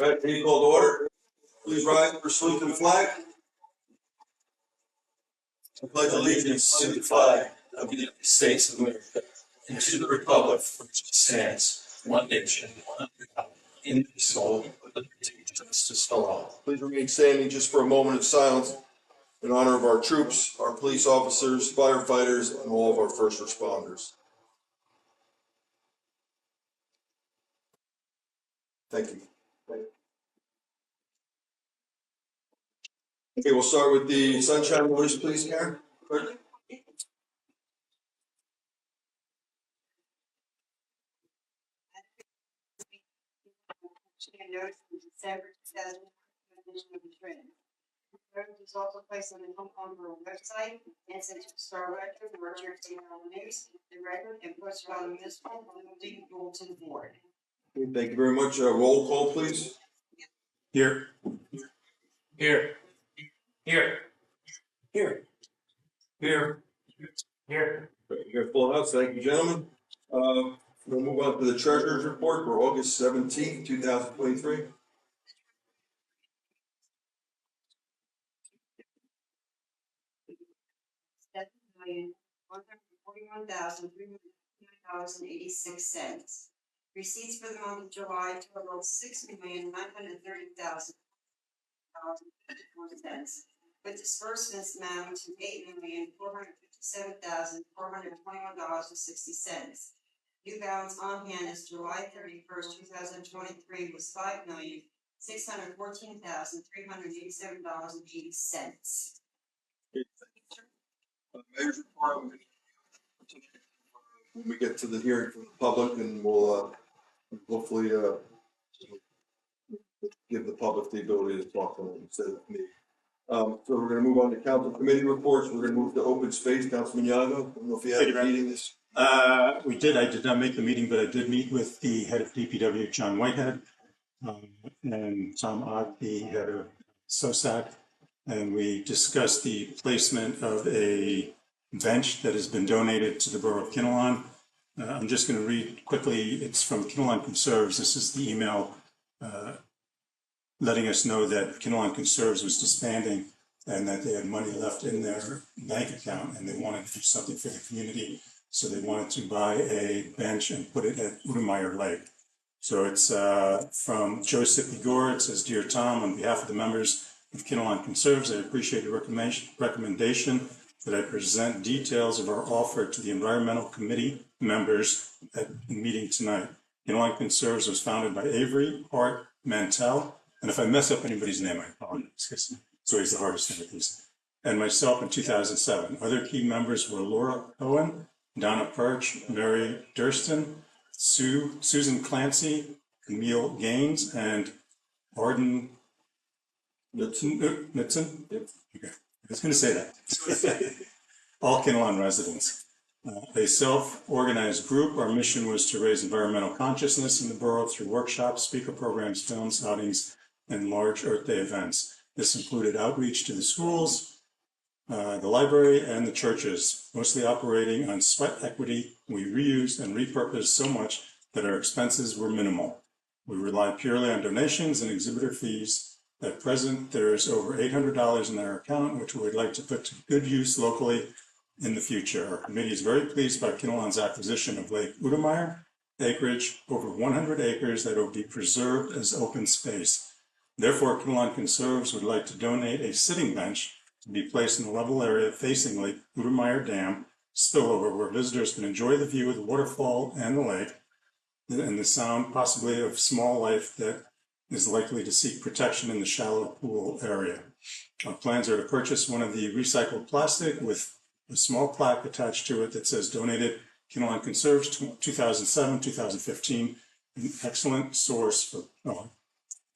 All right, meeting called to order. Please rise for salute to the flag. I pledge allegiance to the flag of the United States of America and to the republic for which it stands, one nation, under God, indivisible, with liberty and justice for all. Please remain standing just for a moment of silence in honor of our troops, our police officers, firefighters, and all of our first responders. Thank you. Okay, we'll start with the sunshine notice, please, Karen. Clerk. Notice in December 2000 edition of the trend. Notice is also placed on the home Boro website and sent to Star Record, the Roger Kinnelon News, the Record, and posted on the municipal legal bulletin board. Thank you very much. Roll call, please. Here. Here. Here. Here. Here. Here. You got full house. Thank you, gentlemen. We'll move on to the treasurer's report for August 17th, 2023. $7,141,309.86. Receipts for the month of July totaled $6,930,000, with disbursements amounting to $8,457,421.60. New balance on hand as July 31st, 2023 was $5,614,387.80. Mayor's report. When we get to the hearing from the public, and we'll hopefully give the public the ability to talk to them instead of me. So we're going to move on to council committee reports. We're going to move to open space. Councilman Yago, I don't know if you had a meeting this. We did. I did not make the meeting, but I did meet with the head of DPW, John Whitehead, and Tom Ott, the head of SOSAC, and we discussed the placement of a bench that has been donated to the Borough of Kinnelon. I'm just going to read quickly. It's from Kinnelon Conserves. This is the email letting us know that Kinnelon Conserves was disbanding and that they had money left in their bank account and they wanted to do something for the community. So they wanted to buy a bench and put it at Udemeyer Lake. So it's from Joseph Igor. It says, "Dear Tom, on behalf of the members of Kinnelon Conserves, I appreciate your recommendation that I present details of our offer to the environmental committee members at the meeting tonight. Kinnelon Conserves was founded by Avery Hart Mantell, and if I mess up anybody's name, I apologize, because it's always the hardest thing with these, and myself in 2007. Other key members were Laura Owen, Donna Perch, Mary Durston, Susan Clancy, Camille Gaines, and Arden Knudsen. Yep. Okay. I was going to say that. All Kinnelon residents. A self-organized group. Our mission was to raise environmental consciousness in the borough through workshops, speaker programs, films, outings, and large Earth Day events. This included outreach to the schools, the library, and the churches, mostly operating on sweat equity. We reused and repurposed so much that our expenses were minimal. We rely purely on donations and exhibitor fees. At present, there's over $800 in our account, which we would like to put to good use locally in the future. Our committee is very pleased by Kinnelon's acquisition of Lake Udemeyer acreage, over 100 acres that will be preserved as open space. Therefore, Kinnelon Conserves would like to donate a sitting bench to be placed in the level area facing Lake Udemeyer Dam spillover, where visitors can enjoy the view of the waterfall and the lake, and the sound possibly of small life that is likely to seek protection in the shallow pool area. Our plans are to purchase one of the recycled plastic with a small plaque attached to it that says donated Kinnelon Conserves 2007-2015, an excellent source for,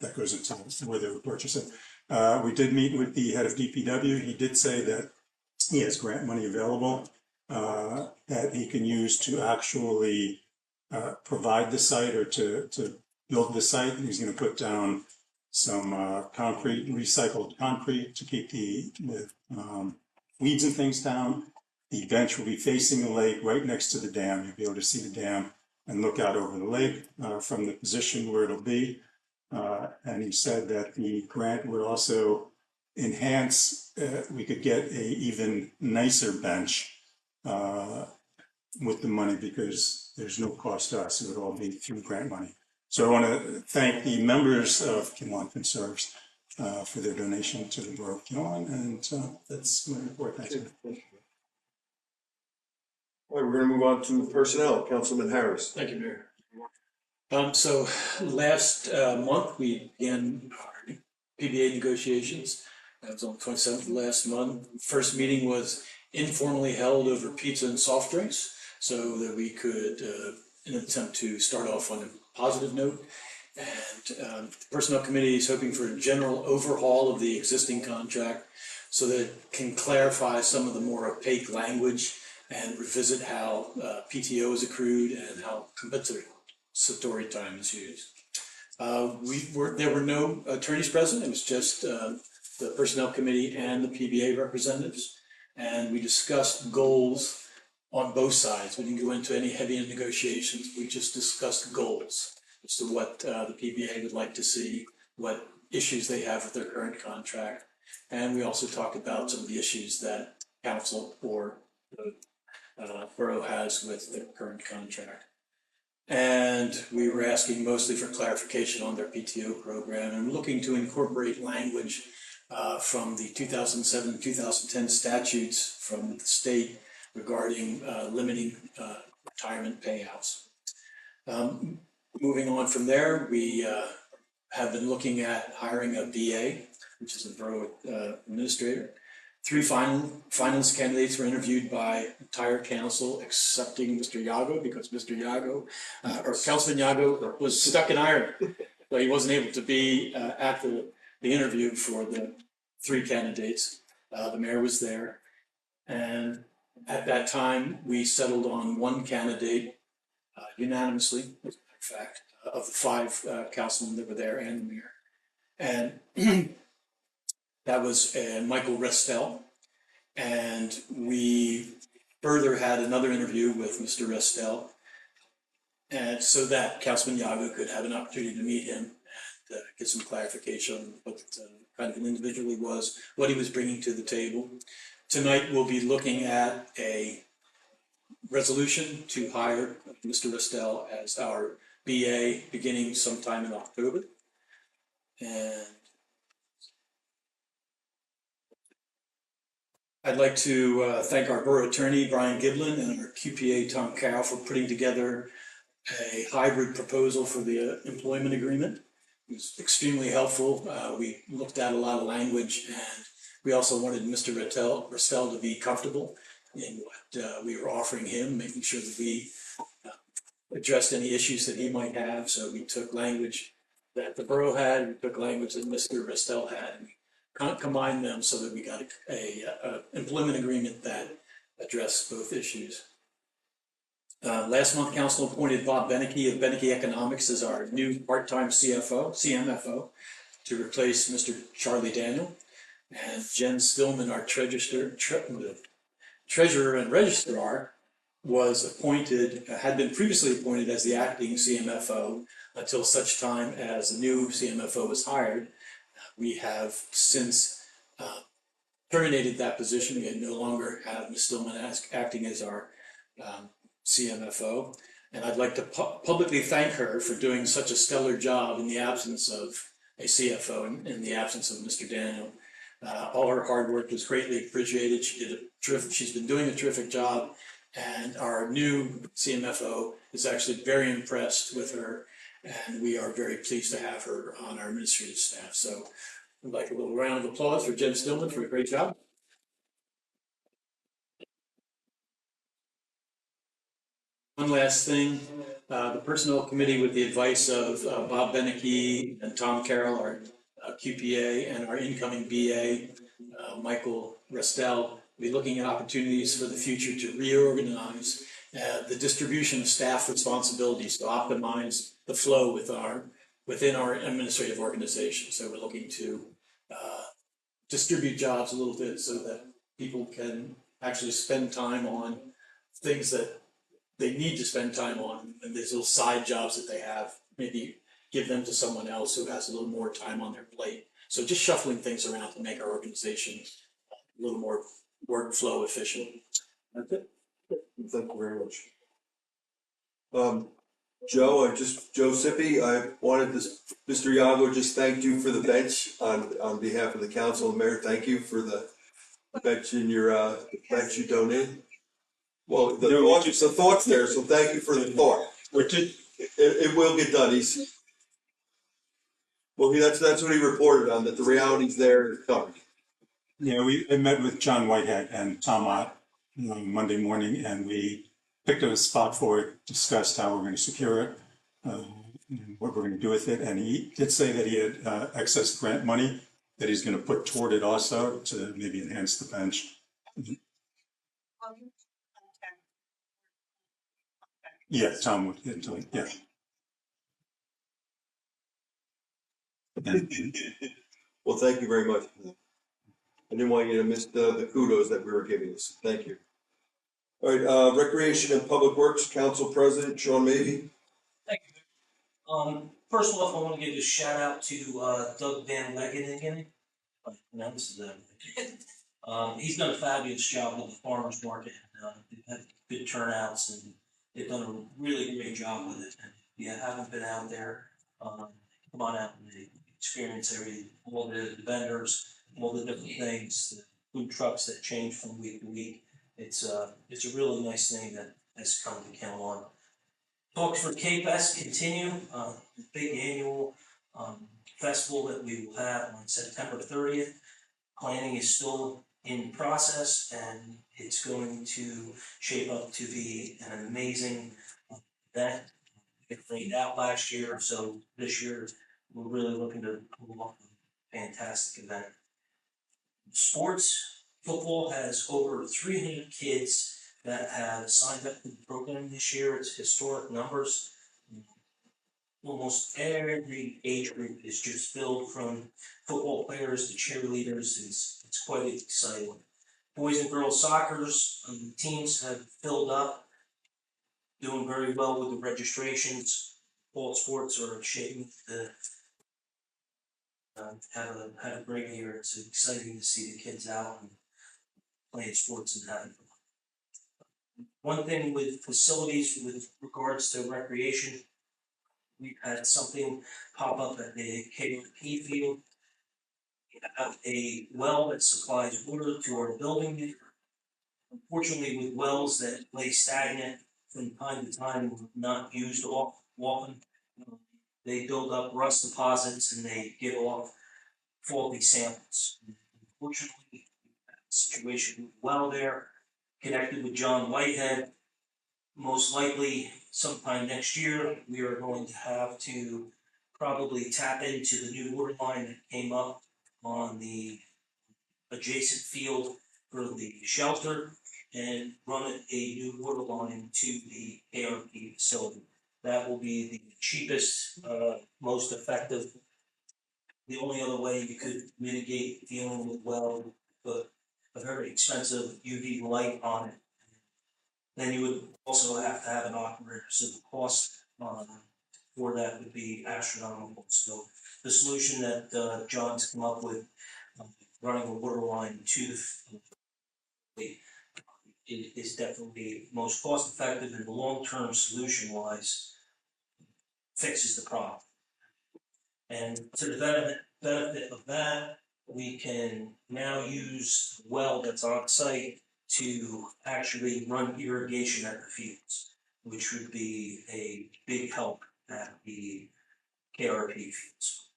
that goes into where they would purchase it. We did meet with the head of DPW. He did say that he has grant money available that he can use to actually provide the site or to build the site. He's going to put down some concrete, recycled concrete to keep the weeds and things down. The bench will be facing the lake right next to the dam. You'll be able to see the dam and look out over the lake from the position where it'll be. And he said that the grant would also enhance, we could get a even nicer bench with the money because there's no cost to us. It would all be through grant money. So I want to thank the members of Kinnelon Conserves for their donation to the Borough of Kinnelon, and that's my report. Thanks. All right, we're going to move on to personnel. Councilman Harris. Thank you, Mayor. So last month, we began our PBA negotiations. That was on the 27th of last month. First meeting was informally held over pizza and soft drinks so that we could, in an attempt to start off on a positive note. And the Personnel Committee is hoping for a general overhaul of the existing contract so that it can clarify some of the more opaque language and revisit how PTO is accrued and how compensatory time is used. There were no attorneys present. It was just the Personnel Committee and the PBA representatives. And we discussed goals on both sides. We didn't go into any heavy negotiations. We just discussed goals as to what the PBA would like to see, what issues they have with their current contract. And we also talked about some of the issues that council or the borough has with their current contract. And we were asking mostly for clarification on their PTO program and looking to incorporate language from the 2007-2010 statutes from the state regarding limiting retirement payouts. Moving on from there, we have been looking at hiring a BA, which is a borough administrator. 3 finalist candidates were interviewed by entire council, excepting Mr. Yago, because Mr. Yago, or Councilman Yago, was stuck in Ireland. So he wasn't able to be at the interview for the 3 candidates. The mayor was there. And at that time, we settled on 1 candidate unanimously, as a matter of fact, of the 5 councilmen that were there and the mayor. And that was Michael Restel. And we further had another interview with Mr. Restel, and so that Councilman Yago could have an opportunity to meet him and get some clarification on what kind of an individual he was, what he was bringing to the table. Tonight, we'll be looking at a resolution to hire Mr. Restel as our BA beginning sometime in October. And I'd like to thank our borough attorney, Brian Giblin, and our QPA, Tom Carroll, for putting together a hybrid proposal for the employment agreement. It was extremely helpful. We looked at a lot of language, and we also wanted Mr. Restel to be comfortable in what we were offering him, making sure that we addressed any issues that he might have. So we took language that the borough had, we took language that Mr. Restel had, and combine them so that we got a employment agreement that addressed both issues. Last month, council appointed Bob Beneke of Beneke Economics as our new part-time CMFO, to replace Mr. Charlie Daniel. And Jen Stillman, our treasurer and registrar, had been previously appointed as the acting CMFO until such time as a new CMFO was hired. We have since terminated that position. We no longer have Ms. Stillman acting as our CMFO. And I'd like to publicly thank her for doing such a stellar job in the absence of a CFO and in the absence of Mr. Daniel. All her hard work was greatly appreciated. She's been doing a terrific job. And our new CMFO is actually very impressed with her. And we are very pleased to have her on our administrative staff. So I'd like a little round of applause for Jen Stillman for a great job. One last thing, the Personnel Committee, with the advice of Bob Beneke and Tom Carroll, our QPA, and our incoming BA, Michael Restel, will be looking at opportunities for the future to reorganize the distribution of staff responsibilities to optimize the flow within our administrative organization. So we're looking to distribute jobs a little bit so that people can actually spend time on things that they need to spend time on, and these little side jobs that they have, maybe give them to someone else who has a little more time on their plate. So just shuffling things around to make our organization a little more workflow efficient. That's it. Thank you very much. Joe Sippy, I wanted this, Mr. Yago just thanked you for the bench on behalf of the council and mayor. Thank you for the bench in your, bench you donated. Well, the thought's there, so thank you for the thought. It will get done. That's what he reported on, that the reality's there, it's coming. Yeah, I met with John Whitehead and Tom Ott Monday morning, and we picked a spot for it, discussed how we're going to secure it, and what we're going to do with it. And he did say that he had excess grant money that he's going to put toward it also to maybe enhance the bench. Yeah, Tom would, yeah. Well, thank you very much. I didn't want you to miss the kudos that we were giving you. Thank you. All right, Recreation and Public Works Council President Sean Mavey. Thank you. First off, I want to give a shout out to Doug Van Leggingen. I pronounce that. He's done a fabulous job with the farmers market. They've had good turnouts, and they've done a really great job with it. And if you haven't been out there, come on out and experience all the vendors, all the different things, the food trucks that change from week to week. It's a really nice thing that has come to Kinnelon. Talks for KPES continue, the big annual festival that we will have on September 30th. Planning is still in process, and it's going to shape up to be an amazing event. It rained out last year, so this year we're really looking to pull off a fantastic event. Sports, football has over 300 kids that have signed up for the program this year. It's historic numbers. Almost every age group is just filled, from football players to cheerleaders. It's quite exciting. Boys and girls soccer's teams have filled up, doing very well with the registrations. All sports are shaping to have a great year. It's exciting to see the kids out and playing sports and having fun. One thing with facilities with regards to recreation, we've had something pop up at the KP field. We have a well that supplies water to our building. Unfortunately, with wells that lay stagnant from time to time, not used often, they build up rust deposits and they get off faulty samples. Unfortunately, we have a situation with well there, connected with John Whitehead. Most likely, sometime next year, we are going to have to probably tap into the new water line that came up on the adjacent field for the shelter and run a new water line to the ARP facility. That will be the cheapest, most effective. The only other way you could mitigate dealing with well, but a very expensive UV light on it. Then you would also have to have an operator, so the cost for that would be astronomical. So the solution that John's come up with, running a water line to the is definitely most cost effective, and the long-term solution wise fixes the problem. And to the benefit of that, we can now use the well that's on site to actually run irrigation at the fields, which would be a big help at the KRP fields.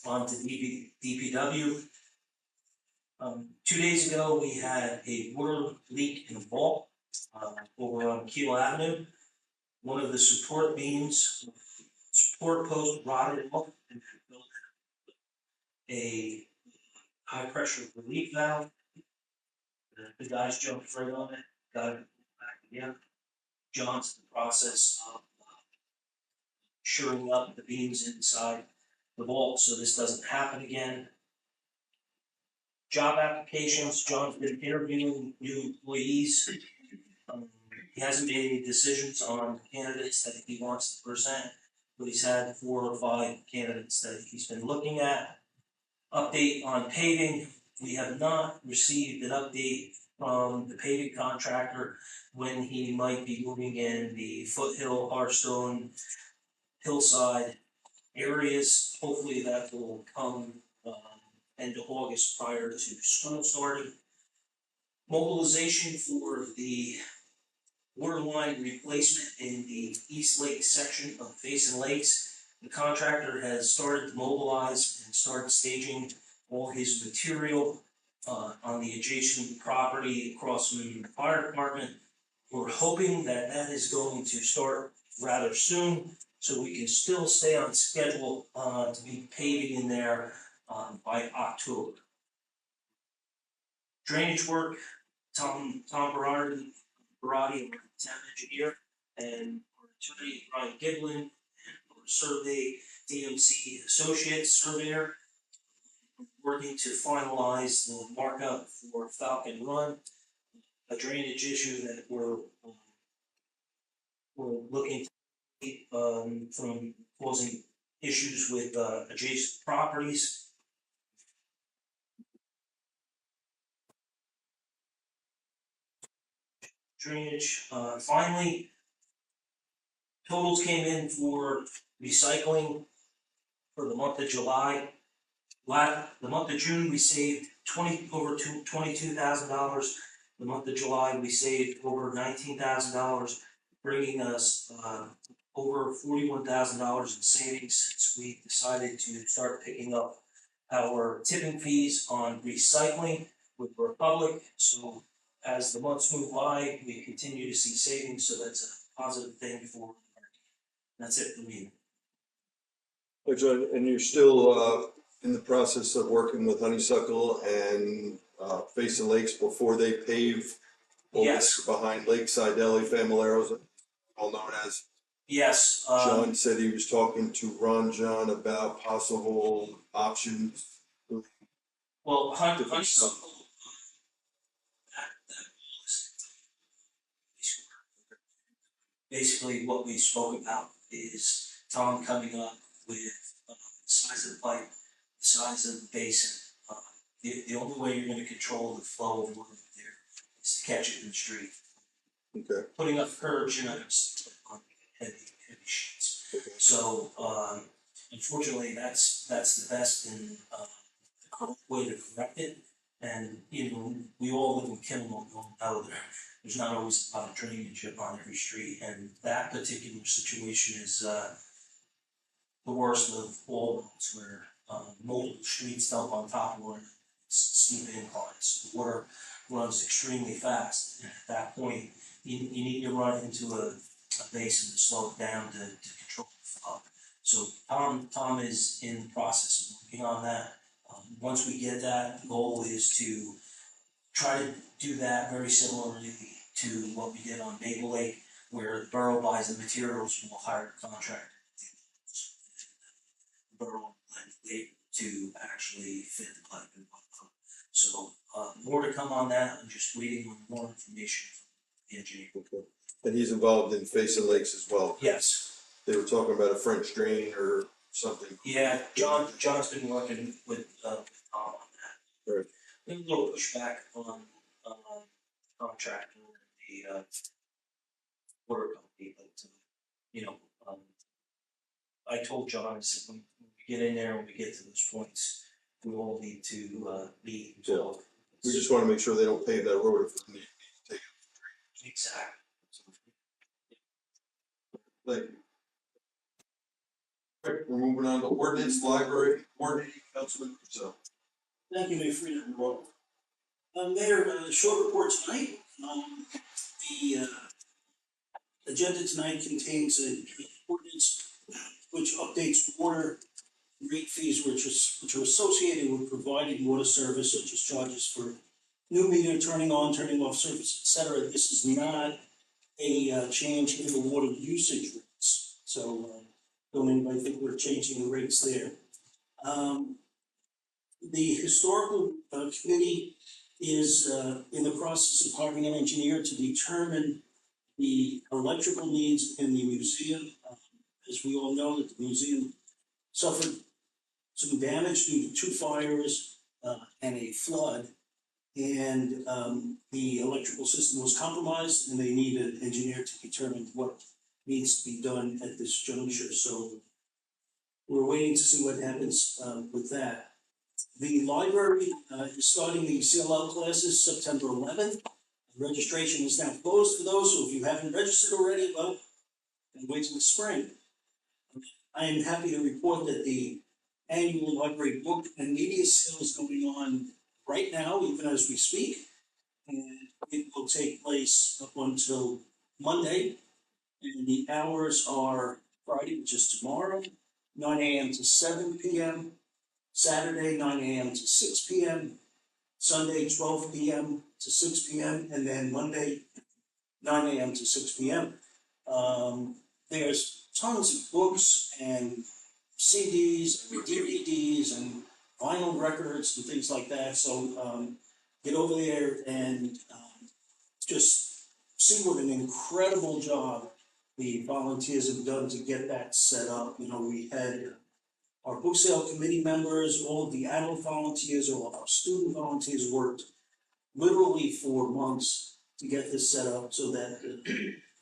On to DPW. 2 days ago, we had a water leak in the vault over on Keel Avenue. One of the support beams, support post rotted off and built a high pressure relief valve. The guys jumped right on it, got it back again. John's in the process of shoring up the beams inside the vault so this doesn't happen again. Job applications, John's been interviewing new employees. He hasn't made any decisions on candidates that he wants to present. but he's had 4 or 5 candidates that he's been looking at. Update on paving, we have not received an update from the paving contractor when he might be moving in the Foothill, Hearthstone, Hillside areas. Hopefully that will come end of August prior to school starting. Mobilization for the water line replacement in the East Lake section of Basin Lakes. The contractor has started to mobilize and start staging all his material on the adjacent property across from the fire department. We're hoping that that is going to start rather soon, so we can still stay on schedule to be paving in there by October. Drainage work, Tom Barati, our town engineer, and our attorney Brian Giblin, and our survey DMC associate surveyor, working to finalize the markup for Falcon Run, a drainage issue that we're looking to keep from causing issues with adjacent properties. Drainage, finally, totals came in for recycling for the month of July. The month of June, we saved $22,000. The month of July, we saved over $19,000, bringing us over $41,000 in savings since we decided to start picking up our tipping fees on recycling with Republic. So as the months move by, we continue to see savings, so that's a positive thing for. That's it for me. John, and you're still in the process of working with Honeysuckle and Basin Lakes before they pave over Yes. there behind Lakeside Deli Famileros, all known as. Yes. John said he was talking to Ron John about possible options. Well, Honeysuckle. Basically, what we spoke about is Tom coming up with the size of the pipe, the size of the basin. The only way you're going to control the flow of water there is to catch it in the street. Okay. Putting up curbs, you're not going to stick on heavy sheets. Okay. So, unfortunately, that's the best and the correct way to correct it. And we all live in Kinnelon, there's not always a lot of drainage on every street, and that particular situation is the worst of all ones, where multiple streets dump on top of one. It's steep inclines. The water runs extremely fast, and at that point, you need to run into a basin to slow it down to control the flow. So Tom is in the process of working on that. Once we get that, the goal is to try to do that very similarly to what we did on Maple Lake, where the borough buys the materials and we'll hire a contractor. The borough will lend labor to actually fit the pipe and whatnot. So more to come on that. I'm just waiting on more information from the engineer. Okay. And he's involved in Basin Lakes as well. Yes. They were talking about a French drain or something. Yeah, John's been working with Tom on that. Right. A little pushback on contractor and the water company, but I told John, I said, when we get in there, when we get to those points, we all need to meet. Yeah. We just want to make sure they don't pave that road if we need to take it. Exactly. Thank you. Right, we're moving on to ordinance, library, coordinating, Councilman Russo. Thank you, Mayor Frieden. Mayor, short report tonight. The agenda tonight contains an ordinance which updates water rate fees which are associated with providing water service, such as charges for new meter, turning on, turning off service, etc. This is not a change in the water usage rates. So don't anybody think we're changing the rates there. The historical committee is in the process of hiring an engineer to determine the electrical needs in the museum. as we all know, that the museum suffered some damage due to two fires and a flood. And the electrical system was compromised, and they need an engineer to determine what needs to be done at this juncture. So we're waiting to see what happens with that. The library is starting the CLL classes September 11th. Registration is now closed for those, so if you haven't registered already, well, then wait till the spring. I am happy to report that the annual library book and media sale is going on right now, even as we speak. And it will take place up until Monday. And the hours are Friday, which is tomorrow, 9 a.m. to 7 p.m., Saturday, 9 a.m. to 6 p.m., Sunday, 12 p.m. to 6 p.m., and then Monday, 9 a.m. to 6 p.m. There's tons of books and CDs and DVDs and vinyl records and things like that. So get over there and just see what an incredible job the volunteers have done to get that set up. You know, we had our book sale committee members, all of the adult volunteers, all of our student volunteers worked literally for months to get this set up so that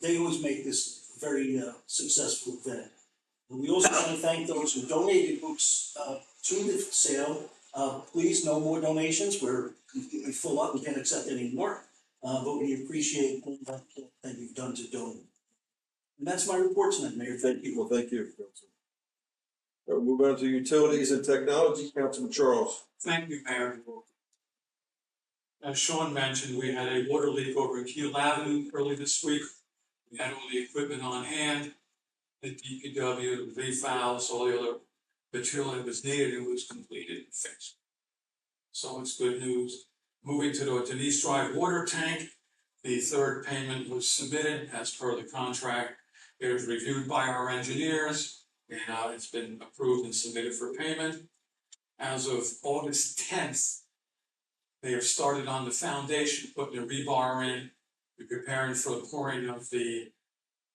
they always make this a very successful event. And we also want to thank those who donated books to the sale. Please, no more donations. We're completely full up. We can't accept any more. But we appreciate all that you've done to donate. And that's my report tonight, Mayor. Thank you. Well, thank you, Councilman. We'll move on to utilities and technology, Councilman Charles. Thank you, Mayor. As Sean mentioned, we had a water leak over in Kinnelon Avenue early this week. We had all the equipment on hand, the DPW, the V-valves, all the other material that was needed, it was completed and fixed. So it's good news. Moving to the Denise Drive water tank, the third payment was submitted as per the contract. It was reviewed by our engineers, and it's been approved and submitted for payment. As of August 10th, they have started on the foundation, putting the rebar in, preparing for the pouring of the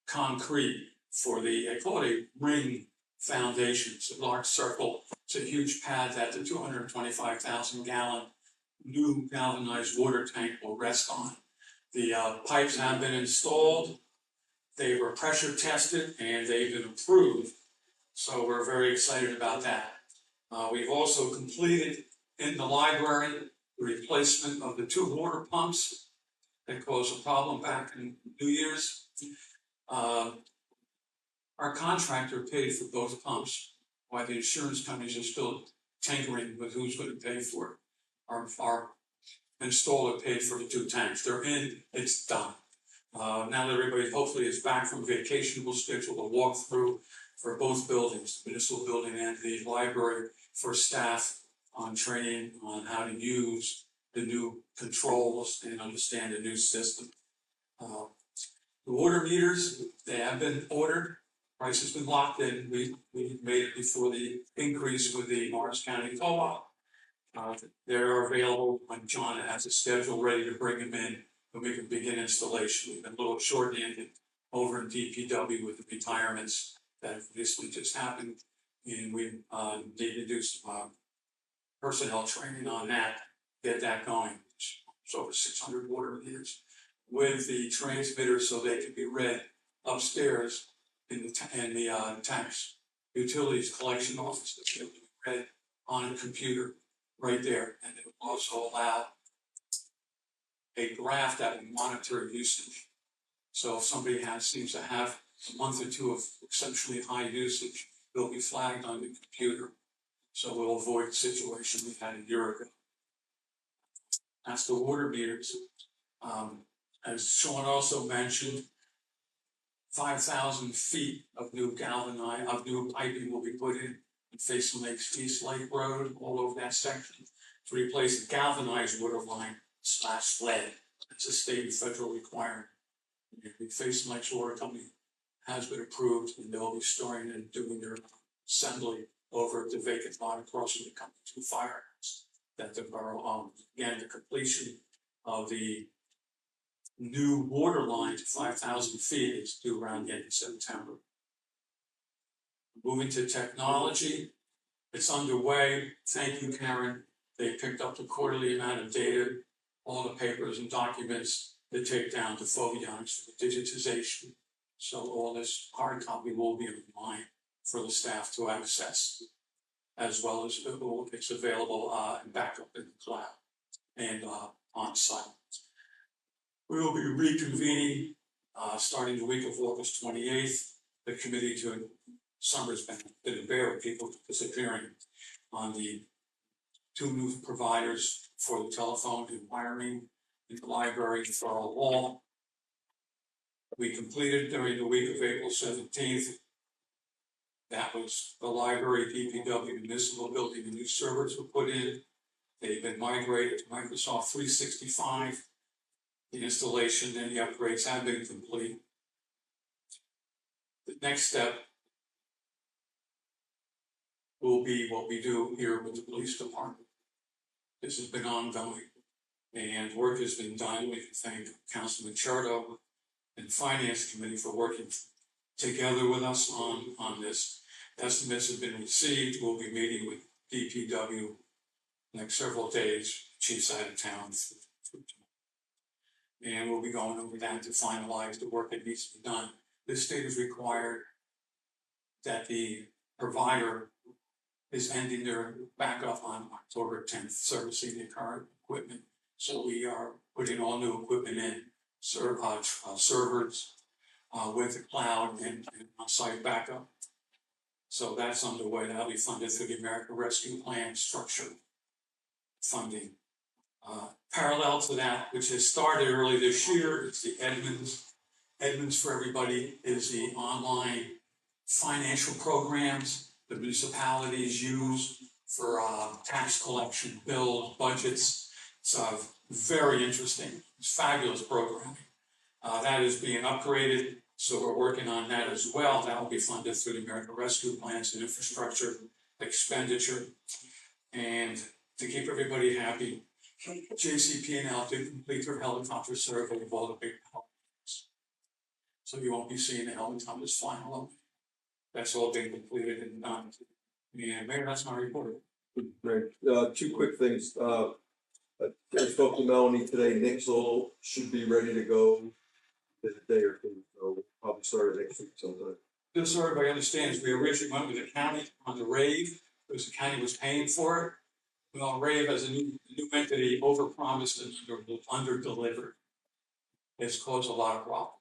concrete for the, I call it a ring foundation. It's a large circle. It's a huge pad that the 225,000 gallon new galvanized water tank will rest on. The pipes have been installed. They were pressure tested and they've been approved. So we're very excited about that. We've also completed in the library the replacement of the two water pumps that caused a problem back in New Year's. Our contractor paid for both pumps, while the insurance companies are still tinkering with who's going to pay for it. Our installer paid for the two tanks. They're in, it's done. Now that everybody hopefully is back from vacation, we'll schedule a walkthrough for both buildings, the municipal building and the library, for staff on training on how to use the new controls and understand the new system. The water meters, they have been ordered. Price has been locked in. We made it before the increase with the Morris County Co-op. They're available when John has a schedule ready to bring them in, and we can begin installation. We've been a little short-handed over in DPW with the retirements that have recently just happened, and we need to do some personnel training on that, get that going. It's over 600 water meters with the transmitters so they can be read upstairs in the tanks. Utilities collection office that can be read on a computer right there, and it will also allow a graph that will monitor usage. So if somebody seems to have a month or two of exceptionally high usage, they'll be flagged on the computer. So we'll avoid the situation we had a year ago. That's the water meters. As Sean also mentioned, 5,000 feet of new piping will be put in Faison Lakes East Lake Road, all over that section, to replace the galvanized water line / lead. It's a state and federal requirement. The Faison Lakes Water Company has been approved, and they'll be storing and doing their assembly over at the vacant lot across from the company 2 firehouse that the borough owns. Again, the completion of the new water line to 5,000 feet is due around the end of September. Moving to technology, it's underway. Thank you, Karen. They picked up the quarterly amount of data, all the papers and documents that take down to photons for digitization. So all this hard copy will be online for the staff to access, as well as it's available and backup in the cloud and on site. We will be reconvening starting the week of August 28th. The committee to summer's been a bear of people disappearing on the two new providers for the telephone and wiring in the library and Borough Hall. We completed during the week of April 17th. That was the library, DPW, municipal building, the new servers were put in. They've been migrated to Microsoft 365. The installation and the upgrades have been complete. The next step will be what we do here with the police department. This has been ongoing and work has been done. We can thank Councilman Chardo and Finance Committee for working together with us on this. Estimates have been received. We'll be meeting with DPW next several days. Chief's out of town. And we'll be going over that to finalize the work that needs to be done. This state is required that the provider is ending their backup on October 10th, servicing the current equipment. So we are putting all new equipment in, servers with the cloud and on-site backup. So that's underway. That'll be funded through the American Rescue Plan structure funding. Parallel to that, which has started early this year, it's the Edmunds. Edmunds for Everybody is the online financial programs the municipalities use for tax collection, bills, budgets. It's very interesting. It's fabulous programming. That is being upgraded, so we're working on that as well. That will be funded through the American Rescue Plans and infrastructure expenditure. And to keep everybody happy, JCP&L did complete their helicopter survey of all the big helicopters. So you won't be seeing the helicopters flying along. That's all been completed and done. Yeah, Mayor, that's my report. Great. Two quick things. I spoke to Melanie today. Nixle should be ready to go in a day or two, so we'll probably start it next week sometime. Just so everybody understands, we originally went with the county on the rave because the county was paying for it. Well, rave as a new entity overpromised and under-delivered. It's caused a lot of problems.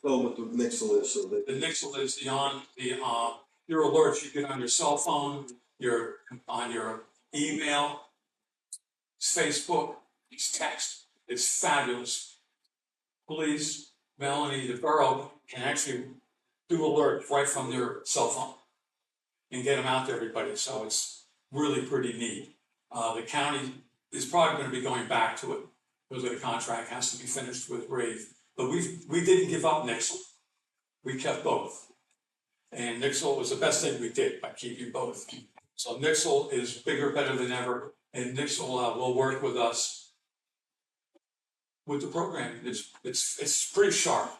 Tell them what the Nixle is, so that. The Nixle is your alerts you get on your cell phone, on your email, it's Facebook, it's text. It's fabulous. Police, Melanie, the borough can actually do alerts right from their cell phone and get them out to everybody. So it's really pretty neat. The county is probably going to be going back to it because the contract has to be finished with Rave. But we didn't give up Nixle. We kept both. And Nixle was the best thing we did by keeping both. So Nixle is bigger, better than ever. And Nixle will work with us with the program. It's pretty sharp.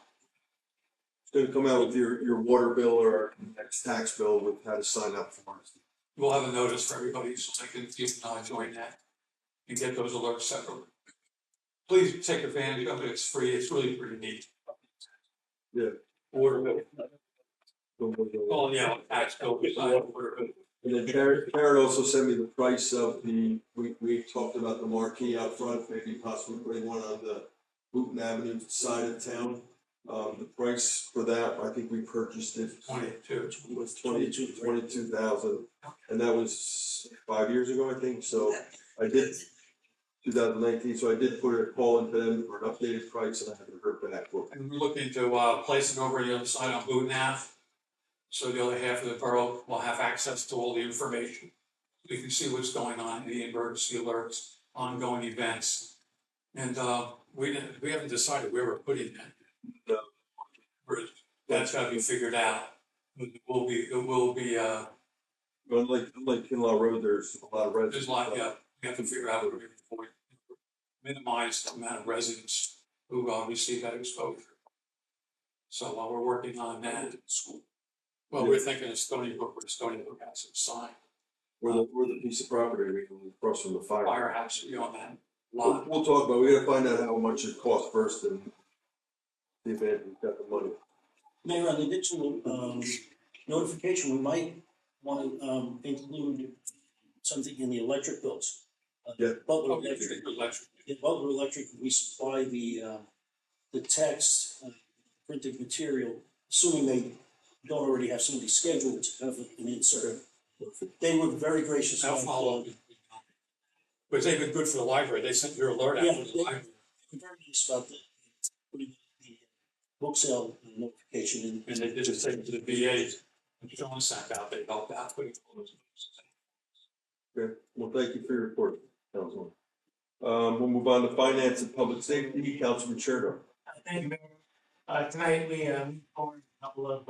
It's gonna come out with your water bill or next tax bill with how to sign up for it. We'll have a notice for everybody so they can join that and get those alerts separately. Please take advantage of it. It's free. It's really pretty neat. Yeah. Water bill. Oh, yeah, tax bill, water bill. And then Karen also sent me the price of we talked about the marquee out front, maybe possibly putting one on the Booton Avenue side of town. The price for that, I think we purchased it. 22. Was 22,000, and that was 5 years ago, I think. So I did 2019. So I did put a call into them for an updated price, and I haven't heard back. And we're looking to place it over the other side on Booton Ave. So the other half of the borough will have access to all the information. We can see what's going on, the emergency alerts, ongoing events. And we haven't decided where we're putting that. That's got to be figured out. It will be. Like Kinnelon Road, there's a lot of residents. There's a lot. Yeah, we have to figure out where we minimize the amount of residents who receive that exposure. So while we're working on that, Well, we're thinking of Stony Brook, where Stony Brook has a sign, Or the piece of property we can across from the fire. firehouse, you know, that We'll, lot. we'll talk about, we gotta find out how much it costs first and see if Anthony's got the money. Mayor, on the additional, notification, we might want to, include something in the electric bills. Yeah. Butler Okay, Electric, electric. in Butler Electric, we supply the text, printed material, assuming they don't already have somebody scheduled to have an insert. They were very gracious. I'll follow. But they've been good for the library, they sent your alert out Yeah, to the they- library. Very nice about putting the book sale notification in. And they did the same to the VAs, and John sent out, they helped out putting all those. Okay, well, thank you for your report, Councilman. We'll move on to finance and public safety, Councilman Cherto. Thank you, Mayor. Tonight we moved forward a couple of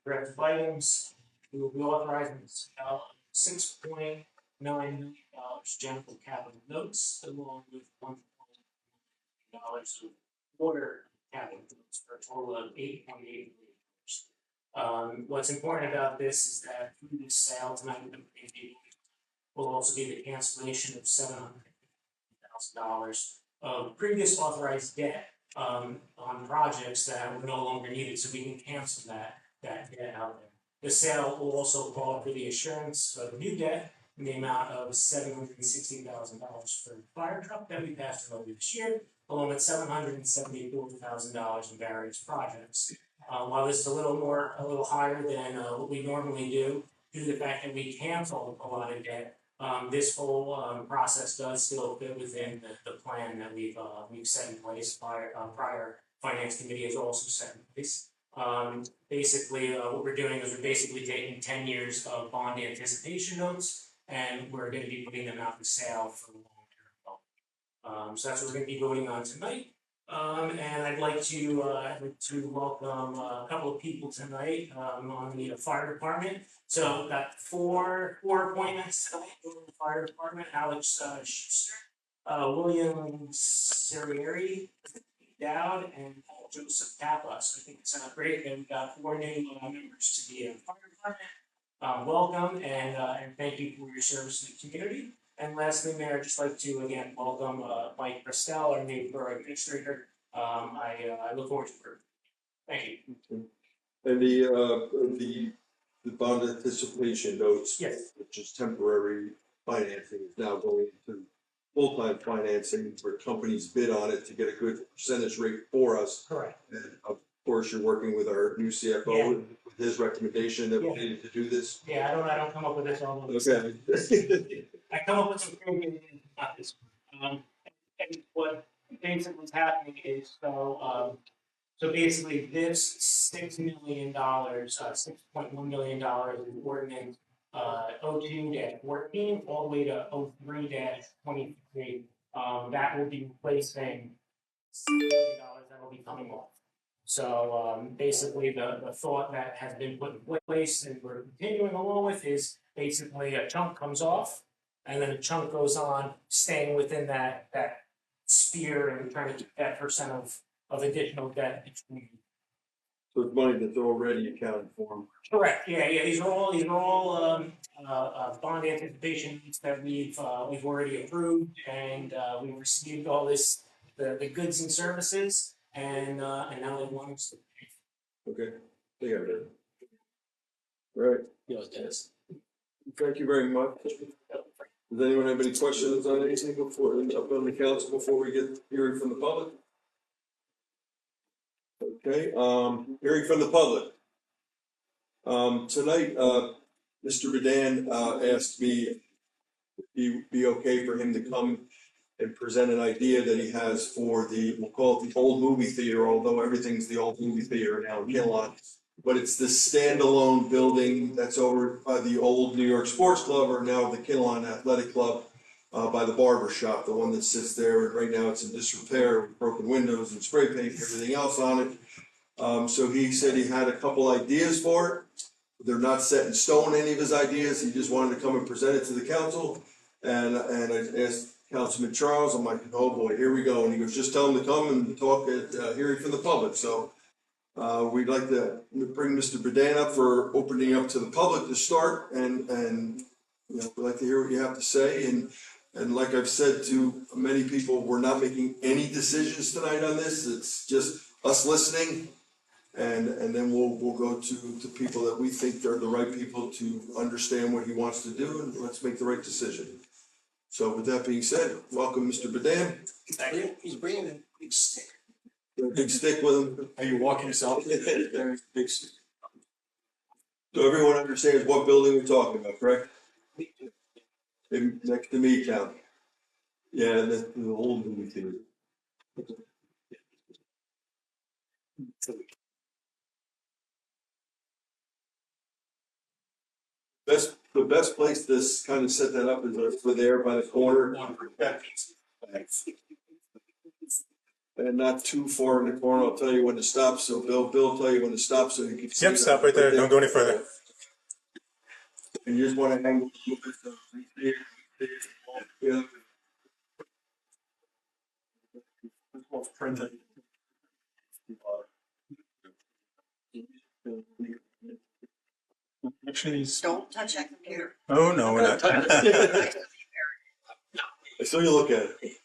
directive items. We will be authorizing the sale of $6.9 million general capital notes along with $1.1 million of water capital notes for a total of $8.8 million. What's important about this is that through this sale tonight will also be the cancellation of $750,000 of previous authorized debt on projects that were no longer needed, so we can cancel that debt out there. The sale will also call for the assurance of new debt in the amount of $760,000 for the fire truck that we passed earlier this year, along with $774,000 in various projects. While this is a little higher than what we normally do, due to the fact that we canceled a lot of debt, this whole process does still fit within the plan that we've set in place. Prior finance committee has also set in place. Basically, what we're doing is we're basically taking 10 years of bond anticipation notes, and we're going to be putting them out for sale for the long term. So that's what we're going to be voting on tonight. And I'd like to welcome a couple of people tonight on the fire department. So we've got four appointments tonight in the fire department. Alex Schuster, William Serieri, Dowd, and Joseph Kappa. So I think it's great that we've got four new members to the fire department. Welcome and thank you for your service to the community. And lastly, Mayor, I'd just like to again welcome Mike Prestel, our new borough administrator. I look forward to it. Thank you. And the bond anticipation notes. Yes. Which is temporary financing, is now going into full-time financing where companies bid on it to get a good percentage rate for us. Correct. And of course, you're working with our new CFO Yeah. with his recommendation that we Yeah. needed to do this. Yeah, I don't come up with this all the Okay. I come up with some creative, not this one. And what basically is happening is so basically this $6 million, $6.1 million in ordinance 02-14 all the way to 03-23. That will be replacing $6 million that will be coming off. So basically the thought that has been put in place and we're continuing along with is basically a chunk comes off and then a chunk goes on, staying within that sphere and trying to keep that percent of additional debt. So it's money that's already accounted for. Correct. Yeah. These are all bond anticipation needs that we've already approved, and we've received all the goods and services, and now they want us to pay. Okay, they got it. Right, Yes, Dennis. thank you very much. Does anyone have any questions on anything up on the council before we get hearing from the public? Okay, hearing from the public. Tonight, Mr. Bedan asked me if it'd be okay for him to come and present an idea that he has for we'll call it the old movie theater, although everything's the old movie theater now in Kinnelon. But it's the standalone building that's over by the old New York Sports Club, or now the Kinnelon Athletic Club, by the barber shop, the one that sits there. And right now it's in disrepair with broken windows and spray paint and everything else on it. So he said he had a couple ideas for it. They're not set in stone, any of his ideas. He just wanted to come and present it to the council. And I asked Councilman Charles, I'm like, oh boy, here we go. And he goes, just tell him to come and talk at hearing from the public. So We'd like to bring Mr. Bedan up for opening up to the public to start, and you know, we'd like to hear what you have to say. And like I've said to many people, we're not making any decisions tonight on this. It's just us listening, and then we'll go to people that we think are the right people to understand what he wants to do, and let's make the right decision. So with that being said, welcome, Mr. Bedan. Thank you. He's bringing a big stick. Got a big stick with him. Are you walking yourself? Big stick. So everyone understands what building we're talking about, correct? Next to me, Cal. Yeah, the old movie theater. The best place to kind of set that up is over there by the corner. And not too far in the corner. I'll tell you when to stop. So Bill will tell you when to stop so you can see. Yep, stop right there. Don't go any further. And you just want to hang. Yeah. Actually, he's, Don't touch that computer. oh, no, we're not. I saw you look at it.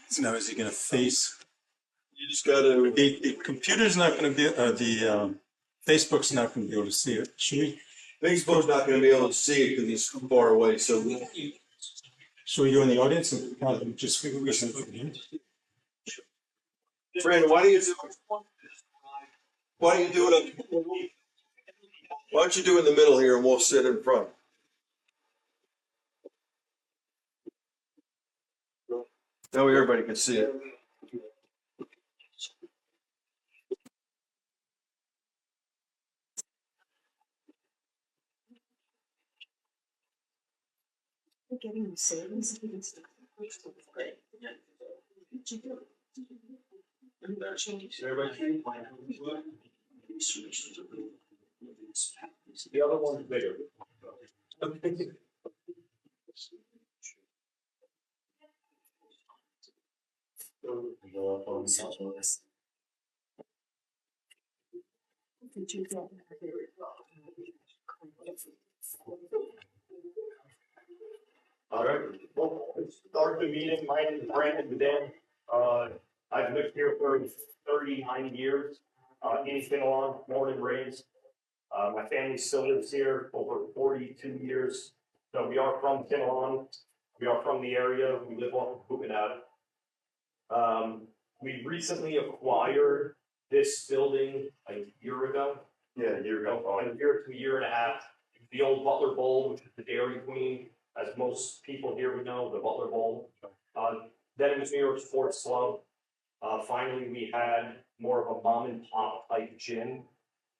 So now is he gonna face, You just gotta. the computer's not gonna be, the, Facebook's not gonna be able to see it. Should we Facebook's not gonna be able to see it because it's too far away, so. do in the audience and kind of just figure we should? Fran, why don't you do it up? Why don't you do it in the middle here and we'll sit in front? That way everybody can see it. Getting the savings. The other one's bigger. All right, well, let's start the meeting. My name is Brandon Bedan. I've lived here for 39 years, in Kinnelon, born and raised. My family still lives here over 42 years. So we are from Kinnelon. We are from the area. We live off of Buchanata. We recently acquired this building a year ago. Yeah, a year ago. A year to a year and a half. The old Butler Bowl, which is the Dairy Queen, as most people here would know, the Butler Bowl. Then it was New York Sports Club. Finally, we had more of a mom and pop type gym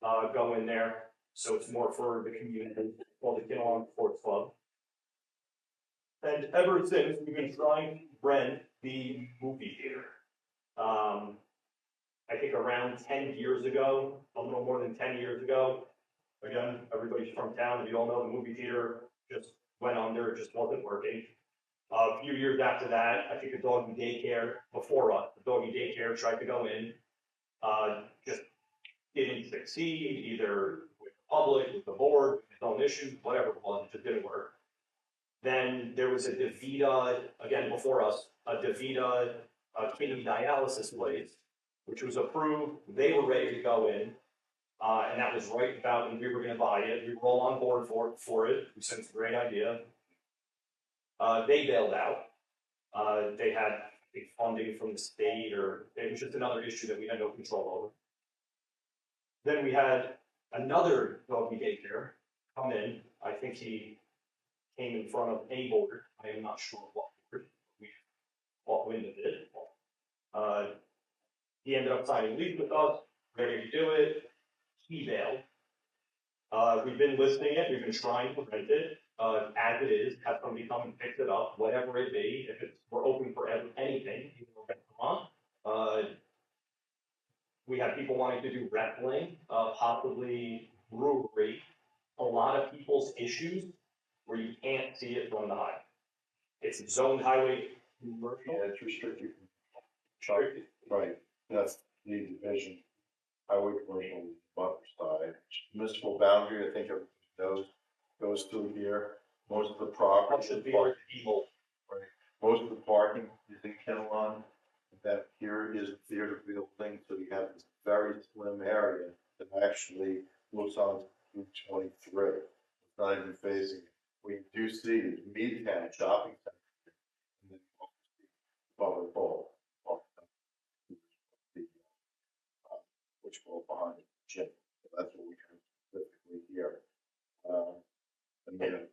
go in there. So it's more for the community, called the Kinnelon Sports Club. And ever since, we've been trying to rent the movie theater. I think around 10 years ago, a little more than 10 years ago. Again, everybody's from town, and you all know the movie theater just went under, it just wasn't working. A few years after that, I think the doggy daycare before us, the doggy daycare tried to go in, just didn't succeed, either with the public, with the board, with its own issues, whatever it was, it just didn't work. Then there was a DaVita, again before us, a DaVita kidney dialysis place, which was approved. They were ready to go in, and that was right about when we were going to buy it. We were all on board for it. We said it's a great idea. They bailed out. They had big funding from the state, or it was just another issue that we had no control over. Then we had another doggy daycare come in. I think he came in front of a board. I am not sure what board. We fought wind of it. He ended up signing lease with us, ready to do it. He bailed. We've been listing it. We've been trying to rent it as it is. Have somebody come and fix it up, whatever it be. If it's, we're open for anything, we're going to come on. We have people wanting to do wrestling, possibly brewery. A lot of people's issues where you can't see it from the highway. It's zoned highway commercial. Yeah, it's restricted. Right, that's the division, highway commercial buffer side. Municipal boundary, I think everybody knows, goes through here. Most of the property. Should be where the evil. Right. Most of the parking is in Kinnelon. That here is a theater building, so you have this very slim area that actually looks on Route 23. It's not even facing it. We do see is Meadtown Shopping Center, and then you also see Butler Bowl, which goes behind the gym. So that's what we have specifically here.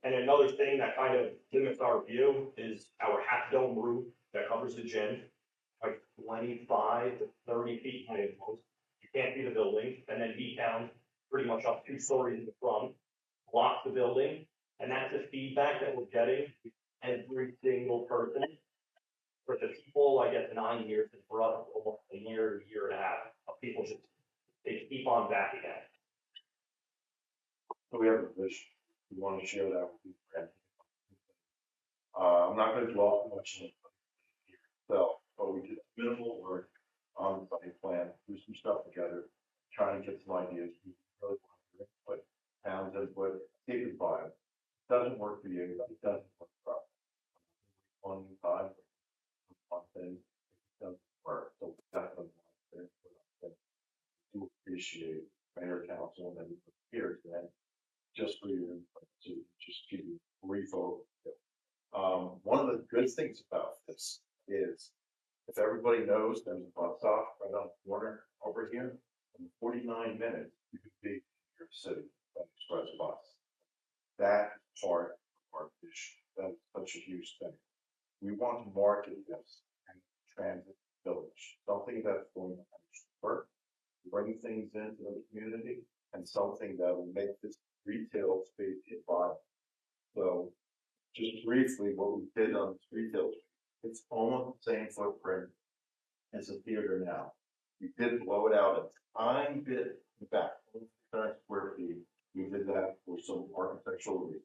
And another thing that kind of limits our view is our half dome roof that covers the gym, like 25 to 30 feet high at most. You can't see the building, and then B-Town, pretty much up 2 stories in the front, blocks the building, and that's the feedback that we're getting with every single person. For the people, I guess 9 years, and for us, almost a year and a half, of people just, they keep on backing at it. So we have a vision. We want to share that with you, Brad. I'm not going to dwell too much on it itself, but we did minimal work on the site plan, threw some stuff together, trying to get some ideas. We really want to input, towns input, keep it viable. It doesn't work for you, it doesn't work for us. One time, one thing, it doesn't work. So we definitely want to input on it. We do appreciate mayor, council, and here today, just for your input, to just give you a brief overview. One of the good things about this is, if everybody knows, there's a bus stop right on the corner over here. In 49 minutes, you could be in your city by express bus. That is part of our vision. That's such a huge thing. We want to market this as a transit village, something that's going to actually work, bring things into the community, and something that will make this retail space viable. So, just briefly, what we did on this retail space, it's almost the same footprint as a theater now. We did blow it out a tiny bit in the back, 600 square feet. We did that for some architectural reasons.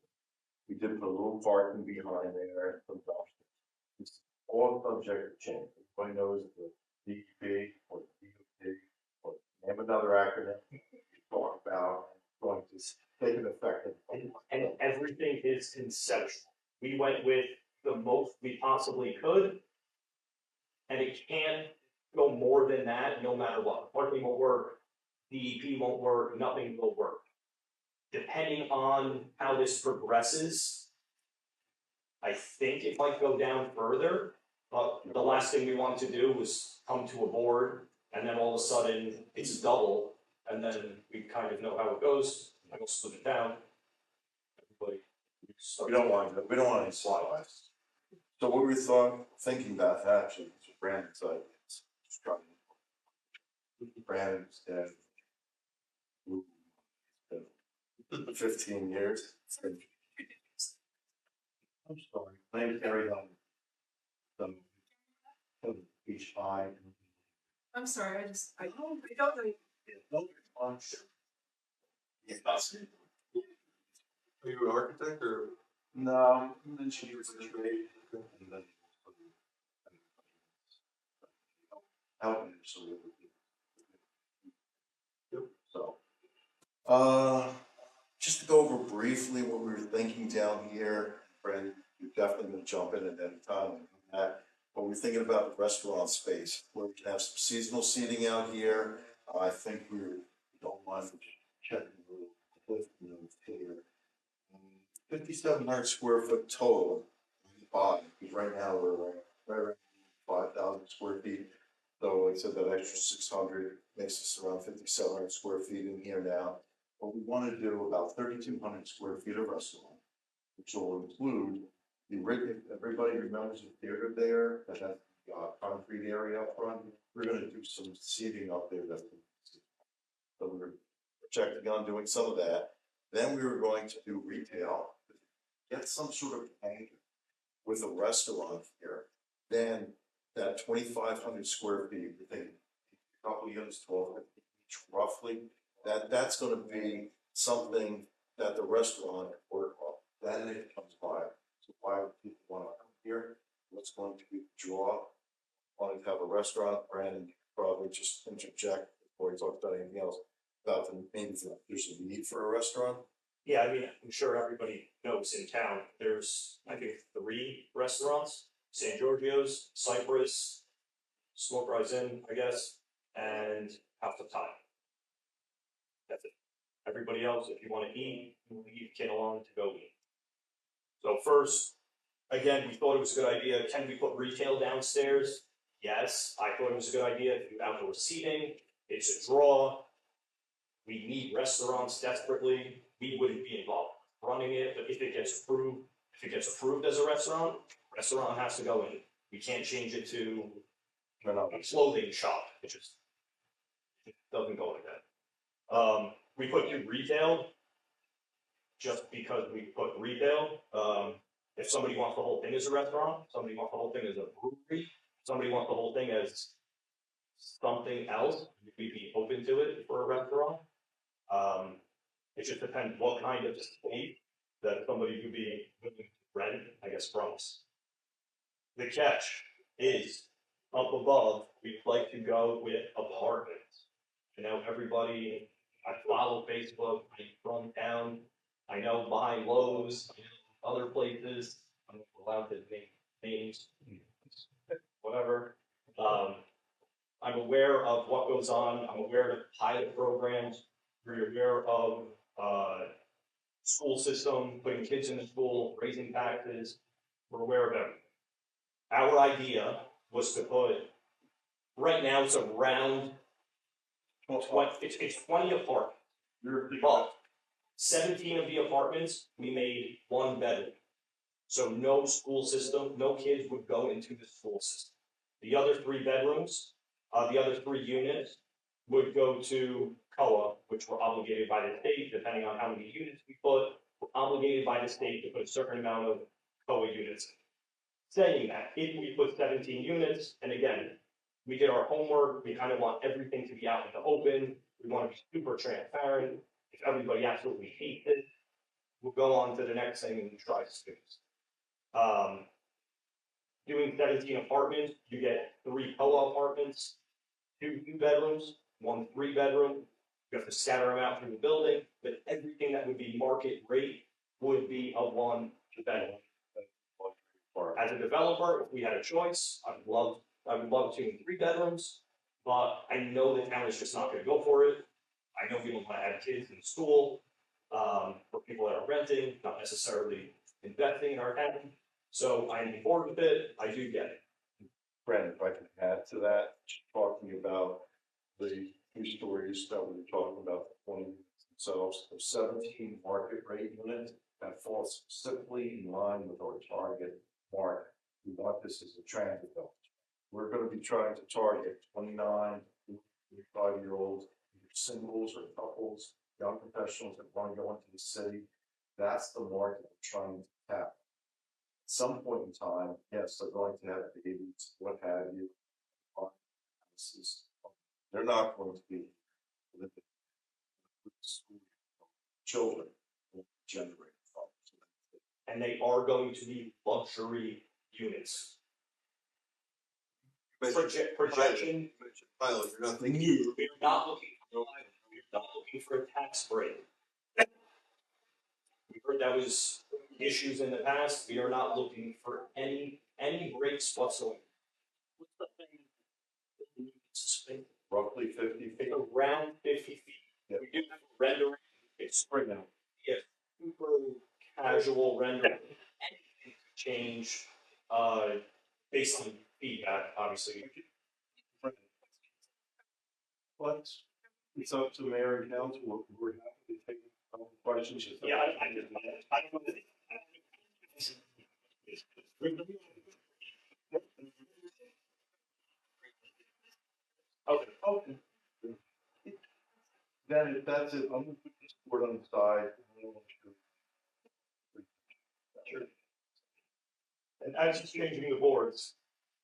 We did put a little parking behind there and some dumpsters. It's all subject to change. Everybody knows the DEP or the DOT or name another acronym we talk about going to take an effect. And everything is conceptual. We went with the most we possibly could, and it can't go more than that, no matter what. Parking won't work, DEP won't work, nothing will work. Depending on how this progresses, I think it might go down further, but the last thing we wanted to do was come to a board, and then all of a sudden, it's double, and then we kind of know how it goes, I will split it down. Everybody. We don't want any slot lines. So what we thinking about actually is Brandon's ideas. Just trying to Brandon's dead. 15 years. I'm sorry. My name is Harry Young. Each eye. I'm sorry, I don't know. Are you an architect or? No, I'm an engineer with a trade. And then helping so just to go over briefly what we were thinking down here, Brandon, you're definitely going to jump in at any time on that. But we're thinking about the restaurant space where we can have some seasonal seating out here. I think we don't mind checking the cliff notes here. 5,700 square foot total. Because right now we're right around 5,000 square feet. So like I said, that extra 600 makes us around 5,700 square feet in here now. But we want to do about 3,200 square feet of restaurant, which will include everybody remembers the theater there that has the concrete area up front. We're going to do some seating up there. So we're projecting on doing some of that. Then we were going to do retail, get some sort of anchor with a restaurant here. Then that 2,500 square feet, we think a couple units, 12 each roughly, that's going to be something that the restaurant work on. Then it becomes viable. So why would people want to come here? What's going to be the draw? Wanting to have a restaurant, Brandon, probably probably just interject before he talks about anything else, about maybe there's a need for a restaurant. Yeah, I mean, I'm sure everybody knows in town, there's, I think, 3 restaurants, San Giorgio's, Cypress, Smoke Rise Inn, I guess, and House of Time. That's it. Everybody else, if you wanna eat, you leave Kinnelon to go eat. So first, again, we thought it was a good idea, can we put retail downstairs? Yes, I thought it was a good idea to do outdoor seating, it's a draw. We need restaurants desperately, we wouldn't be involved running it, but if it gets approved as a restaurant has to go in. We can't change it to a clothing shop, it doesn't go like that. We put in retail, just because we put retail. If somebody wants the whole thing as a restaurant, somebody wants the whole thing as a brewery, somebody wants the whole thing as something else, we'd be open to it for a restaurant. It just depends what kind of space that somebody would be willing to rent, I guess, from us. The catch is, up above, we'd like to go with apartments. You know, everybody, I follow Facebook, I'm from town, I know behind Lowe's, I know other places, I'm not allowed to name names, whatever. I'm aware of what goes on, I'm aware of pilot programs, we're aware of school system, putting kids in the school, raising taxes, we're aware of everything. Our idea was to put, right now it's around, it's 20 apartments. But 17 of the apartments, we made 1 bedroom. So no school system, no kids would go into the school system. The other 3 bedrooms, the other 3 units would go to COA, which were obligated by the state, depending on how many units we put, we're obligated by the state to put a certain amount of COA units. Saying that, if we put 17 units, and again, we did our homework, we kind of want everything to be out in the open, we want to be super transparent. If everybody absolutely hates it, we'll go on to the next thing and try students. Doing 17 apartments, you get 3 COA apartments, 2 2-bedrooms, 1 3-bedroom. You have to scatter them out through the building, but everything that would be market rate would be a 1 2-bedroom. As a developer, if we had a choice, I would love 2 and 3 bedrooms, but I know the town is just not gonna go for it. I know we don't wanna add kids in school, for people that are renting, not necessarily investing in our town. So I'm on board with it, I do get it. Brandon, if I can add to that, talking about the 2 stories that we were talking about, the 20 units themselves, the 17 market rate units that fall specifically in line with our target market. We want this as a transit zone. We're going to be trying to target 29, 35-year-olds, singles or couples, young professionals that want to go into the city. That's the market we're trying to tap. At some point in time, yes, they're going to have babies, what have you. They're not going to be living with school children will generate funds. And they are going to be luxury units. Projection. Pilot, you're not thinking. We're not looking for a tax break. We heard that was issues in the past. We are not looking for any breaks whatsoever. What's the thing? Roughly 50 feet. It's around 50 feet. Yeah. We do have rendering. It's spring out. Yeah, super casual rendering. Anything to change based on feedback, obviously. But it's up to mayor and council. We're happy to take questions. Yeah, I don't know. Okay. That's it. I'm gonna put this board on the side. Sure. And as it's changing the boards,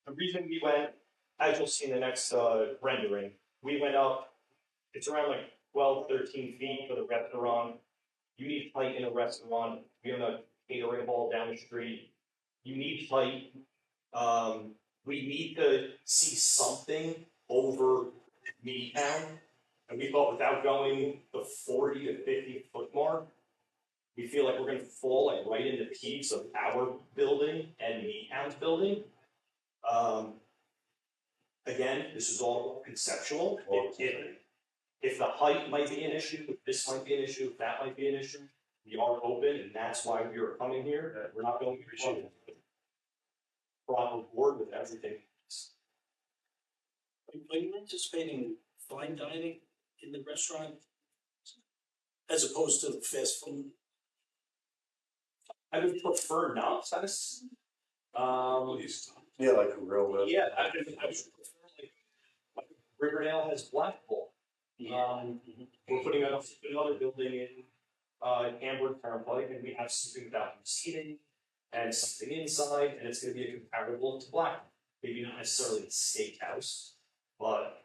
the reason we went, as you'll see in the next rendering, we went up, it's around like 12, 13 feet for the restaurant. You need height in a restaurant. We're gonna catering hall down the street. You need height. We need to see something over mini town. And we thought without going the 40 to 50 foot mark, we feel like we're gonna fall like right into peaks of our building and mini town's building. Again, this is all conceptual. If the height might be an issue, if this might be an issue, if that might be an issue, we are open, and that's why we are coming here. We're not going to brought on board with everything. Are you anticipating fine dining in the restaurant as opposed to fast food? I would prefer not, Dennis. Yeah, like a real. Yeah, I would prefer like Riverdale has Blackpool. We're putting another building in Hamburg Turnpike, and we have something without seating and something inside, and it's going to be a comparable to Blackpool. Maybe not necessarily a steakhouse, but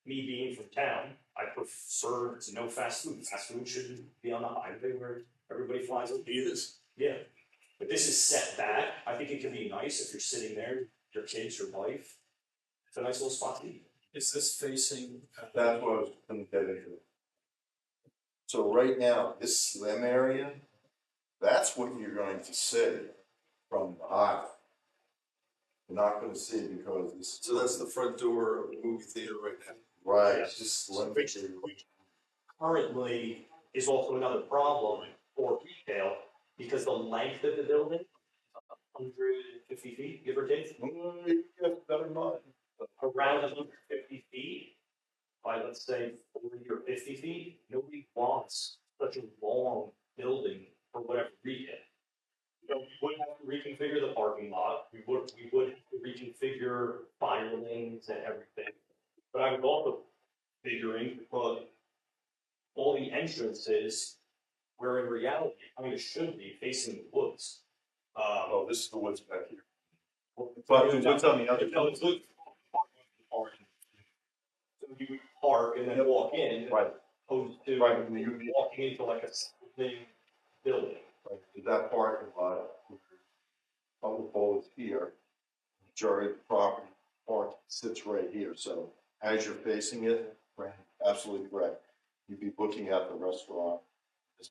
me being from town, I prefer to no fast food. Fast food should be on the highway where everybody flies over. It is. Yeah, but this is set back. I think it can be nice if you're sitting there, your kids, your wife. It's a nice little spot to eat. Is this facing? That's what I was gonna get into. So right now, this slim area, that's what you're going to see from the highway. You're not gonna see it because this. So that's the front door of the movie theater right now. Right, Yeah. it's just slim. Which currently is also another problem for retail because the length of the building, 150 feet, give or take, You get better mind. around 150 feet by let's say 40 or 50 feet, nobody wants such a long building for whatever retail. You know, we would have to reconfigure the parking lot, we would have to reconfigure fire lanes and everything. But I was also figuring to put all the entrances where in reality, I mean, it should be facing the woods. Oh, this is the woods back here. But the woods on the other. No, it's good. So you would park and then walk in, Right, opposed to right, and you need, walking into like a big building. right, that parking lot, on the pole is here. Majority of the property park sits right here, so as you're facing it, right, absolutely correct. You'd be looking at the restaurant, as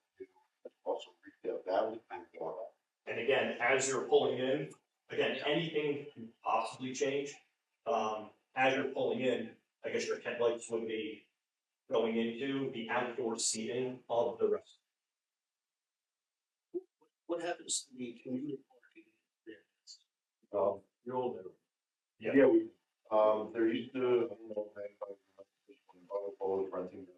also retail, that would be one. And again, as you're pulling in, again, anything can possibly change. As you're pulling in, I guess your headlights would be going into the outdoor seating of the restaurant. What happens to the commuter parking there? You're older. Yeah. Yeah, we, there used to, I don't know if anybody remembers this when Boro was renting the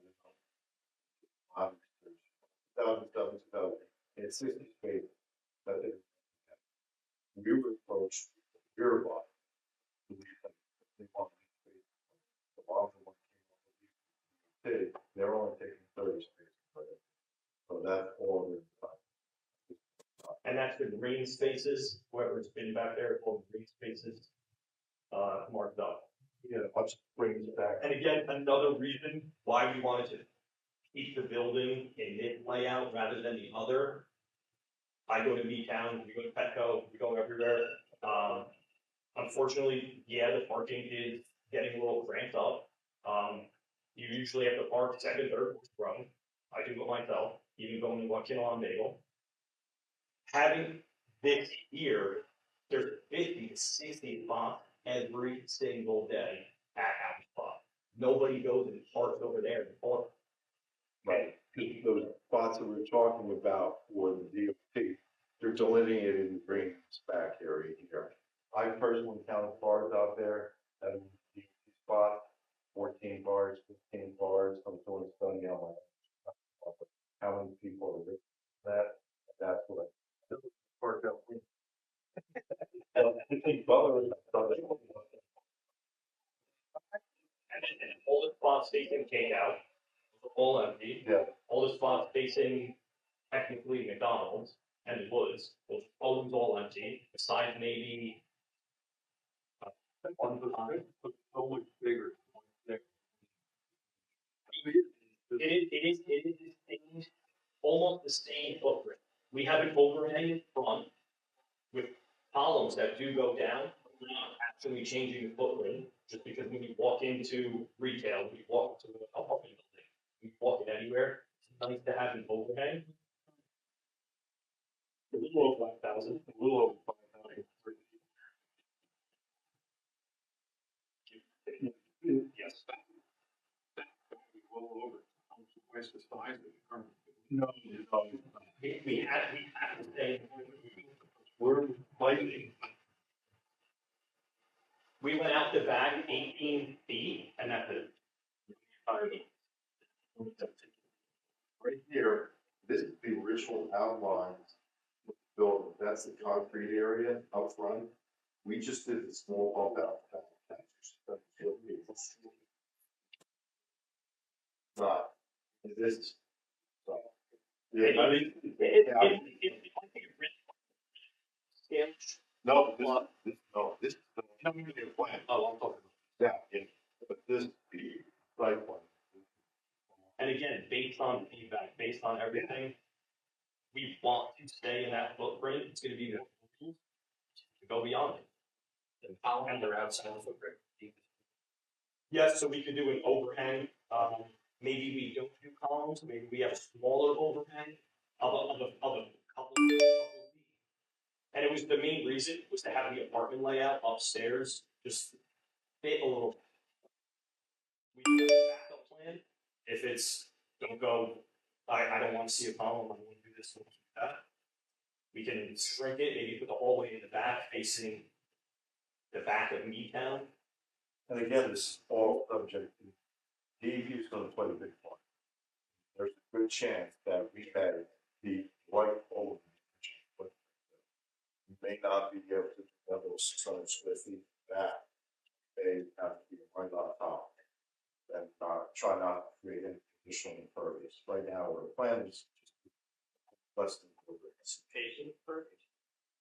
2007, it's 60 space that we were approached, we were bought. They wanted space. The bottom one came up, they're only taking 30 spaces. So that's all the time. And that's been green spaces, whoever's been back there, called green spaces, marked up. Yeah, let's bring this back. And again, another reason why we wanted to keep the building in this layout rather than the other. I go to B-Town, we go to Petco, we go everywhere. Unfortunately, yeah, the parking is getting a little cramped up. You usually have to park second, third, fourth row. I do it myself, even going to Kinnelon Bagel. Having this here, there's 50 to 60 spots every single day at our spot. Nobody goes and parks over there to park. Right, because those spots that we're talking about for the DOT, they're delineated in green back area here. I personally counted cars out there at a DOT spot, 14 cars, 15 cars, I'm doing a study on how many people are with that, that's what I parked out. I think Butler is something. And all the spots facing takeout, all empty. Yeah. All the spots facing technically McDonald's and the woods, those phones all empty, besides maybe one behind. So much bigger. It is the same, almost the same footprint. We have an overhang front with columns that do go down. We're not actually changing the footprint. just because when you walk into retail, when you walk into an apartment building, when you walk in anywhere, it's nice to have an overhang. A little over 5,000. A little over 5,000. Yes. Well over. Twice the size of the current. No, we have to say, We're fighting. we went out the back 18 feet and that's it. Right here, this is the original outline of the building. That's the concrete area up front. We just did the small bump out. Not, this is. Yeah, I mean. No, this is the plan. Oh, I'm talking. Yeah, but this is the site plan. And again, based on feedback, based on everything, we want to stay in that footprint. It's gonna be to go beyond it. And they're outside the footprint. Yes, so we could do an overhang. Maybe we don't do columns. Maybe we have a smaller overhang of a couple feet. And it was the main reason was to have the apartment layout upstairs just fit a little. We do have a backup plan. If it's don't go, I don't want to see a column. I want to do this. That. We can shrink it. Maybe put the hallway in the back, facing the back of Meadtown. And again, this is all subject to DEP is going to play a big part. There's a good chance that we may be right over, but we may not be able to level 600 square feet back. They have to be right on top and try not to create any additional impervious. Right now, our plan is just less than Patient impervious.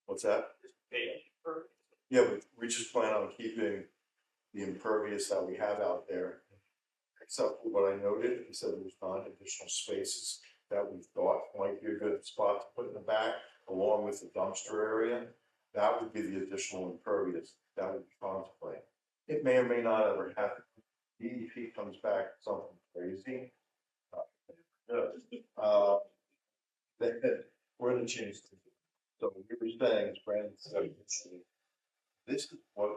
What's that? Patient impervious. Yeah, but we just plan on keeping the impervious that we have out there. Except for what I noted, he said there's not additional spaces that we thought might be a good spot to put in the back, along with the dumpster area. That would be the additional impervious that would be contemplated. It may or may not ever happen. DEP comes back with something crazy. We're going to change things. So we were saying, as Brandon said, this is what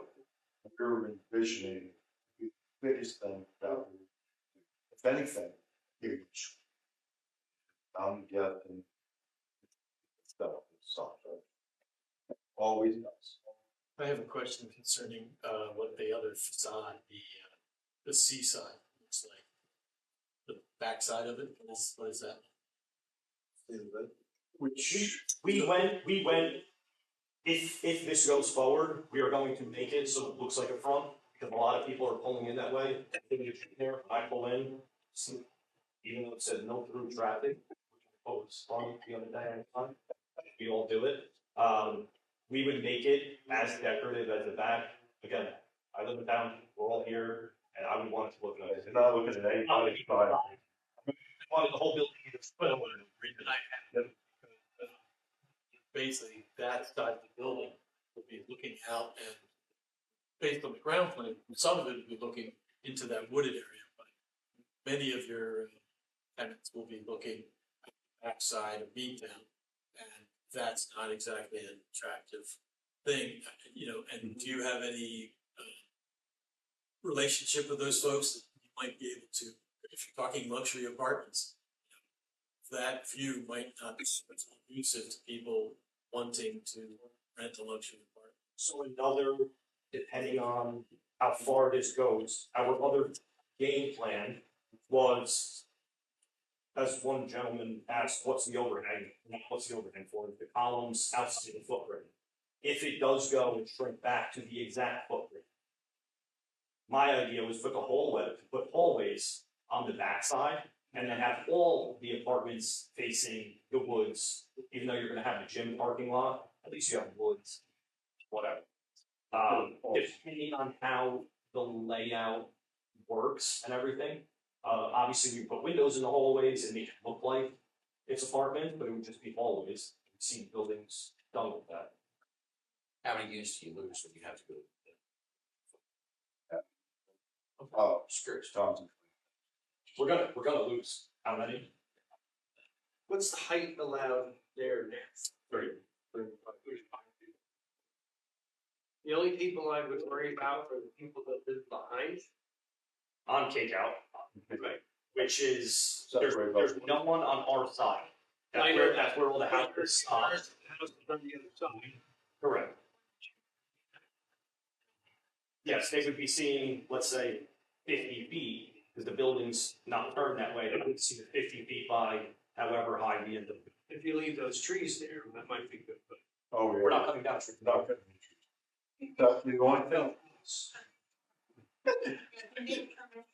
we're envisioning the biggest thing that we, if anything, huge. I'm guessing stuff always does. I have a question concerning what the other facade, the seaside looks like. The backside of it, what is that? Which we went, if this goes forward, we are going to make it so it looks like a front, because a lot of people are pulling in that way. There, I pull in, even though it said no through traffic, which I thought was fun the other day, we all do it. We would make it as decorative as the back. Again, I live in town, we're all here, and I would want it to look nice. You're not looking at anybody's style. I wanted the whole building to split away. Basically, that side of the building will be looking out and based on the ground plan, some of it will be looking into that wooded area, but many of your tenants will be looking at the backside of Meadtown, and that's not exactly an attractive thing, you know. And do you have any relationship with those folks that you might be able to, if you're talking luxury apartments, you know, that view might not be so conducive to people wanting to rent a luxury apartment? So another, depending on how far this goes, our other game plan was, as one gentleman asked, what's the overhang? What's the overhang for? The columns outside the footprint. If it does go and shrink back to the exact footprint. My idea was put hallways on the backside and then have all the apartments facing the woods, even though you're gonna have the gym parking lot, at least you have woods, whatever. Depending on how the layout works and everything, obviously we put windows in the hallways and make it look like it's apartment, but it would just be hallways. We've seen buildings done with that. How many units do you lose when you have to go? Skirts, Thompson. We're gonna lose. How many? What's the height allowed there now? 35. The only people I would worry about are the people that live behind. On Cakeout, Right. which is, Separate there's both. no one on our side. I know That's where all the houses are. House is on the other side. Correct. Yes, they would be seeing, let's say, 50 feet, because the building's not turned that way, they would see the 50 feet by however high the end of. If you leave those trees there, that might be good, but. Oh, yeah. We're not coming down. Not cutting the trees. That's the only thing. You need permission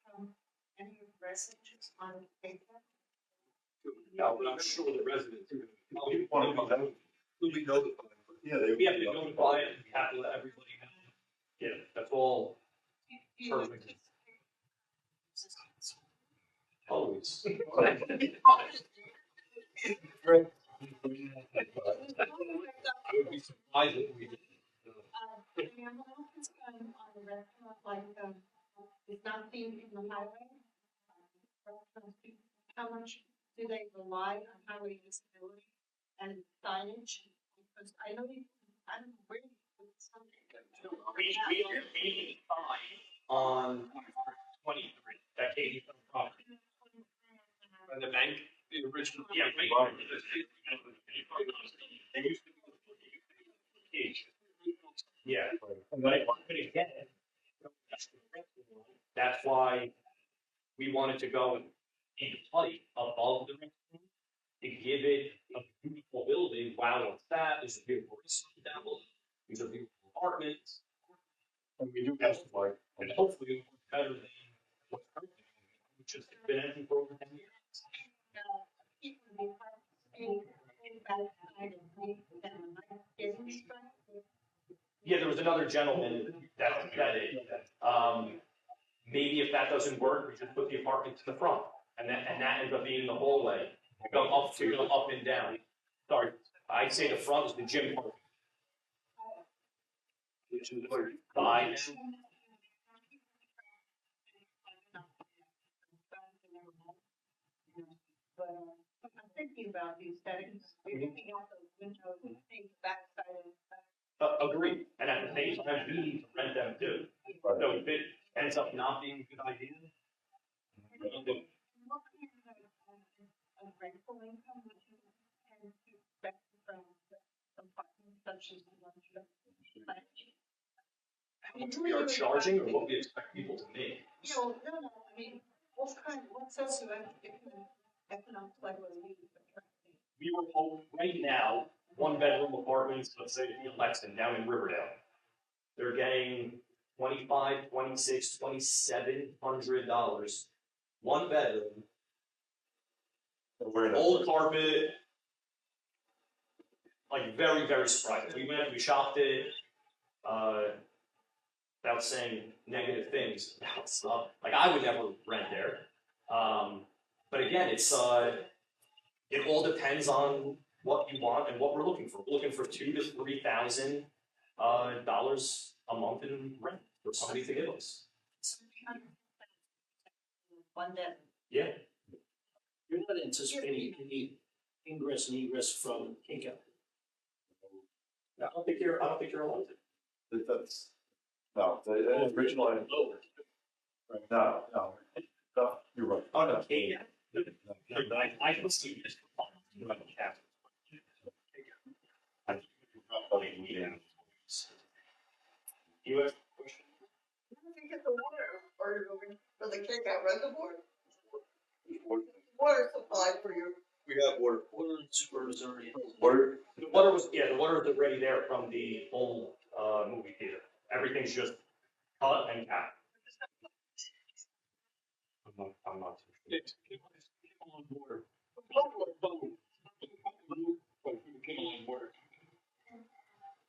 from any residents on paper? No, but I'm sure the residents are Oh, you want to come down? will be notified. Yeah, they. We have to notify it, we have to let everybody know. Yeah, that's all perfect. Always. Great. I would be surprised if we did. I'm a little concerned on the restaurant, like, it's not seen in the highway. How much do they rely on highway visibility and signage? Because I know I don't know where you put something. We only sign on 23, that Katie from property. And the bank, the original. Yeah, right. They used to be. Yeah, but again, that's why we wanted to go in height above the restaurant to give it a beautiful building. Wow, what's that? There's a beautiful restaurant down below. These are beautiful apartments. And we do have like. And hopefully it'll work better than what's currently, which has been empty for over 10 years. Yeah, there was another gentleman that said it. Maybe if that doesn't work, we just put the apartment to the front, and that ends up being the hallway. Go up and down. Sorry, I'd say the front is the gym part. Which is by. But I'm thinking about these settings, we're looking out those windows, things backside and back. Agreed, and at the same time, we need to rent them too. So if it ends up not being a good idea. What kind of rental income would you tend to expect from apartments such as the ones that? How much we are charging or what we expect people to make? No, I mean, what socioeconomic level are you attracting? We were hoping right now, 1-bedroom apartments, let's say in Lexington, down in Riverdale. They're getting $2,500, $2,600, $2,700. 1 bedroom. Old carpet. Like very, very surprising. We went, we shopped it, without saying negative things about stuff. Like I would never rent there. But again, it's it all depends on what you want and what we're looking for. We're looking for $2,000 to $3,000 dollars a month in rent for somebody to give us. 1 bedroom. Yeah. You're not anticipating any ingress and egress from Kinkout. I don't think you're allowed to. That's, no, the original. No, you're right. Oh no, yeah. I can see this. You have a question? Where do you get the water, or for the Cakeout reservoir? Water supply for your. We have water. Water and sewer is already. Water. The water was already there from the old movie theater. Everything's just cut and capped. I'm not too sure. On water.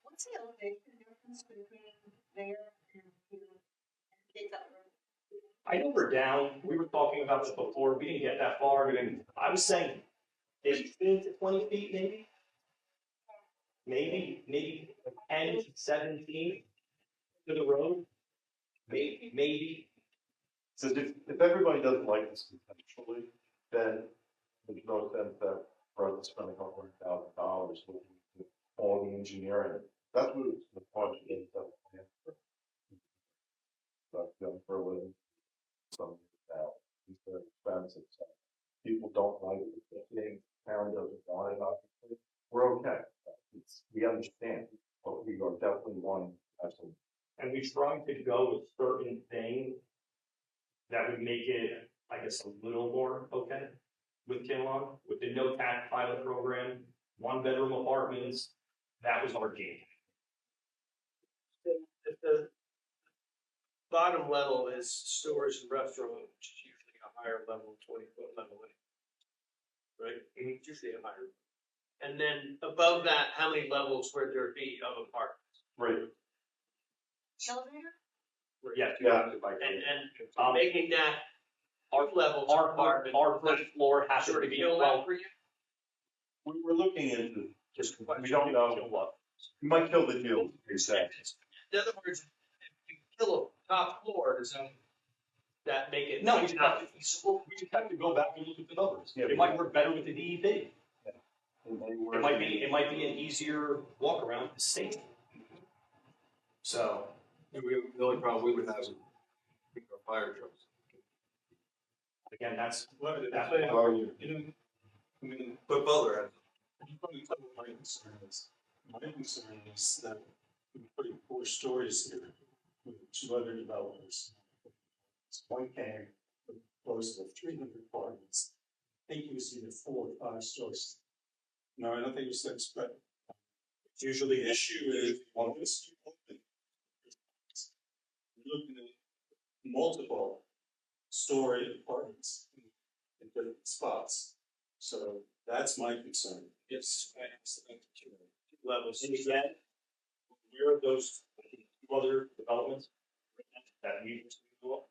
What's the elevation difference between there and Cakeout Road? I know we're down. We were talking about this before. We didn't get that far. I was saying 15 to 20 feet, maybe 10 to 17 to the road. Maybe. So if everybody doesn't like this conceptually, then there's no sense that for us to spend $200,000 looking at all the engineering. That's what it's the project is. But for a living, some now it's very expensive. So people don't like it. Town doesn't want it. Obviously, we're okay. We understand, but we are definitely one. And we try to go with certain things that would make it, I guess, a little more okay with Kinnelon, with the no tax pilot program, 1-bedroom apartments. That was our game. If the bottom level is stores and restaurant, which is usually a higher level, 20-foot level, right? It's usually a higher. And then above that, how many levels would there be of apartments? Right. Elevator? Yeah. And making that our level, Our first floor has to be for you? We're looking into just, we don't know what. We might kill the deal, exactly. In other words, if you kill a top floor, does that make it? No, we just have to go back and look at the numbers. Yeah, It might work better with the DEP. It It might be an easier walk around the state. So. The only problem we would have is our fire trucks. Again, that's. What That's I you? mean, But Butler had. my concern is that we're putting 4 stories here with 2 other developers. One came with close to 300 apartments. I think it was either 4 or 5 stories. No, I don't think it was 6, but usually the issue is one of us open. We're looking at multiple story apartments in different spots. So that's my concern. Yes, I understand. 2 levels. And again, where are those 2 other developments that we just go up?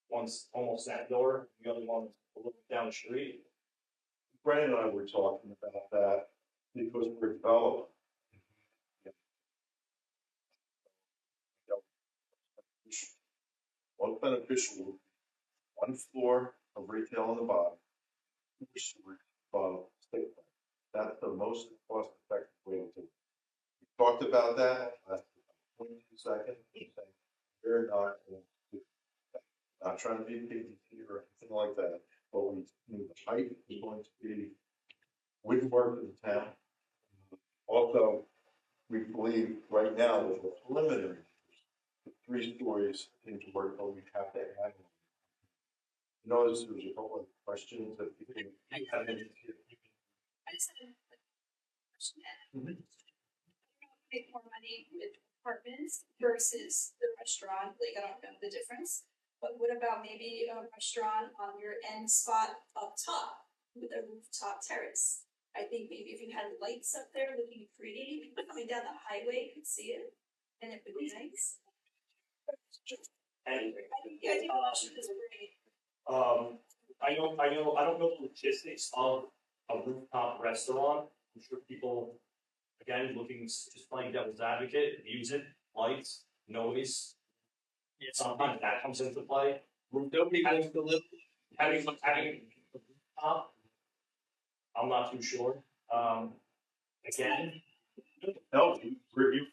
One's almost that door, the other one's a little bit down the street. Brandon and I were talking about that because we're developing. One beneficial would be 1 floor of retail on the bottom, 2 stories above state plan. That's the most cost effective way to do it. We talked about that last 22 seconds. We're not trying to be picky or anything like that, but we need the height is going to be wouldn't work in the town. Also, we believe right now with the preliminary, the 3 stories seem to work, but we have to add. Notice there's a couple of questions that you can have in here. I just had a question. Make more money with apartments versus the restaurant, like I don't know the difference. But what about maybe a restaurant on your end spot up top with a rooftop terrace? I think maybe if you had lights up there looking pretty, coming down the highway, you could see it, and it would be nice. And I think the idea of option is great. I don't know the logistics of a rooftop restaurant. I'm sure people, again, just playing devil's advocate, music, lights, noise. Sometimes that comes into play. Nobody wants to live. Having a rooftop, I'm not too sure. Again. No, review.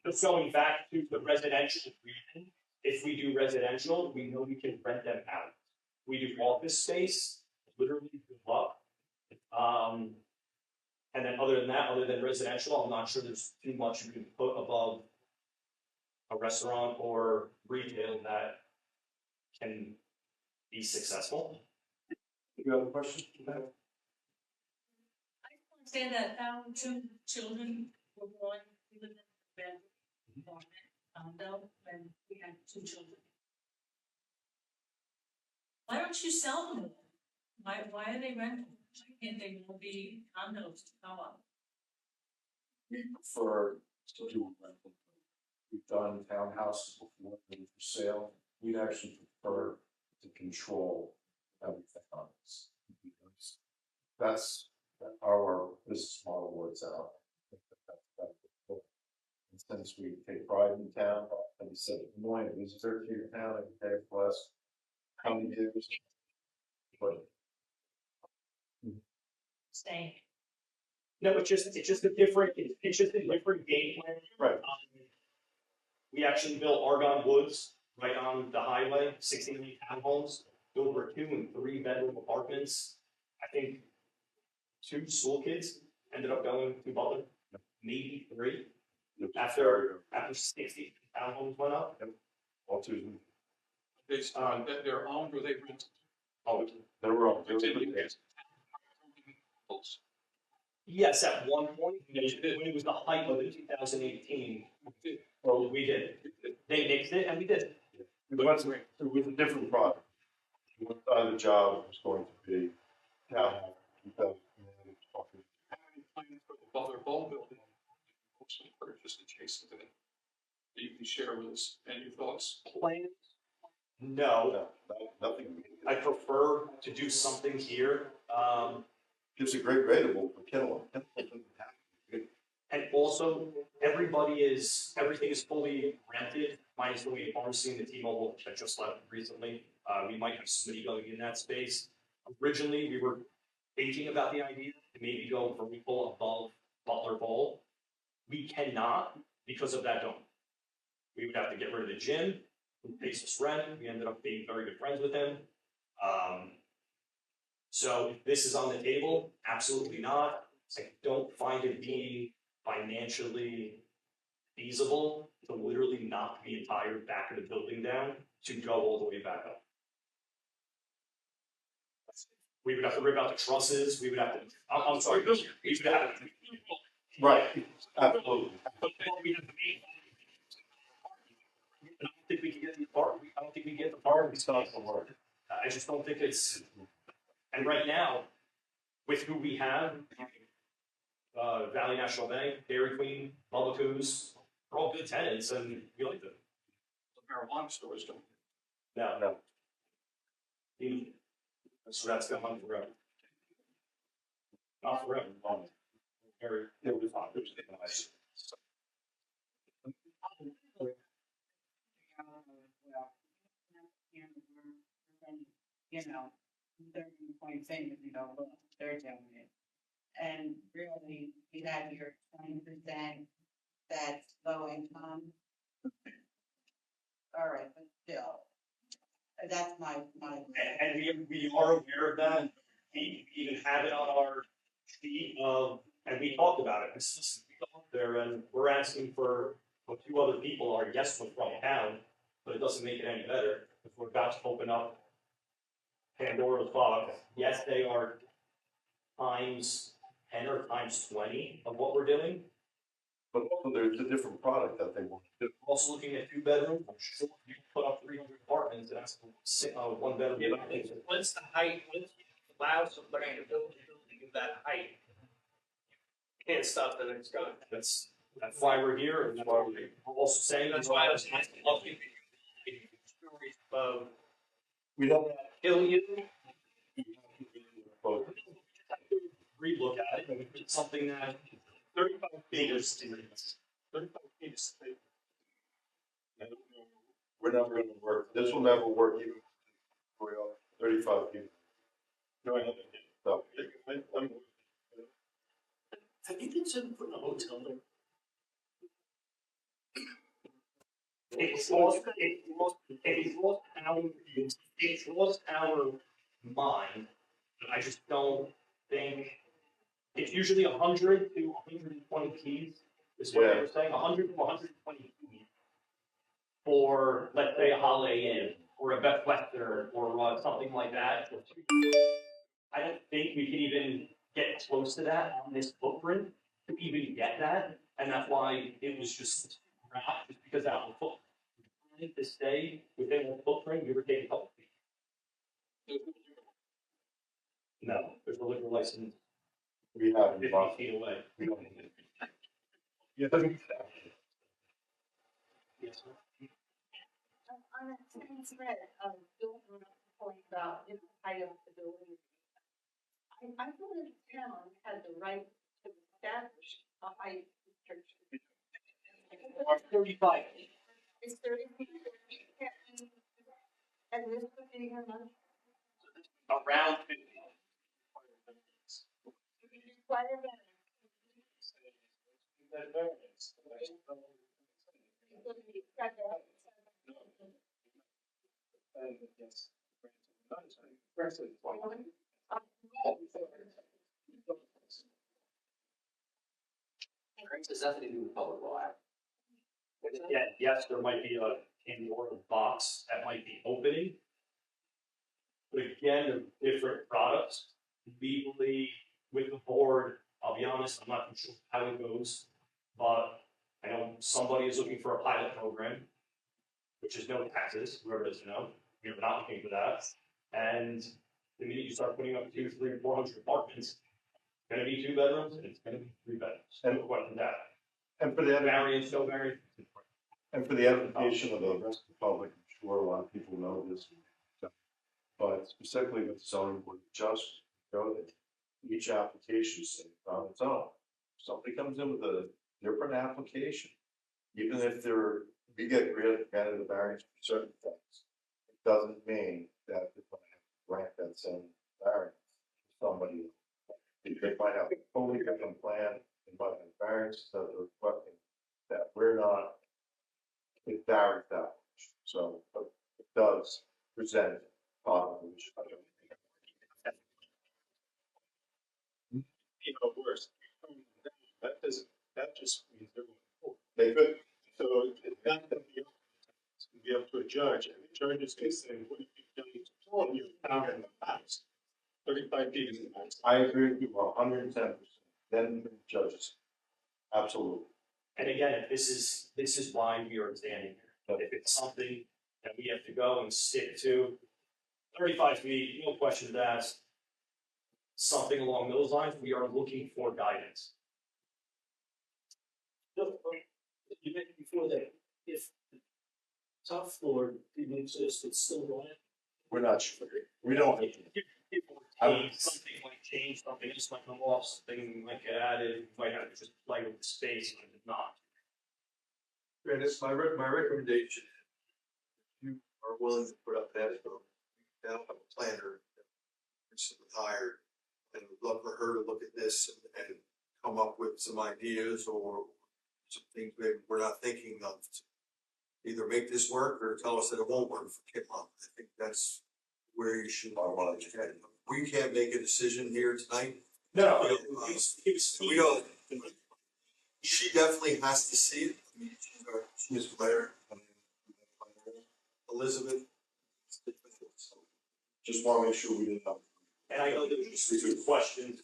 Just going back to the residential region, if we do residential, we know we can rent them out. We do office space, literally good luck. And then other than residential, I'm not sure there's too much you can put above a restaurant or retail that can be successful. You have a question? I understand that our 2 children were born, we lived in a bedroom apartment condo when we had 2 children. Why don't you sell them? Why are they renting? Why can't they all be condos to co-op? We prefer to do rental. We've done townhouses before that are for sale. We'd actually prefer to control everything on this. That's how our business model works out. I think that's beneficial. And since we take pride in town, and we said, annoying visitor to your town and pay for us. How many years? But Staying. No, it's just a different, it's just a different game plan. Right. We actually built Argonne Woods right on the highway, 16 townhomes, built over 2 and 3 bedroom apartments. I think 2 school kids ended up going to Butler, maybe 3. After 60 townhomes went up. All two. They're owned or they rent? Oh, They were all. yes, at one point, when it was the height of the 2018, well, we did. They nixed it and we did. It was a different product. One side of the job was going to be town. Plans for the Butler Bowl building, mostly purchased adjacent to it. That you can share with us, any thoughts? Plans? No. Nothing. I prefer to do something here. Gives a great rateable for Kinnelon. And also, everything is fully rented, minus the Wayne Pharmacy and the T-Mobile that just left recently. We might have somebody going in that space. Originally, we were thinking about the idea to maybe go vertical above Butler Bowl. We cannot because of that dome. We would have to get rid of the gym, who pays us rent. We ended up being very good friends with him. So if this is on the table, absolutely not. I don't find it being financially feasible to literally knock the entire back of the building down to go all the way back up. We would have to rip out the trusses, we would have to, I'm sorry, we would have to. Right, absolutely. But we have to make. I don't think we can get the part, I don't think we can get the part. It's not gonna work. I just don't think it's, and right now, with who we have, Valley National Bank, Dairy Queen, Bubba Coos, they're all good tenants and we like them. The marijuana stores don't. No. So that's going on forever. Not forever, long. Very, it'll be fine. You know, they're going to point fingers, you know, look, they're doing it. And really, you have your 20% that's low income. All right, but still, that's my. And we are aware of that. We even have it on our sheet of, and we talked about it. It's just there, and we're asking for what 2 other people are yes from town, but it doesn't make it any better. If we're about to open up Pandora's box, yes, they are times 10 or times 20 of what we're doing. But also there's a different product that they want. They're also looking at 2 bedroom. I'm sure you can put up 300 apartments and that's 1 bedroom. What's the height, once you allow somebody to build a building of that height, you can't stop the next guy. That's why we're here, and that's why we're also saying. That's why I was asking, looking at stories of We don't kill you. Relook at it, it's something that 35 feet is 35 feet is. We're never gonna work. This will never work even for 35 people. Go ahead. So, Have you considered putting a hotel there? It's lost our mind. I just don't think, it's usually 100 to 120 keys, is what they were saying, 100 to 120 keys for, let's say, a Holiday Inn, or a Best Western, or something like that. I don't think we can even get close to that on this footprint to even get that, and that's why it was just because that was footprint. To stay within the footprint, we were taking a couple feet. No, there's a liquor license. we have 50 feet away. We don't need it. Yes. On that same thread of building on a point about, you know, height of the building. I feel that the town had the right to establish a height restriction. 35 feet. It's 30 feet. And this would be how much? Around 50. Quite a bit. Does nothing to do with public law. Yeah, yes, there might be a Pandora box that might be opening. But again, they're different products. Legally, with the board, I'll be honest, I'm not sure how it goes. But I know somebody is looking for a pilot program, which is no taxes, whoever doesn't know. We're not looking for that. And the minute you start putting up 200, 300, 400 apartments, it's gonna be 2 bedrooms and it's gonna be 3 bedrooms. No question that. And for the Variance, no variance. And for the edification of the rest of the public, I'm sure a lot of people know this. But specifically with the zoning board of adjustment, know that each application is on its own. If somebody comes in with a different application, even if we get granted a variance for certain things, it doesn't mean that they're going to have to grant that same variance to somebody. They might have a totally different plan, they might have variances that they're requesting that we're not. It varies that much, so but it does present positive. Worse. That just means they're going. They could, so it's not going to be up to a judge, and the judge is going to say, what have you done to all you found in the past? 35 feet is the max. I agree with you 110%. Then the judges, absolutely. And again, this is why we are standing here. But if it's something that we have to go and stick to, 35 feet, no questions asked. Something along those lines, we are looking for guidance. You mentioned before that if the top floor didn't exist, it's still going. We're not sure. We don't. Something might change, something else might come off, something might get added, we might have to just play with the space, but if not. And it's my recommendation, if you are willing to put up that, now have a planner, recently hired, and would love for her to look at this and come up with some ideas or some things maybe we're not thinking of. Either make this work or tell us that it won't work for Kinnelon. I think that's where you should. We can't make a decision here tonight. No, we don't. She definitely has to see it. I mean, she's Claire, Elizabeth. Just want to make sure we didn't have. And I know there was just 2 questions.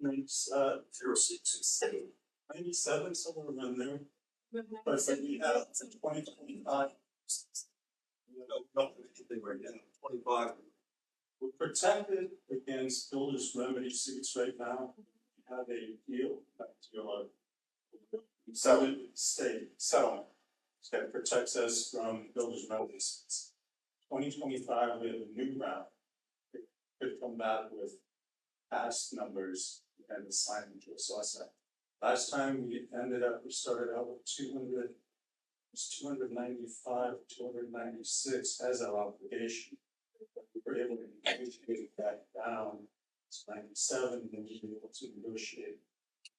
$0.667, somewhere around there. But we have 2025. No, anything right now. 25. We're protected against builders' remedy suits right now. We have a deal to state settlement that protects us from builders' remedy suits. 2025, we have a new round. It could come back with past numbers and assign them to a suspect. Last time we started out with 200, it was 295, 296 as our obligation. We were able to negotiate it back down to 97, and then we were able to negotiate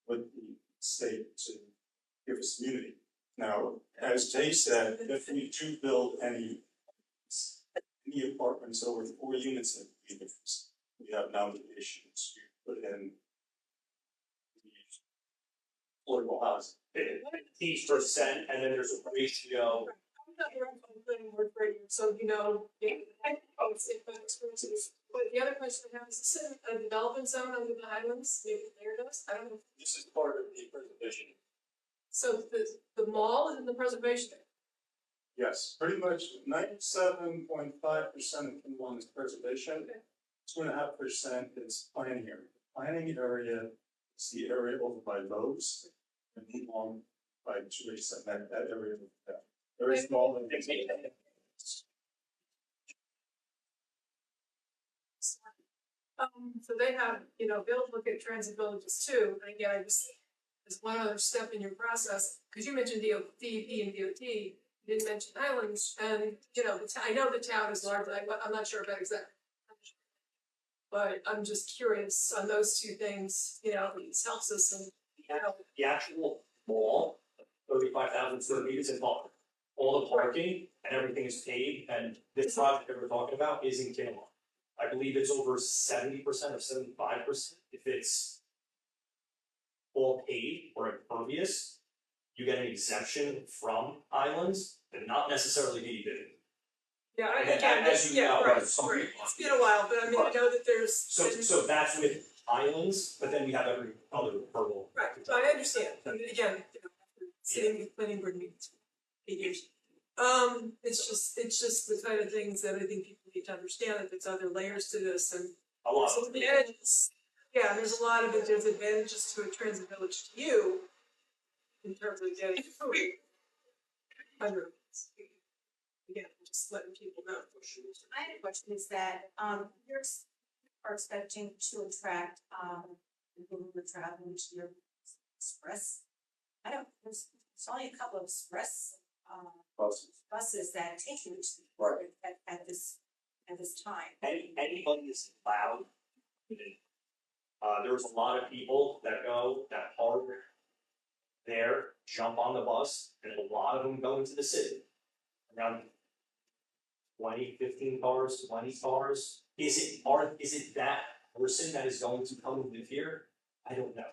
with the state to give us immunity. Now, as Jay said, if we do build any apartments over 4 units in units, we have an obligation to put in affordable housing. 15%, and then there's a ratio. I'm not the right planning board for you, so you know, I would say that experiences. But the other question I have is this a development zone under the Highlands? Maybe there it is. I don't know. This is part of the preservation. So the mall is in the preservation. Yes, pretty much 97.5% of Kinnelon is preservation. 2.5% is planning area. Planning area is the area over by Lowe's and Kinnelon by Teresa, that area over there. Very small. So they have, you know, they'll look at transit villages too, and again, I just, as one other step in your process, because you mentioned DEP and DOT, you didn't mention islands, and, you know, I know the town is large, but I'm not sure about exactly. But I'm just curious on those two things, you know, this helps us and, you know. The actual mall, 35,000 square meters in park. All the parking and everything is paid, and this project that we're talking about is in Kinnelon. I believe it's over 70% or 75% if it's all paid or impervious. You get an exemption from islands, but not necessarily DEP. Yeah, And again, as you yeah, know, right, some right, people- it's been a while, but I mean, I know that there's. So that's with islands, but then we have every other hurdle. Right, so I understand, and again, you know, sitting with planning board meetings for 8 years. It's just the kind of things that I think people need to understand, that there's other layers to this and. A lot. There's advantages, yeah, there's a lot of it, there's advantages to a transit village to you. In terms of getting food. Under. Again, just letting people know. I had a question, is that, you're are expecting to attract, people who are traveling to your express. I don't, there's only a couple of express, buses that take you to the port at this time. Anybody is allowed. There's a lot of people that park there, jump on the bus, and a lot of them go into the city. Around 15 cars, 20 cars. Is it that person that is going to come and live here? I don't know.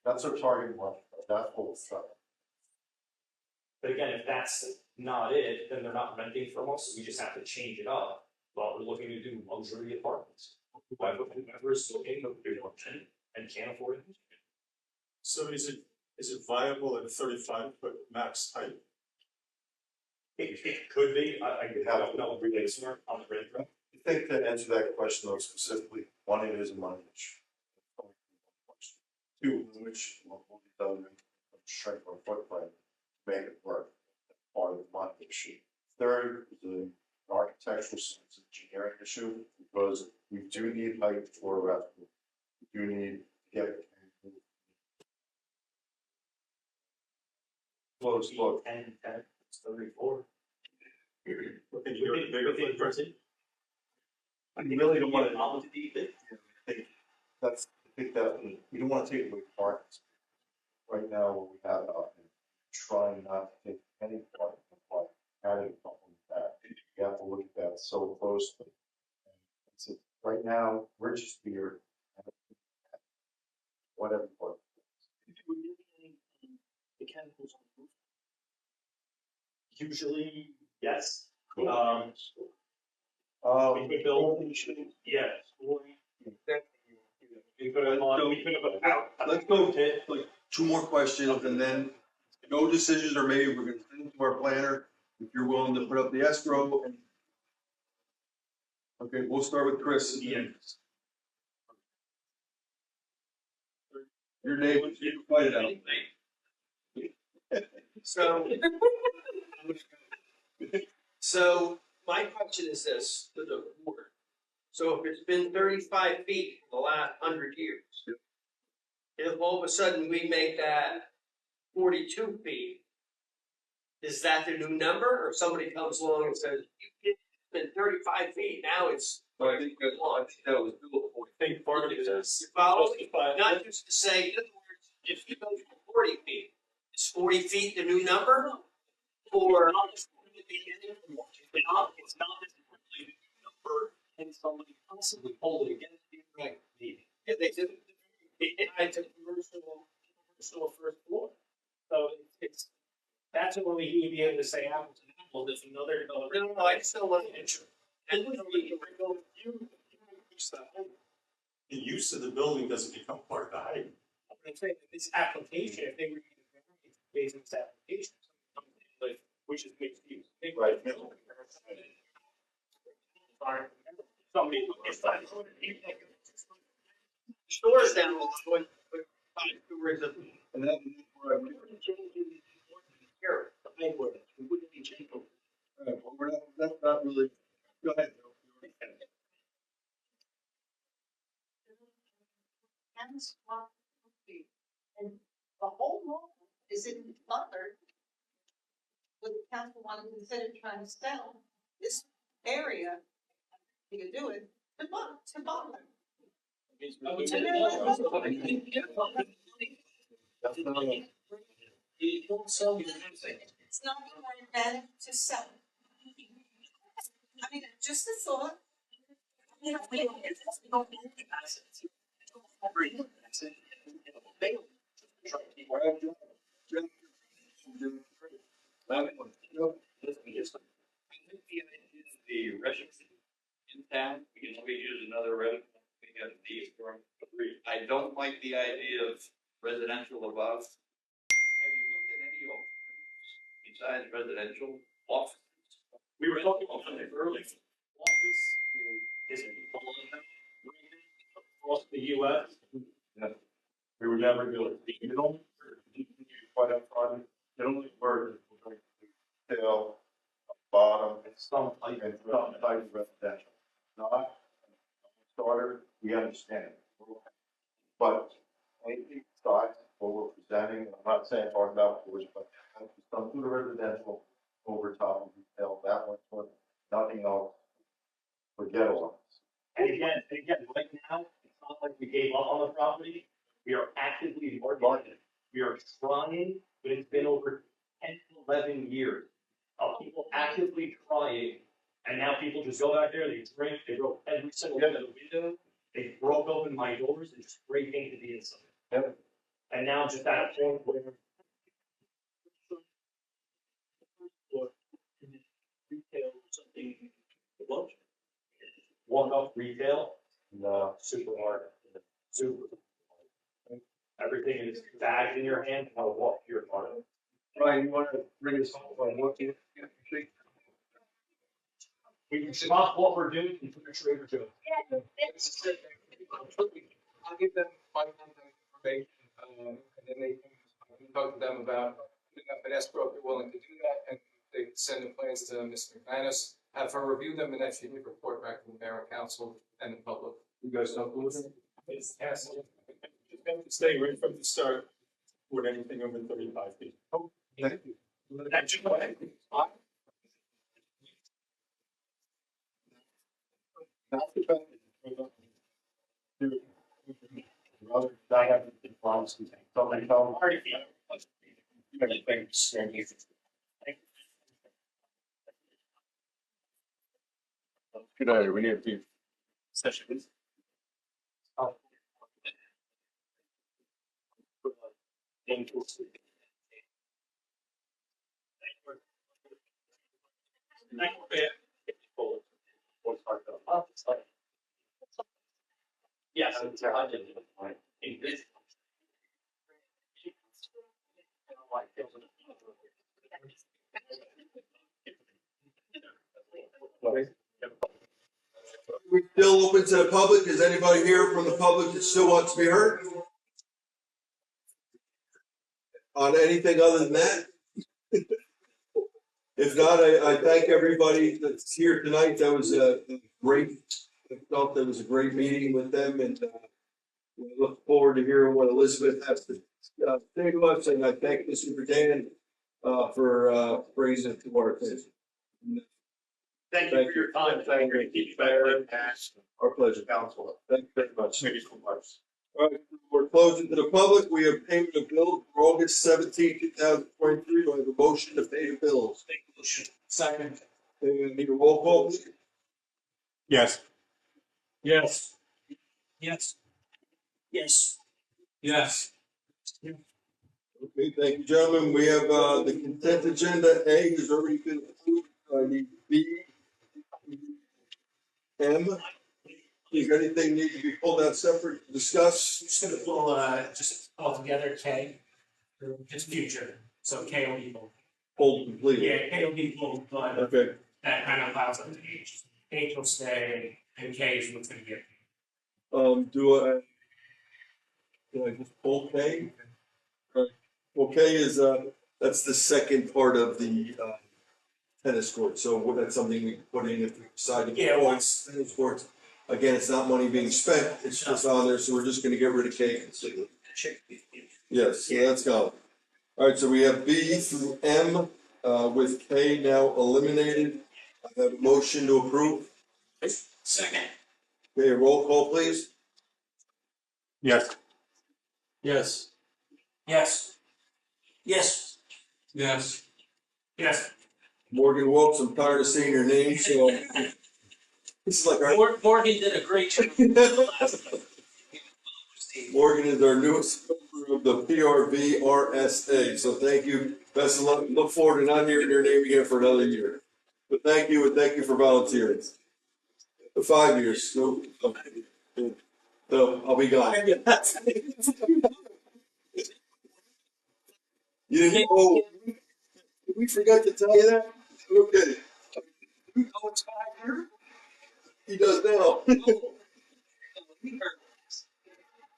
That's our target market, that's what we're trying. But again, if that's not it, then they're not renting from us, we just have to change it up. But we're looking to do luxury apartments. Whoever is looking and can't afford it. So is it viable at a 35-foot max height? It could be, I don't know, relays on the red. I think to answer that question though specifically, one, it is a money issue. Two, which will be done to shrink our footprint, to make it work, part of the money issue. Third is an architectural sense engineering issue, because we do need height for a restaurant. We do need to get close look. 10, it's 34. Can you go to bigger footprint? I really don't want to. That's, I think that we don't want to take away parking space. Right now, what we have out there, trying not to take any parking but adding something like that. You have to look at that so closely. So right now, we're just here. Whatever. The chemicals on the roof? Usually, yes. We could build, yes. Let's go like 2 more questions and then no decisions are made. We're gonna send it to our planner. If you're willing to put up the escrow. Okay, we'll start with Chris. Yes. Your name, you can fight it out. So my question is this to the board. So if it's been 35 feet for the last 100 years, if all of a sudden we make that 42 feet, is that the new number, or somebody comes along and says, it's been 35 feet, now it's. But I think that was doable. I think part of it is. You follow me? Not just to say, in other words, if you go for 40 feet, is 40 feet the new number? Or It's not necessarily the number, and somebody possibly hold it against you. Right. Yeah, they did. It's a commercial first floor. So it's, that's when we be able to say apples and apples, if another developer. No, I just don't want to enter. And The use of the building doesn't become part of the height. I'm saying that this application, if they were based on this application, like, which is mixed use. Right. Somebody. stores down with 5 stories of. And that. We wouldn't change any here, the main word, we wouldn't be changing. We're not, that's not really, go ahead. Friends want to be. And the whole law is in Butler. With the council wanting to consider trying to sell this area, you can do it, to Butler. It's not more bad to sell. I mean, just a thought. The residents in town, we can always use another resident. We got a deed for them. I don't like the idea of residential above. Have you looked at any alternatives besides residential office? We were talking about something earlier. Office is across the US. Yeah. We would never do it. You don't, quite upfront, it only works if we're going to sell a bottom and some type of residential. Not starter, we understand. But anything besides what we're presenting, I'm not saying talk about course, but some sort of residential over top of retail, that one's one, nothing else. Forget all. And again, right now, it's not like we gave up on the property. We are actively marketing. We are trying, but it's been over 10 to 11 years of people actively trying. And now people just go back there, they drink, they broke every single one of the windows, they broke open my doors and spray painted the inside. Yep. And now just at a point where Retail or something, a bunch. walk up retail, No. supermarket, super. Everything is bagged in your hand, I'll walk to your car. Ryan, you want to bring us up on what you think? We can stop what we're doing and put a Trader Joe's. I'll give them my contact information, and then they can talk to them about putting up an escrow if they're willing to do that, and they can send the plans to Ms. McManus, have her review them, and then she can report back to the mayor and council and the public. You guys know who is it? It's asking. Stay right from the start with anything over 35 feet. Oh, thank you. That's your way. That's the best. Rather, I have to promise you. Somebody tell them. Good idea. We need a few sessions. Yes, I did. In this. We're still open to the public. Is anybody here from the public that still wants to be heard? On anything other than that? If not, I thank everybody that's here tonight. That was a great, I felt that was a great meeting with them, and we look forward to hearing what Elizabeth has to say to us. And I thank the superintendent for bringing it to our attention. Thank you for your time. Thank you. Keep you better. Our pleasure. Council. Thank you very much. Maybe so much. All right, we're closing to the public. We have payment of bills for August 17, 2023. Do I have a motion to pay the bills? Second. Need a roll call, please? Yes. Yes. Yes. Yes. Yes. Okay, thank you, gentlemen. We have the consent agenda. A has already been approved. I need B, M. Is anything need to be pulled out separate to discuss? Just gonna pull, just all together K, for just future, so K will be pulled. Pulled completely. Yeah, K will be pulled, but Okay. that kind of allows up to H. H will stay, and K is what's gonna get. Do I just pull K? Right. Well, K is, that's the second part of the, tennis court, so that's something we can put in if we decide to. Yeah, once. Tennis courts. Again, it's not money being spent, it's just on there, so we're just gonna get rid of K completely. Yes, so that's gone. All right, so we have B through M, with K now eliminated. I have a motion to approve. Second. Okay, roll call, please. Yes. Yes. Yes. Yes. Yes. Yes. Morgan Wilkes, I'm tired of saying your name, so. This is like our. Morgan did a great job. Morgan is our newest member of the PRV RSA, so thank you, best of luck, look forward to not hearing your name again for another year. But thank you, and thank you for volunteering. 5 years, so I'll be gone. You didn't, oh, we forgot to tell you that? Okay. You know it's 5 years? He does now.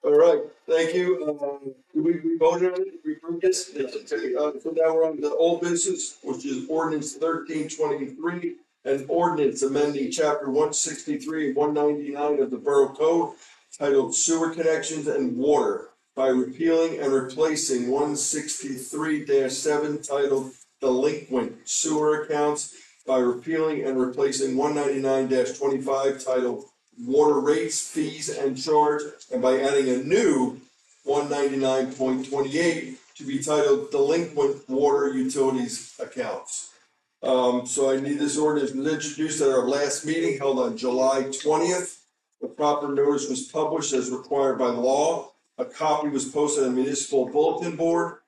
All right, thank you. We voted on it, we approved this. So now we're on the old business, which is ordinance 1323, an ordinance amending chapter 163 and 199 of the Borough Code titled Sewer Connections and Water by repealing and replacing 163-7 titled Delinquent Sewer Accounts by repealing and replacing 199-25 titled Water Rates, Fees, and Charge, and by adding a new 199.28 to be titled Delinquent Water Utilities Accounts. So I need this ordinance was introduced at our last meeting held on July 20th. The proper notice was published as required by law. A copy was posted on the municipal bulletin board,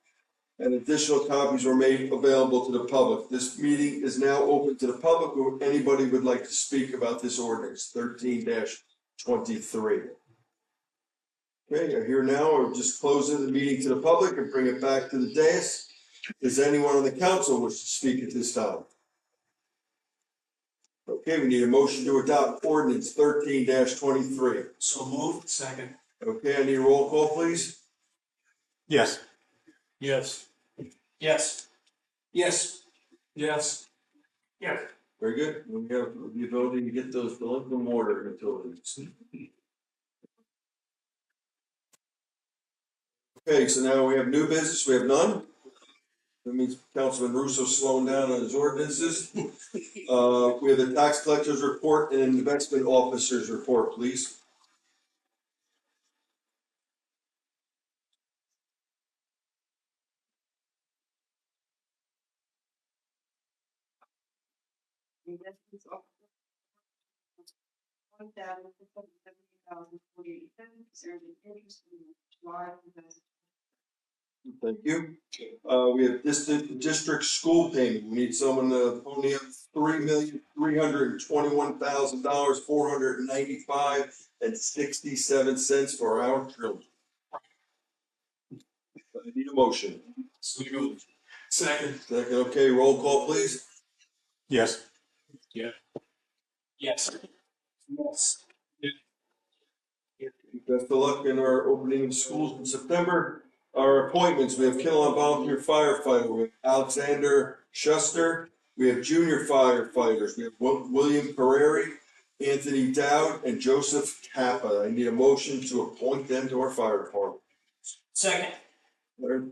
and additional copies were made available to the public. This meeting is now open to the public, or anybody would like to speak about this ordinance, 13-23. Okay, you're here now, or just closing the meeting to the public and bring it back to the dais. Does anyone on the council wish to speak at this time? Okay, we need a motion to adopt ordinance 13-23. So moved. Second. Okay, I need a roll call, please. Yes. Yes. Yes. Yes. Yes. Yes. Very good. We have the ability to get those delinquent water utilities. Okay, so now we have new business. We have none. That means Councilman Russo's slowing down on his ordinances. We have the tax collector's report and investment officer's report, please. Investments of $1,670,048 interest in July 2000. Thank you. We have district school payment. We need someone to pony up $3,321,000, $495.67 for our children. I need a motion. So moved. Second. Second, okay, roll call, please. Yes. Yeah. Yes. Yes. Best of luck in our opening of schools in September. Our appointments, we have Kinnelon volunteer firefighter, we have Alexander Schuster, we have junior firefighters, we have William Carreri, Anthony Dowd, and Joseph Kappa. I need a motion to appoint them to our fire department. Second.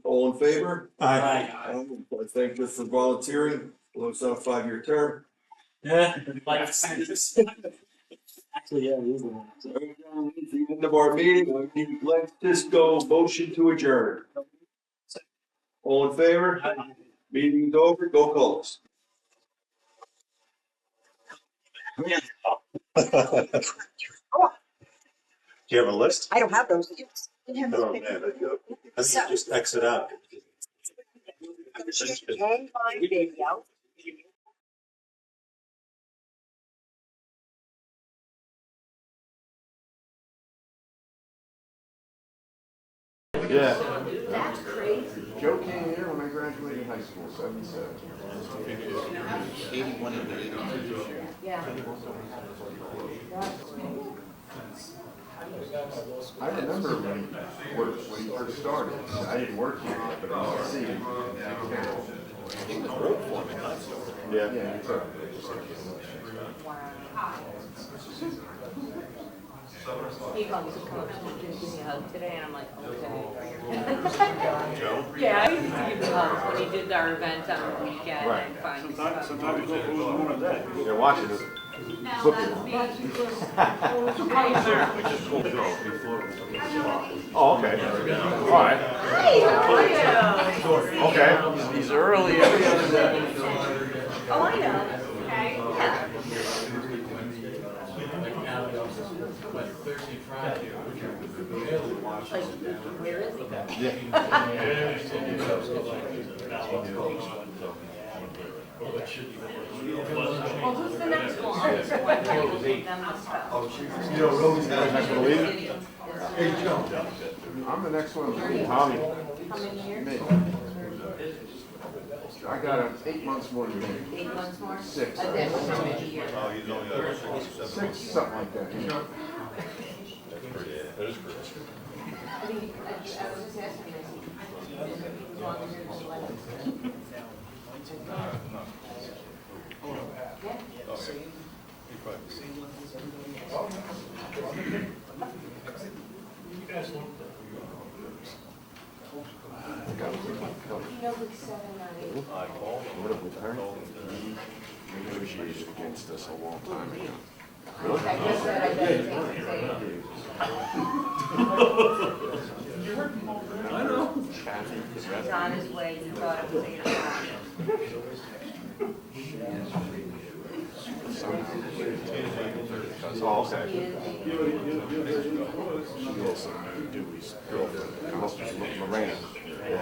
All in favor? Aye. I thank you for volunteering, although it's not a 5-year term. Yeah. Actually, yeah, it is. At the end of our meeting, I need Glenn Cisco motion to adjourn. All in favor? Meeting's over, go Colts. Do you have a list? I don't have those. Oh, man, I think you just exit out. And my video. Yeah. That's crazy. Joe came here when I graduated high school, 77. 81 and 80. Yeah. I remember when he first started. I didn't work here, but I was seeing him. He was great for me. Yeah. Yeah, he took. He comes to come up to me, give me a hug today, and I'm like, okay. Joe? Yeah, I used to give him hugs when he did our event on the weekend Right. and finally. Sometimes you go for one of that. They're watching it. Flip it. Oh, okay. All right. Hey, how are you? Okay. He's early. Oh, I know. Okay, yeah. Like, where is he? Well, who's the next one? I'm just wondering who gave them the stuff. You know, it always Next happens. one, leave it. Hey, Joe. I'm the next one. Tommy. How many years? Me. I got 8 months more than me. 8 months more? 6. How many years? Oh, he's only got 6, something like that. That is correct. I think, I was just asking this. As long as you're just letting. I called him. What have we heard? He negotiated against us a long time ago. Really? I just said I didn't I know. He's on his way, he thought it was 8 o'clock. Oh, okay. She also Dewey's girlfriend, Lorena. Hey,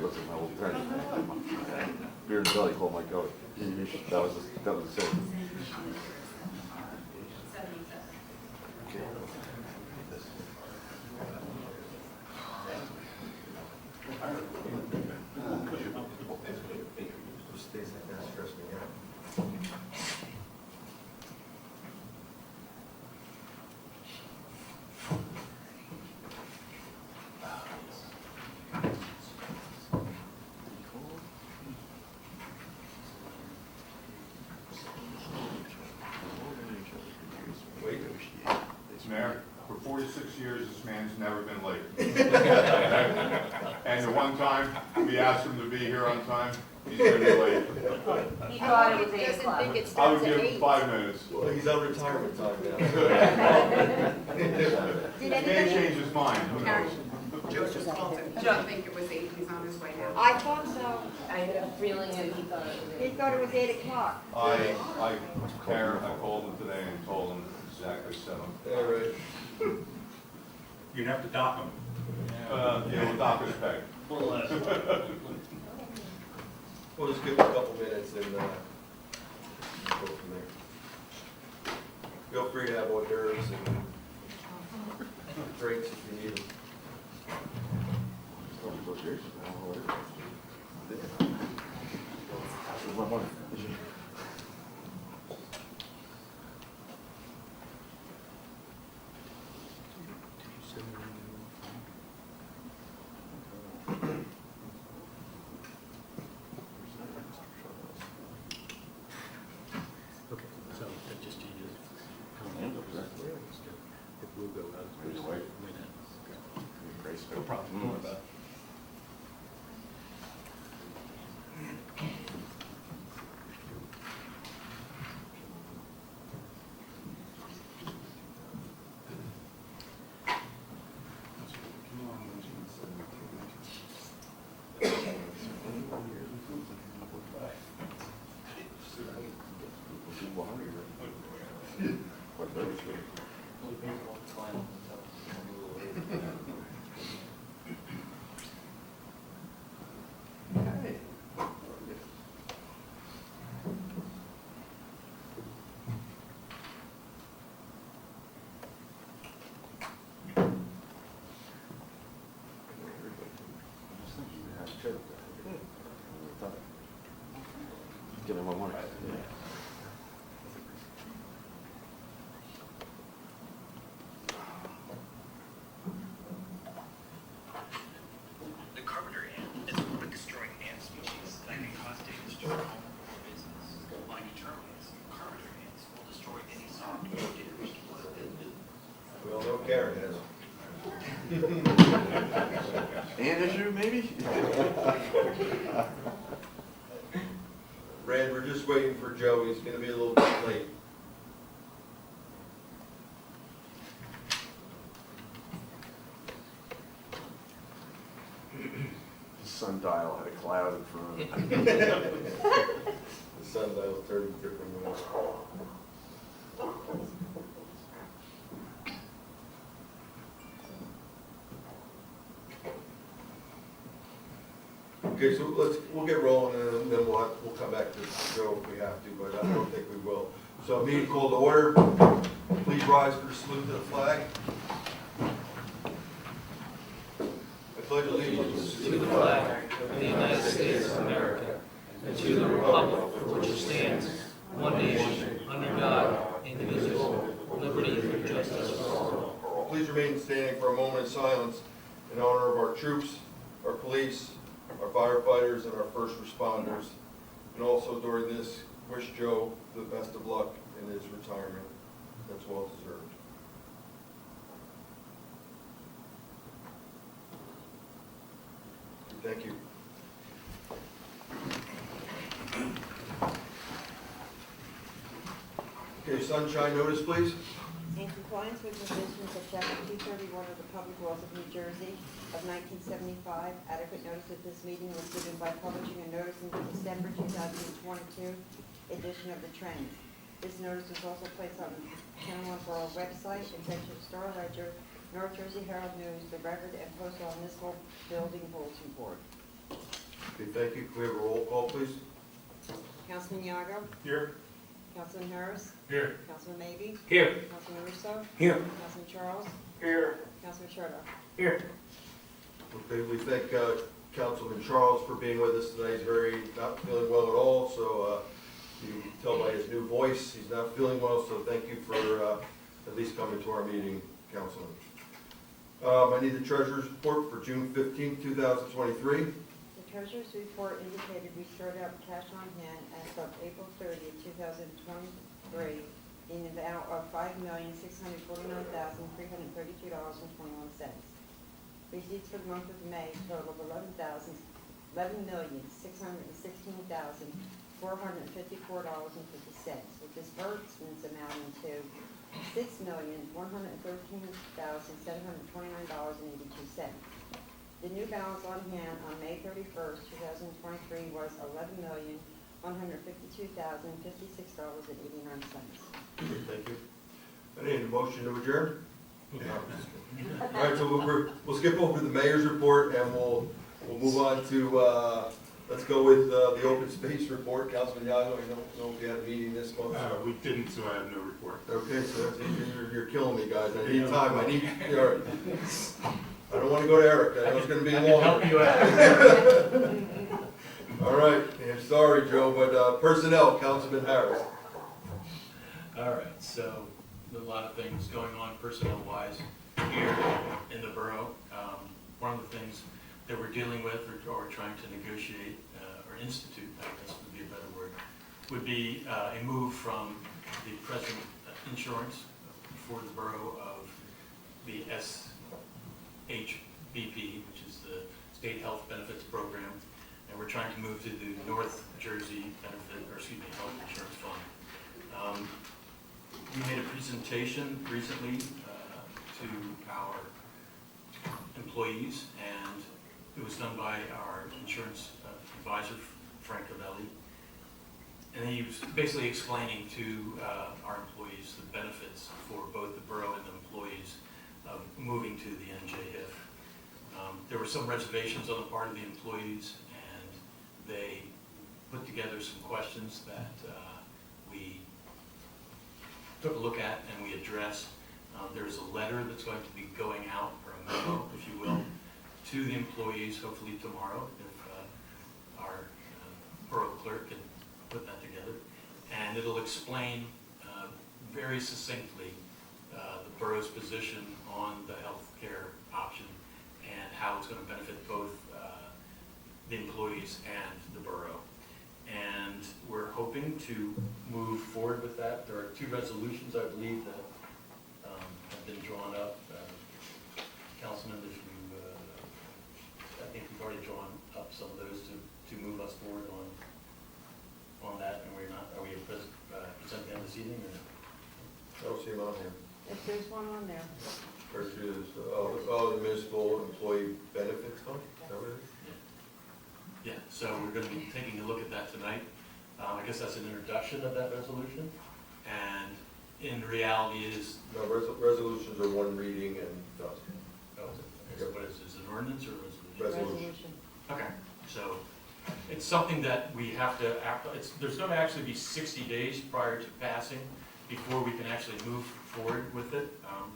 look at my old friend. Beer and Jelly called my goat. That was the same. Mayor, for 46 years, this man's never been late. And the one time we asked him to be here on time, he's gonna be late. He thought it was 8 o'clock. I would give him 5 minutes. Well, he's on retirement time now. He may change his mind, who knows? Joe just called him. Joe, I think it was 8, he's on his way now. I thought so. I had a feeling that he thought it was 8. He thought it was 8 o'clock. Karen, I called him today and told him exactly 7. All right. You'd have to dock them. Yeah, we'll dock his pay. We'll just give him a couple minutes and, go from there. Feel free to have hors d'oeuvres and drinks if you need them. Okay, so that just changes. If we'll go out. No problem, don't worry about it. No, Karen has. And issue, maybe? Brad, we're just waiting for Joe. He's gonna be a little bit late. The sundial had a cloud in front of it. The sundial's turning different ways. Okay, so we'll get rolling and then we'll come back to Joe if we have to, but I don't think we will. So meeting called to order. Please rise for salute to the flag. I pledge allegiance To the flag of the United States of America, and to the republic for which it stands, one nation, under God, indivisible, with liberty and justice for all. Please remain standing for a moment of silence in honor of our troops, our police, our firefighters, and our first responders. And also during this, wish Joe the best of luck in his retirement. That's well deserved. Thank you. Okay, sunshine notice, please. In compliance with provisions of Chapter 231 of the Public Laws of New Jersey of 1975, adequate notice of this meeting was given by publishing a notice in the December 2022 edition of the Trends. This notice was also placed on the Kinnelon Boro website, Adventure Star Ledger, North Jersey Herald News, the Record, and posted on Municipal Building Bulletin Board. Okay, thank you. Can we have a roll call, please? Councilman Yago? Here. Councilman Harris? Here. Councilman Maybe? Here. Councilman Russo? Here. Councilman Charles? Here. Councilman Sherdock? Here. Okay, we thank Councilman Charles for being with us tonight. He's not feeling well at all, so you can tell by his new voice, he's not feeling well, so thank you for at least coming to our meeting, Councilman. I need the treasurer's report for June 15th, 2023. The treasurer's report indicated we started out cash on hand as of April 30th, 2023 in the amount of $5,649,332.21. Receipts for the month of May total of $11,054.50, with disbursements amounting to $6,113,729.82. The new balance on hand on May 31st, 2023 was $11,152,056.89. Thank you. I need a motion to adjourn. No, I'm just kidding. All right, so we'll skip over the mayor's report and we'll move on to let's go with the open space report. Councilman Yago, I don't know if you had a meeting this month. We didn't, so I have no report. Okay, so you're killing me, guys. I need time. I don't want to go to Eric. I know it's going to be long. Help you out. All right. Yeah, sorry, Joe, but personnel, Councilman Harris. All right, so a lot of things going on personnel-wise here in the borough. One of the things that we're dealing with or trying to negotiate or institute, I guess would be a better word, would be a move from the present insurance for the borough of the SHBP, which is the State Health Benefits Program, and we're trying to move to the North Jersey Health Insurance Fund. We made a presentation recently to our employees, and it was done by our insurance advisor, Frank Ravelli. And he was basically explaining to our employees the benefits for both the borough and the employees of moving to the NJHIF. There were some reservations on the part of the employees, and they put together some questions that we took a look at and we addressed. There's a letter that's going to be going out, or a memo, if you will, to the employees, hopefully tomorrow, if our borough clerk can put that together. And it'll explain very succinctly the borough's position on the health care option and how it's going to benefit both the employees and the borough. And we're hoping to move forward with that. There are two resolutions, I believe, that have been drawn up. Councilman, if you, I think we've already drawn up some of those to move us forward on that, and are we presenting them this evening or no? I don't see them on here. If there's one on there. First is, the municipal employee benefits fund, is that what it is? Yeah, so we're gonna be taking a look at that tonight. I guess that's an introduction of that resolution, and in reality is. No, resolutions are one reading and done. Oh, is it, what is it an ordinance or a Resolution. Okay, so it's something that we have to act, there's gonna actually be 60 days prior to passing before we can actually move forward with it.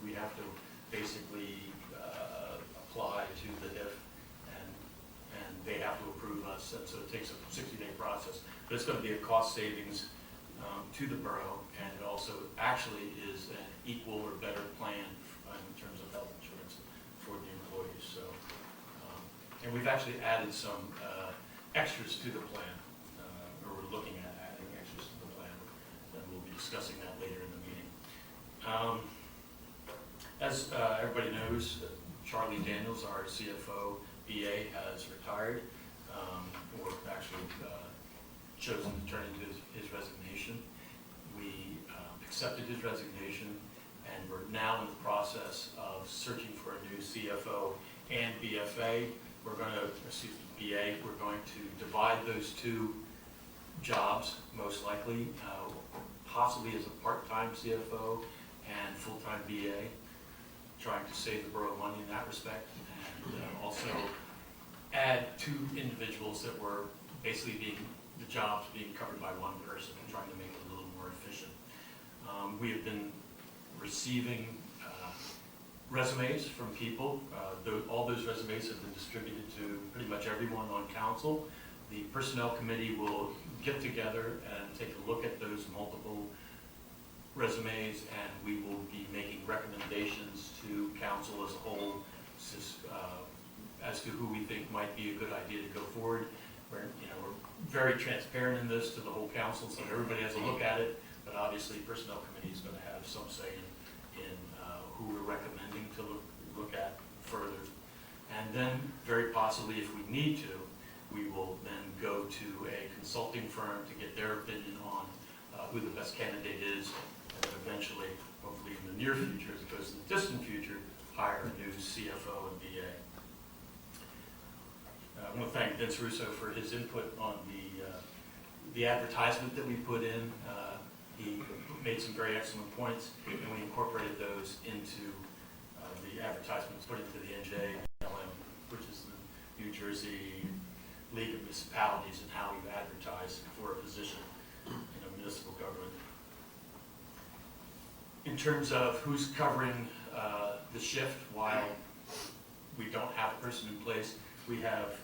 We have to basically apply to the HIF and they have to approve us, and so it takes a 60-day process. But it's gonna be a cost savings to the borough, and it also actually is an equal or better plan in terms of health insurance for the employees. So, and we've actually added some extras to the plan, or we're looking at adding extras to the plan, and we'll be discussing that later in the meeting. As everybody knows, Charlie Daniels, our CFO BA, has retired, or actually chosen to turn in his resignation. We accepted his resignation, and we're now in the process of searching for a new CFO and BFA. We're going to, BA, we're going to divide those two jobs, most likely, possibly as a part-time CFO and full-time BA, trying to save the borough money in that respect, and also add two individuals that were basically the jobs being covered by one person and trying to make it a little more efficient. We have been receiving resumes from people. All those resumes have been distributed to pretty much everyone on council. The personnel committee will get together and take a look at those multiple resumes, and we will be making recommendations to council as a whole as to who we think might be a good idea to go forward. We're very transparent in this to the whole council, so everybody has a look at it, but obviously personnel committee is going to have some say in who we're recommending to look at further. And then, very possibly, if we need to, we will then go to a consulting firm to get their opinion on who the best candidate is, and then eventually, hopefully in the near future, as opposed to the distant future, hire a new CFO and BA. I want to thank Vince Russo for his input on the advertisement that we put in. He made some very excellent points, and we incorporated those into the advertisements put into the NJLM, which is the New Jersey League of Municipalities, and how we advertise for a position in a municipal government. In terms of who's covering the shift while we don't have a person in place, we have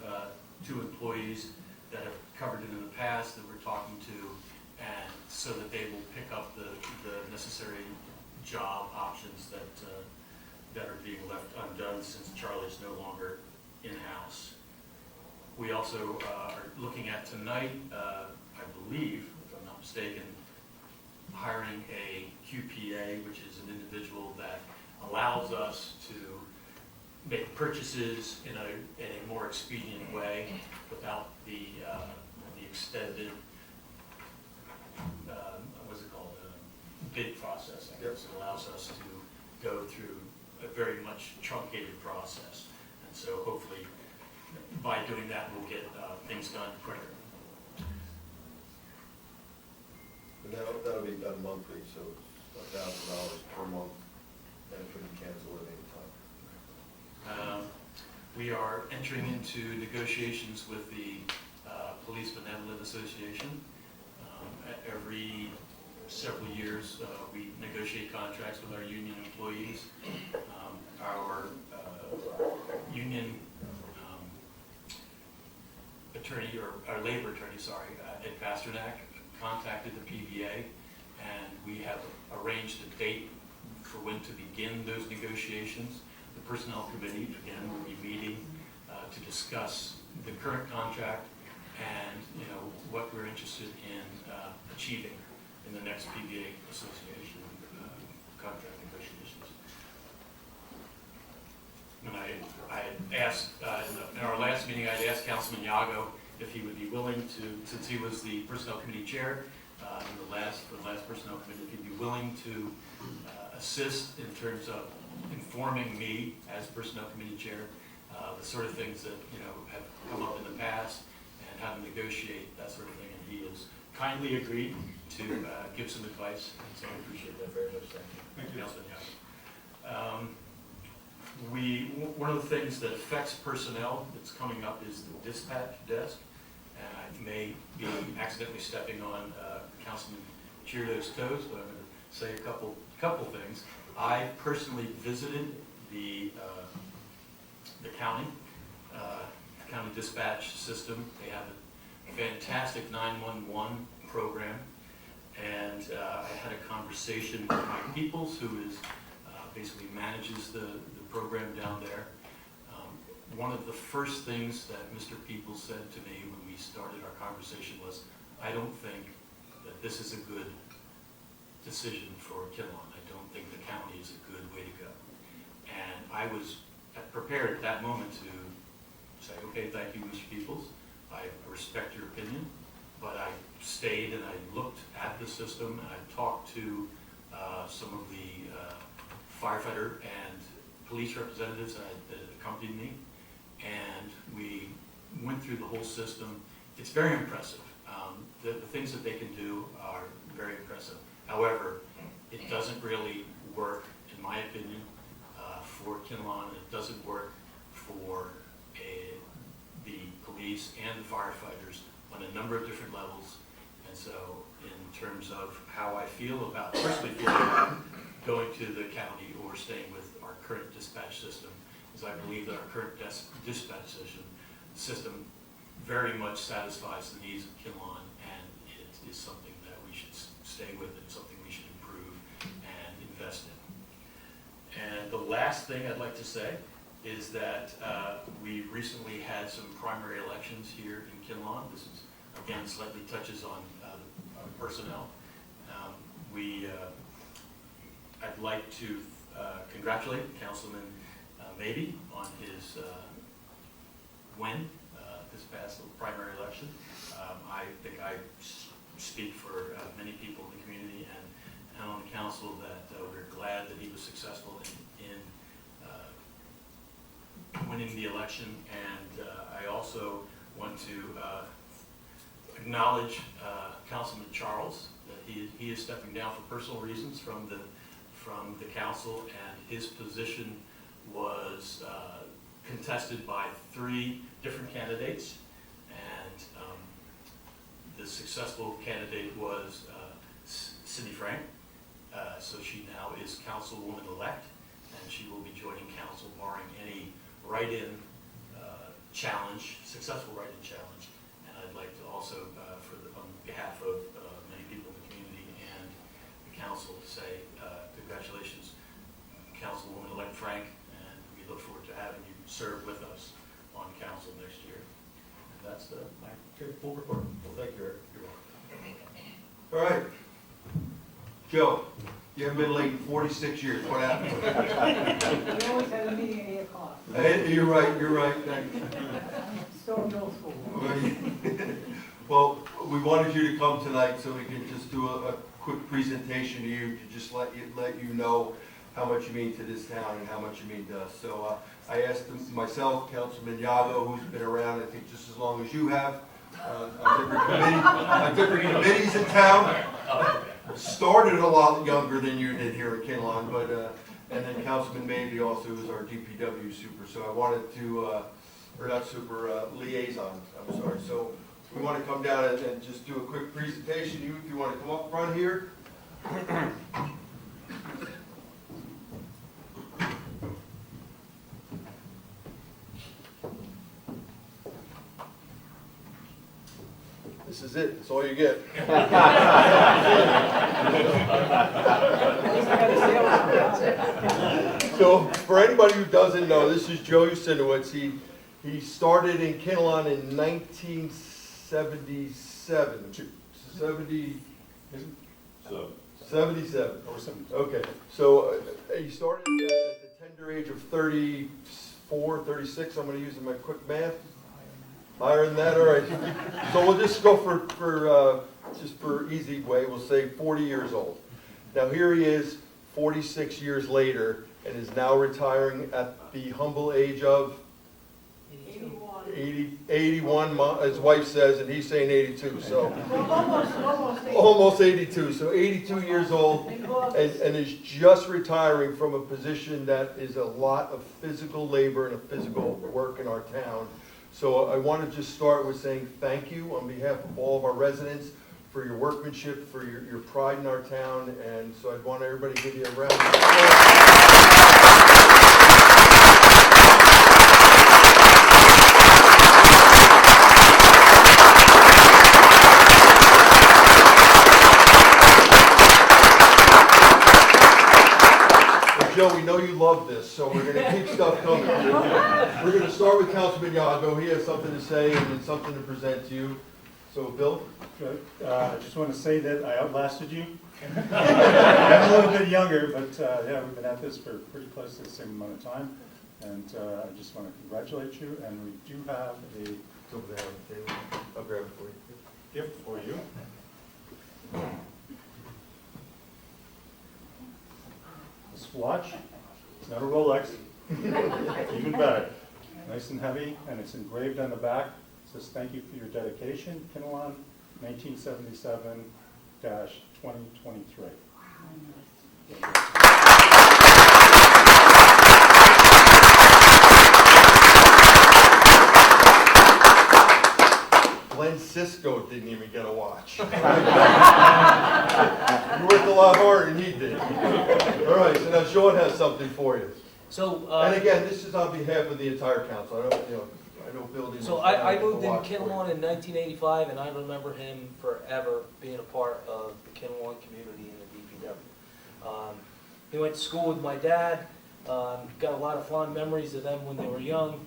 two employees that have covered it in the past that we're talking to, and so that they will pick up the necessary job options that are being left undone since Charlie's no longer in-house. We also are looking at tonight, I believe, if I'm not mistaken, hiring a QPA, which is an individual that allows us to make purchases in a more expedient way without the extended, what's it called, bid process. I guess it allows us to go through a very much truncated process. And so hopefully by doing that, we'll get things done quicker. And that'll be done monthly, so it's $1,000 per month, and it can be canceled at any time. We are entering into negotiations with the Police Benevolent Association. Every several years, we negotiate contracts with our union employees. Our union attorney, or our labor attorney, sorry, Ed Pasternak, contacted the PBA, and we have arranged a date for when to begin those negotiations. The Personnel Committee, again, will be meeting to discuss the current contract and what we're interested in achieving in the next PBA Association contract negotiations. I had asked, in our last meeting, I had asked Councilman Yago if he would be willing to, since he was the Personnel Committee Chair, for the last Personnel Committee, if he'd be willing to assist in terms of informing me as Personnel Committee Chair, the sort of things that, have come up in the past and how to negotiate, that sort of thing. And he has kindly agreed to give some advice, and so I appreciate that very much. Thank you, Councilman Yago. One of the things that affects personnel that's coming up is the dispatch desk. And I may be accidentally stepping on Councilman Cheerio's toes, but I'm going to say a couple things. I personally visited the county dispatch system. They have a fantastic 911 program, and I had a conversation with Mike Peoples, who is basically manages the program down there. One of the first things that Mr. Peoples said to me when we started our conversation was, I don't think that this is a good decision for Kinnelon. I don't think the county is a good way to go. And I was prepared at that moment to say, okay, thank you, Mr. Peoples. I respect your opinion, but I stayed and I looked at the system and I talked to some of the firefighter and police representatives that accompanied me, and we went through the whole system. It's very impressive. The things that they can do are very impressive. However, it doesn't really work, in my opinion, for Kinnelon. It doesn't work for the police and the firefighters on a number of different levels. And so in terms of how I personally feel about going to the county or staying with our current dispatch system, is I believe that our current dispatch system very much satisfies the needs of Kinnelon, and it is something that we should stay with and something we should improve and invest in. And the last thing I'd like to say is that we recently had some primary elections here in Kinnelon. This is, again, slightly touches on personnel. I'd like to congratulate Councilman Mabey on his win this past primary election. I think I speak for many people in the community and on the council that we're glad that he was successful in winning the election. And I also want to acknowledge Councilman Charles, that he is stepping down for personal reasons from the council, and his position was contested by 3 different candidates, and the successful candidate was Cindy Frank. So she now is councilwoman-elect, and she will be joining council barring any write-in successful write-in challenge. And I'd like to also, on behalf of many people in the community and the council, to say congratulations, Councilwoman-elect Frank, and we look forward to having you serve with us on council next year. And that's my full report. Well, thank you, Eric. You're welcome. All right. Joe, you haven't been late in 46 years. What happened? We always have a meeting at 8 o'clock. You're right. Thank you. Still in middle school. Well, we wanted you to come tonight so we can just do a quick presentation to you, to just let you know how much you mean to this town and how much you mean to us. So I asked myself, Councilman Yago, who's been around I think just as long as you have, on different committees in town. Started a lot younger than you did here at Kinnelon, but and then Councilman Mabey also is our DPW super. So I wanted to, or not super, liaison. I'm sorry. So we want to come down and just do a quick presentation. If you want to come up front here. This is it. That's all you get. So, for anybody who doesn't know, this is Joe Usinowitz. He started in Kinnelon in 1977. 77. Okay. So he started at the tender age of 34 34, 36, I'm gonna use my quick math. Higher than that, all right. So we'll just go just for easy way, we'll say 40 years old. Now here he is, 46 years later, and is now retiring at the humble age of 81, his wife says, and he's saying 82, so. Almost 82, so 82 years old, and is just retiring from a position that is a lot of physical labor and a physical work in our town. So I want to just start with saying thank you on behalf of all of our residents for your workmanship, for your pride in our town, and so I'd want everybody to give you a round of applause. Joe, we know you love this, so we're going to keep stuff coming. We're going to start with Councilman Yago. He has something to say and then something to present to you. So, Bill? I just want to say that I outlasted you. I'm a little bit younger, but yeah, we've been at this for pretty close to the same amount of time. And I just want to congratulate you. And we do have a... Over there on the table. I'll grab it for you. Gift for you. This watch, it's not a Rolex, even better. Nice and heavy, and it's engraved on the back. It says, thank you for your dedication, Kinnelon, 1977-2023. Glenn Cisco didn't even get a watch. You worked a lot harder than he did. All right, so now Sean has something for you. So, and again, this is on behalf of the entire council. I know Bill didn't. So I moved in Kinnelon in 1985, and I remember him forever being a part of the Kinnelon community and the DPW. He went to school with my dad. Got a lot of fond memories of them when they were young.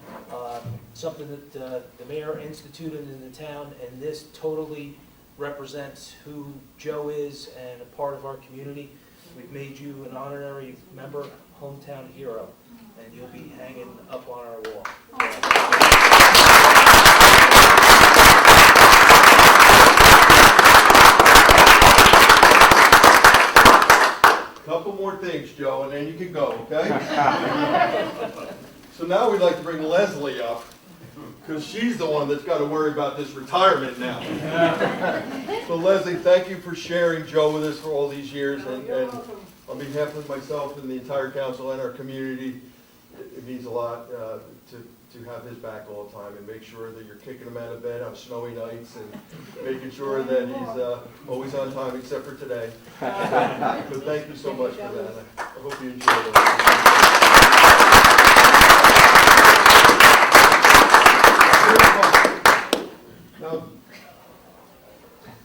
Something that the mayor instituted in the town, and this totally represents who Joe is and a part of our community. We've made you an honorary member, hometown hero, and you'll be hanging up on our wall. Couple more things, Joe, and then you can go, okay? So now we'd like to bring Leslie up, because she's the one that's got to worry about this retirement now. So Leslie, thank you for sharing Joe with us for all these years, and on behalf of myself and the entire council and our community, it means a lot to have his back all the time and make sure that you're kicking him out of bed on snowy nights and making sure that he's always on time except for today. But thank you so much for that. I hope you enjoyed it.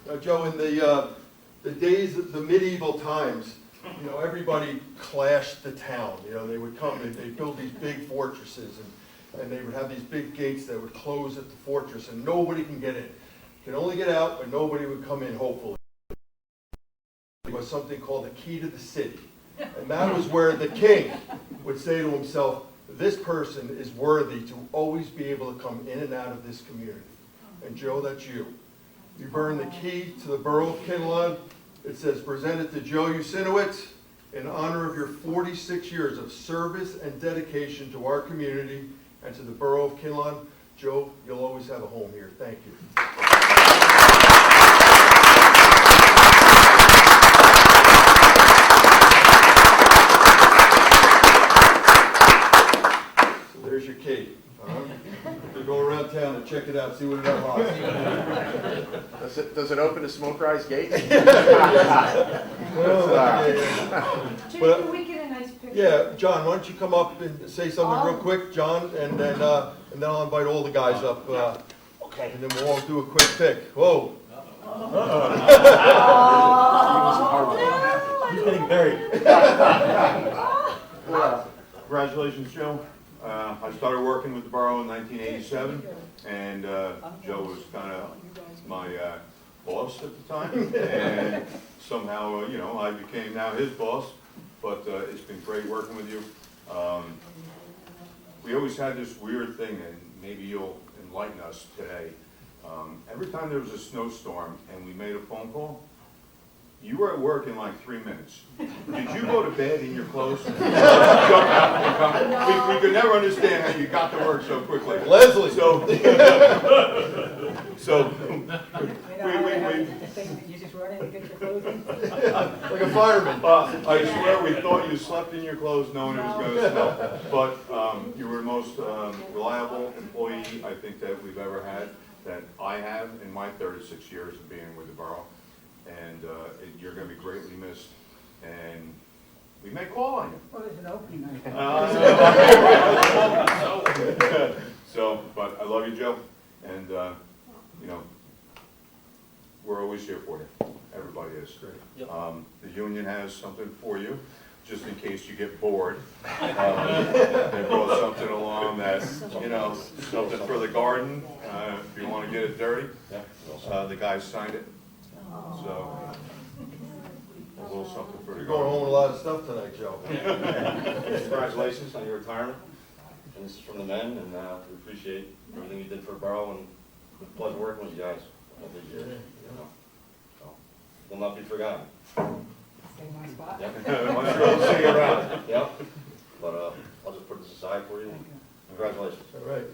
Now, Joe, in the days of the medieval times, you know, everybody clashed the town. You know, they would come and they'd build these big fortresses, and they would have these big gates that would close at the fortress, and nobody can get in. You can only get out, but nobody would come in, hopefully. It was something called the key to the city. And that was where the king would say to himself, this person is worthy to always be able to come in and out of this community. And Joe, that's you. You burn the key to the borough of Kinnelon. It says, presented to Joe Usinowicz in honor of your 46 years of service and dedication to our community and to the borough of Kinnelon. Joe, you'll always have a home here. Thank you. So there's your key. You go around town and check it out, see what it unlocks. Does it open the smoke rise gate? Well, can we get a nice picture? Yeah, John, why don't you come up and say something real quick, John, and then I'll invite all the guys up. Okay. And then we'll all do a quick pic. Whoa. He's getting buried. Congratulations, Joe. I started working with the borough in 1987, and Joe was kind of my boss at the time, and somehow, you know, I became now his boss, but it's been great working with you. We always always had this weird thing, and maybe you'll enlighten us today. Every time there was a snowstorm and we made a phone call, you were at work in like 3 minutes. Did you go to bed in your clothes? Jump out and come? We could never understand how you got to work so quickly. Leslie. You just run in and get your clothes in? Like a fireman. I swear we thought you slept in your clothes knowing it was going to snow. But you were the most reliable employee I think that we've ever had, that I have in my 36 years of being with the borough. And you're going to be greatly missed. And we may call on you. Well, there's an opening. But I love you, Joe. And, we're always here for you. Everybody is. Yep. The union has something for you, just in case you get bored. They brought something along that, something for the garden, if you want to get it dirty. The guys signed it. So, a little something for the You're garden. going home with a lot of stuff tonight, Joe. Congratulations on your retirement. And this is from the men, and we appreciate everything you did for the borough, and it was a pleasure working with you guys all these years. So, will not be forgotten. Stay my spot. Yep. I'm sure we'll see you around. Yep. But I'll just put this aside for you. Congratulations. All right.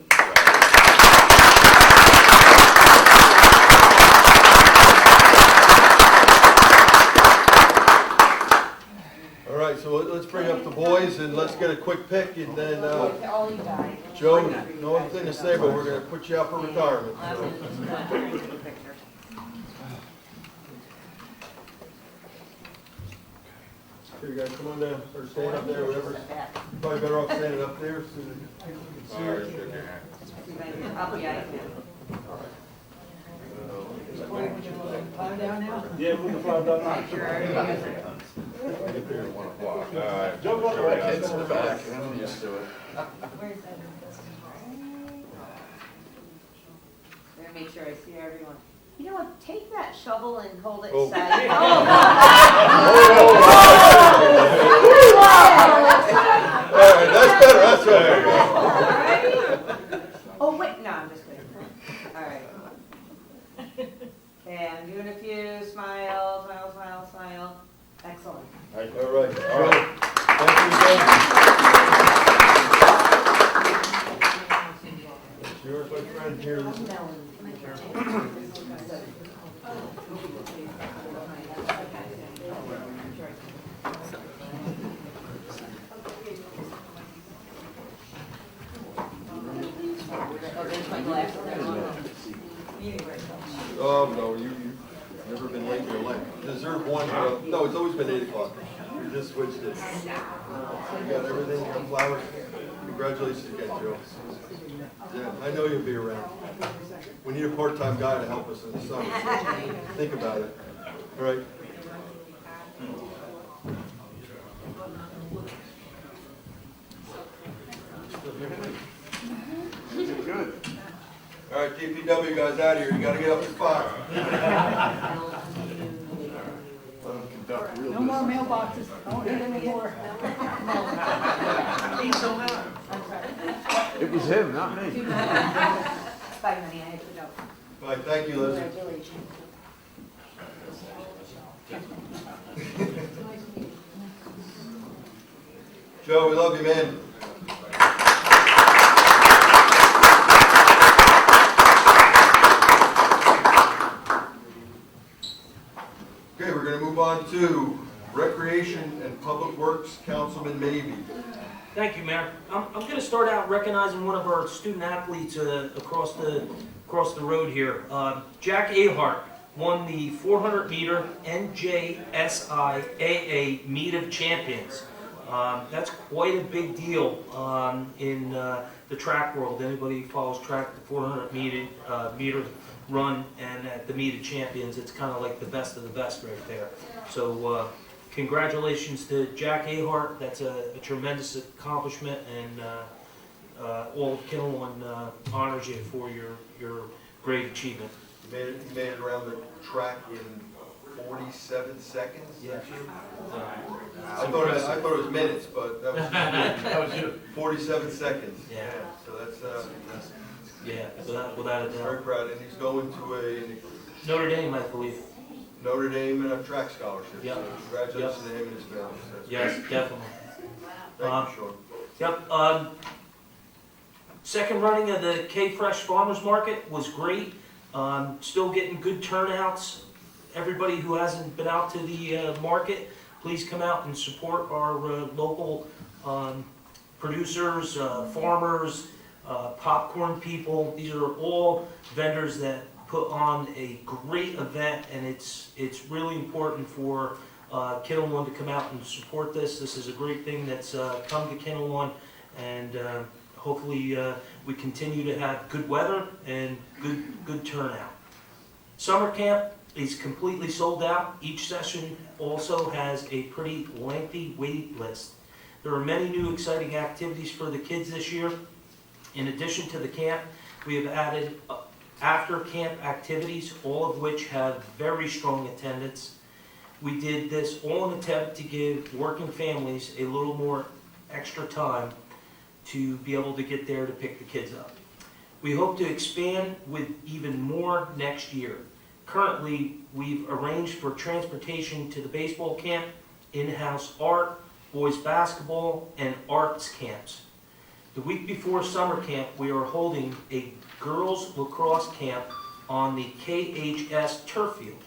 All right, so let's bring up the boys and let's get a quick pick, and then, All you guys. Joe, no other thing to say, but we're gonna put you out for retirement. Here, you guys, come on down, or stand up there, whatever. Probably better off standing up there, so that you can see All right, us. shake your hand. I'll be out of here. Fly down now? Yeah, we can fly down now. Get there at 1 o'clock. All right. Jump up Here we right go. kids in the back. I'm used to it. Where's that? Better make sure I see everyone. You know what, take that shovel and hold it Oh. steady. Oh, All right, that's better, that's better. Oh, wait, no, I'm just kidding. All right. Okay, I'm doing a few smile, smile, smile, smile. Excellent. All right. Thank you, Joe. It's yours, my friend, here. This is- Oh, there's my glasses. Oh, no, you've never been late in your life. Deserve one, no, it's always been 8 o'clock. You just switched it. You got everything, you got flowers. Congratulations again, Joe. Yeah, I know you'll be around. We need a part-time guy to help us in the summer. Think about it. All right. Good. All right, DPW guys out of here. You gotta get up to 5. Let them conduct real No more mailboxes, don't need any more. It was him, not me. Bye, honey, I have to go. All right, thank you, Leslie. Congratulations. Joe, we love you, man. Okay, we're gonna move on to Recreation and Public Works, Councilman Mabey. Thank you, Mayor. I'm going to start out recognizing one of our student athletes across the road here. Jack Ahart won the 400 meter NJSIAA Meet of Champions. That's quite a big deal in the track world. Anybody who follows track, the 400 meter run, and at the Meet of Champions, it's kind of like the best of the best right there. So congratulations to Jack Ahart. That's a tremendous accomplishment, and all of Kinnelon honors you for your great achievement. He made it around the track in 47 seconds? Yeah. I thought it was minutes, but that was. That was you. 47 seconds. Yeah. So that's, Yeah, without a doubt. very proud, and he's going to a Notre Dame, I believe. Notre Dame and a track scholarship. Yep. So congratulations to him and his family. That's Yes, great. definitely. Thank you, Sean. Yep, second running of the K-Fresh Farmers Market was great. Still getting good turnouts. Everybody who hasn't been out to the market, please come out and support our local producers, farmers, popcorn people. These are all vendors that put on a great event, and it's really important for Kinnelon to come out and support this. This is a great thing that's come to Kinnelon, and hopefully we continue to have good weather and good turnout. Summer camp is completely sold out. Each session also has a pretty lengthy wait list. There are many new exciting activities for the kids this year. In addition to the camp, we have added after camp activities, all of which have very strong attendance. We did this all in an attempt to give working families a little more extra time to be able to get there to pick the kids up. We hope to expand with even more next year. Currently, we've arranged for transportation to the baseball camp, in-house art, boys basketball, and arts camps. The week before summer camp, we are holding a girls lacrosse camp on the KHS turf field.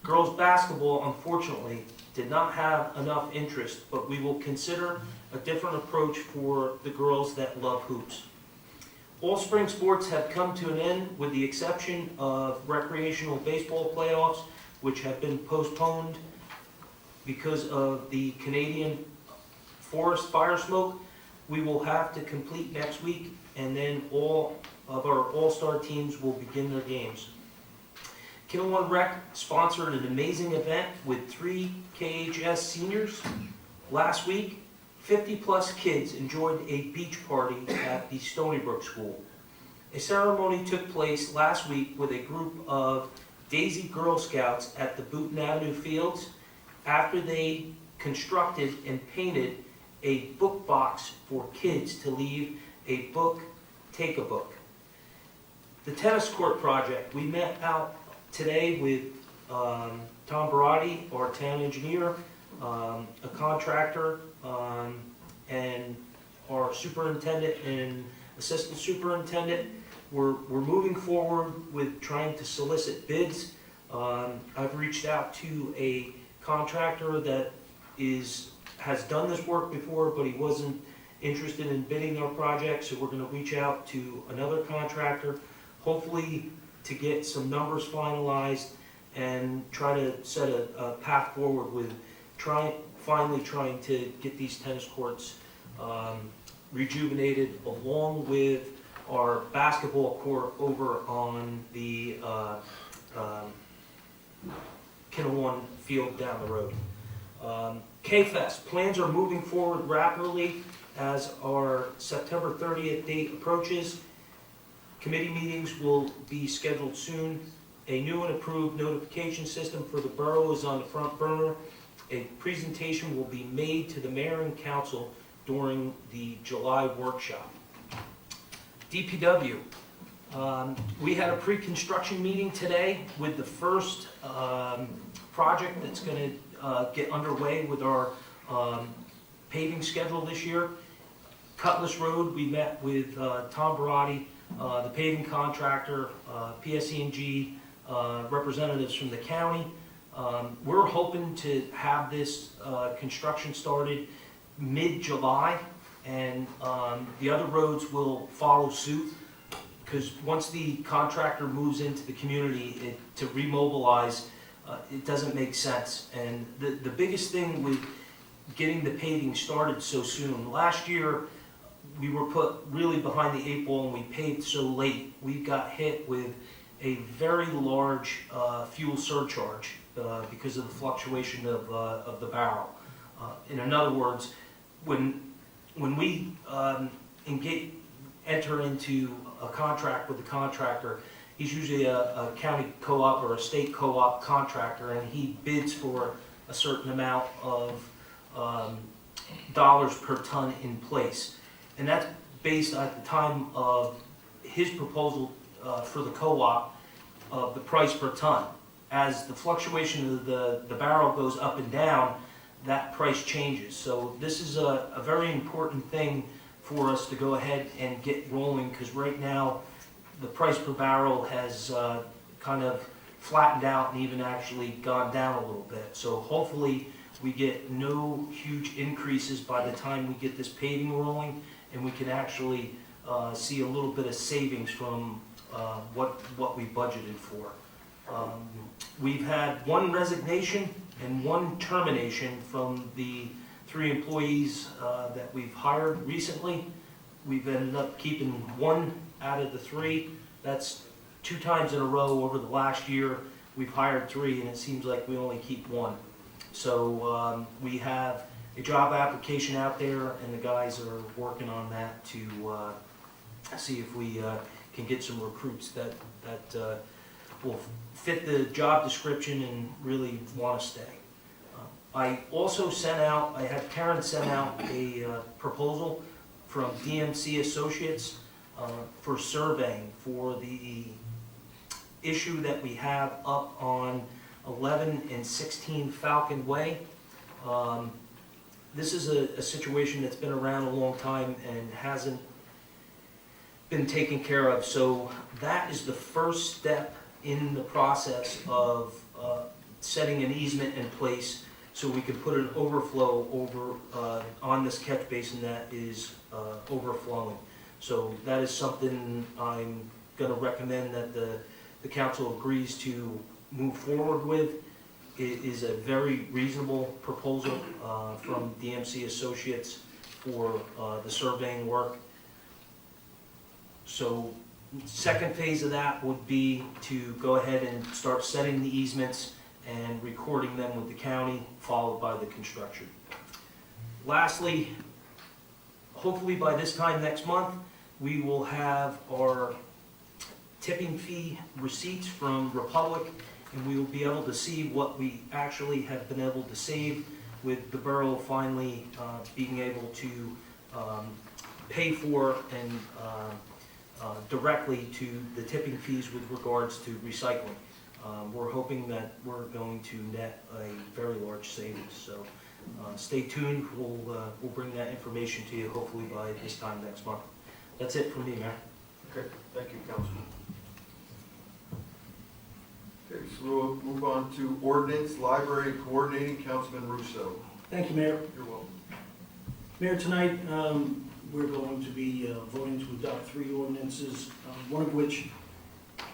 Girls basketball, unfortunately, did not have enough interest, but we will consider a different approach for the girls that love hoops. All spring sports have come to an end with the exception of recreational baseball playoffs, which have been postponed because of the Canadian forest fire smoke. We will have to complete next week, and then all of our all-star teams will begin their games. Kinnelon Rec sponsored an amazing event with 3 KHS seniors. Last week, 50-plus kids enjoyed a beach party at the Stony Brook School. A ceremony took place last week with a group of Daisy Girl Scouts at the Booton Avenue Fields after they constructed and painted a book box for kids to leave a book, take a book. The tennis court project, we met out today with Tom Barotti, our town engineer, a contractor, and our superintendent and assistant superintendent. We're moving forward with trying to solicit bids. I've reached out to a contractor that has done this work before, but he wasn't interested in bidding our project, so we're going to reach out to another contractor, hopefully to get some numbers finalized and try to set a path forward with finally trying to get these tennis courts rejuvenated, along with our basketball court over on the Kinnelon field down the road. K-Fest, plans are moving forward rapidly as our September 30th date approaches. Committee meetings will be scheduled soon. A new and approved notification system for the borough is on the front burner. A presentation will be made to the mayor and council during the July workshop. DPW, we had a pre-construction meeting today with the first project that's going to get underway with our paving schedule this year. Cutlass Road, we met with Tom Barotti, the paving contractor, PSE&G, representatives from the county. We're hoping to have this construction started mid-July, and the other roads will follow suit, because once the contractor moves into the community, to remobilize, it doesn't make sense. And the biggest thing with getting the paving started so soon, last year we were put really behind the 8 ball and we paved so late. We got hit with a very large fuel surcharge because of the fluctuation of the barrel. In other words, when we enter into a contract with the contractor, he's usually a county co-op or a state co-op contractor, and he bids for a certain amount of dollars per ton in place. And that's based at the time of his proposal for the co-op of the price per ton. As the fluctuation of the barrel goes up and down, that price changes. So this is a very important thing for us to go ahead and get rolling, because right now the price per barrel has kind of flattened out and even actually gone down a little bit. So hopefully we get no huge increases by the time we get this paving rolling, and we can actually see a little bit of savings from what we budgeted for. We've had one resignation and one termination from the 3 employees that we've hired recently. We've ended up keeping 1 out of the 3. That's 2 times in a row over the last year. We've hired 3, and it seems like we only keep 1. So we have a job application out there, and the guys are working on that to see if we can get some recruits that will fit the job description and really want to stay. I also I had Karen send out a proposal from DMC Associates for surveying for the issue that we have up on 11 and 16 Falcon Way. This is a situation that's been around a long time and hasn't been taken care of. So that is the first step in the process of setting an easement in place so we can put an overflow over on this catch basin that is overflowing. So that is something I'm going to recommend that the council agrees to move forward with. It is a very reasonable proposal from DMC Associates for the surveying work. So second phase of that would be to go ahead and start setting the easements and recording them with the county, followed by the construction. Lastly, hopefully by this time next month, we will have our tipping fee receipts from Republic, and we will be able to see what we actually have been able to save, with the borough finally being able to pay for and directly to the tipping fees with regards to recycling. We're hoping that we're going to net a very large savings. So stay tuned. We'll bring that information to you hopefully by this time next month. That's it from me, Mayor. Okay, thank you, Councilman. Okay, so we'll move on to ordinance, library coordinating, Councilman Russo. Thank you, Mayor. You're welcome. Mayor, tonight we're going to be voting to adopt 3 ordinances, one of which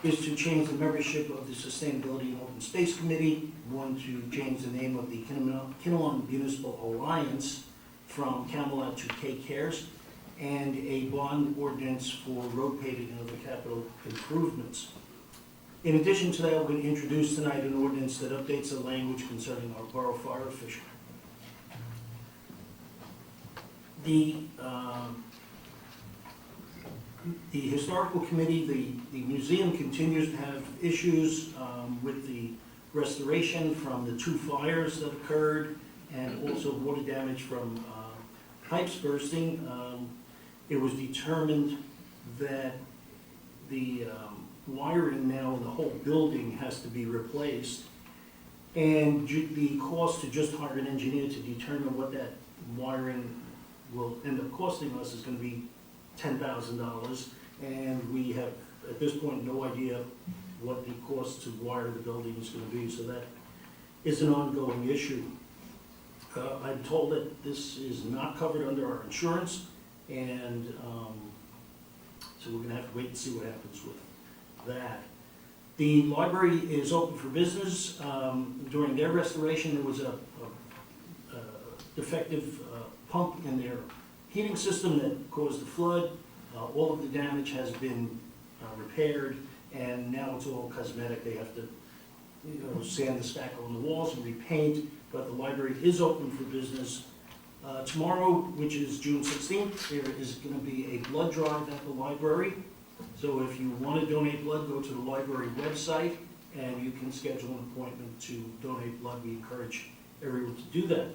is to change the membership of the Sustainability and Open Space Committee, one to change the name of the Kinnelon Municipal Alliance from Camelot to K Cares, and a bond ordinance for road paving and other capital improvements. In addition to that, we're going to introduce tonight an ordinance that updates the language concerning our borough fire official. The historical committee, the museum continues to have issues with the restoration from the 2 fires that occurred, and also water damage from pipes bursting. It was determined that the wiring now in the whole building has to be replaced, and the cost to just hire an engineer to determine what that wiring will end up costing us is going to be $10,000, and we have at this point no idea what the cost to wire the building is going to be, so that is an ongoing issue. I'm told that this is not covered under our insurance, and so we're going to have to wait and see what happens with that. The library is open for business. During their restoration, there was a defective pump in their heating system that caused the flood. All of the damage has been repaired, and now it's all cosmetic. They have to sand the spackle on the walls and repaint, but the library is open for business. Tomorrow, which is June 16th, there is going to be a blood drive at the library. So So if you want to donate blood, go to the library website and you can schedule an appointment to donate blood. We encourage everyone to do that.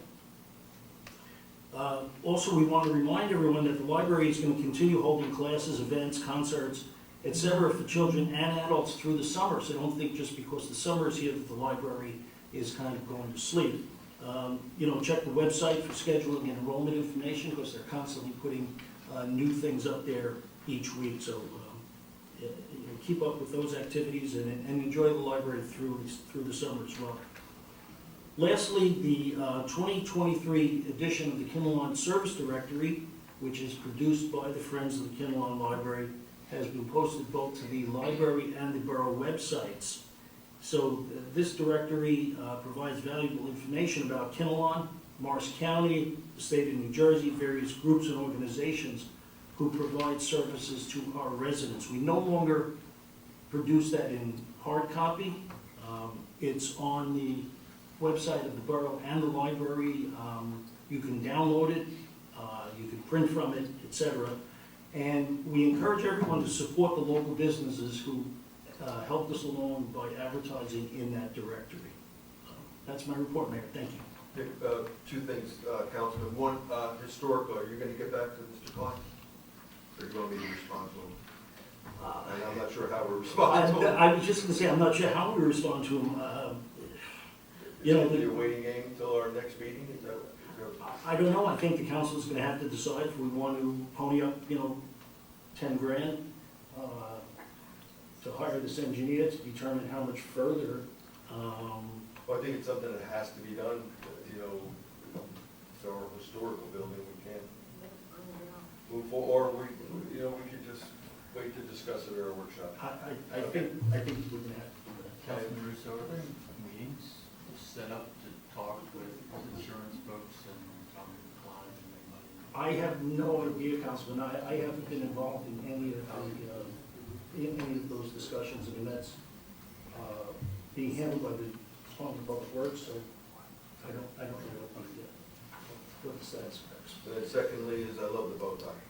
Also, we want to remind everyone that the library is going to continue holding classes, events, concerts, etc. for children and adults through the summer. So don't think just because the summer is here that the library is kind of going to sleep. Check the website for scheduling and enrollment information because they're constantly putting new things up there each week. So keep up with those activities and enjoy the library through the summer as well. Lastly, the 2023 edition of the Kinnelon Service Directory, which is produced by the Friends of the Kinnelon Library, has been posted both to the library and the borough websites. So this directory provides valuable information about Kinnelon, Morris County, the state of New Jersey, various groups and organizations who provide services to our residents. We no longer produce that in hard copy. It's on the website of the borough and the library. You can download it, you can print from it, etc. And we encourage everyone to support the local businesses who helped us along by advertising in that directory. That's my report, Mayor. Thank you. Two things, Councilman. One, historical, are you going to get back to Mr. Klein? Or are you going to respond to him? And I'm not sure how we're responding to him. I was just going to say, I'm not sure how we respond to him. Is it a waiting game until our next meeting? Is that I don't know. I think the council's going to have to decide if we want to pony up, 10 grand to hire this engineer to determine how much further. Well, I think it's something that has to be done, it's our historical building, we can't move forward, or we could just wait to discuss it at our workshop. I think we're going to have to do that. Councilman Russo, are there meetings set up to talk with insurance folks and clients and make money? I have no idea, Councilman. I haven't been involved in any of those discussions. I mean, that's being handled by the Department of Public Works, so I don't know what the status is. And then secondly is I love the bow tie.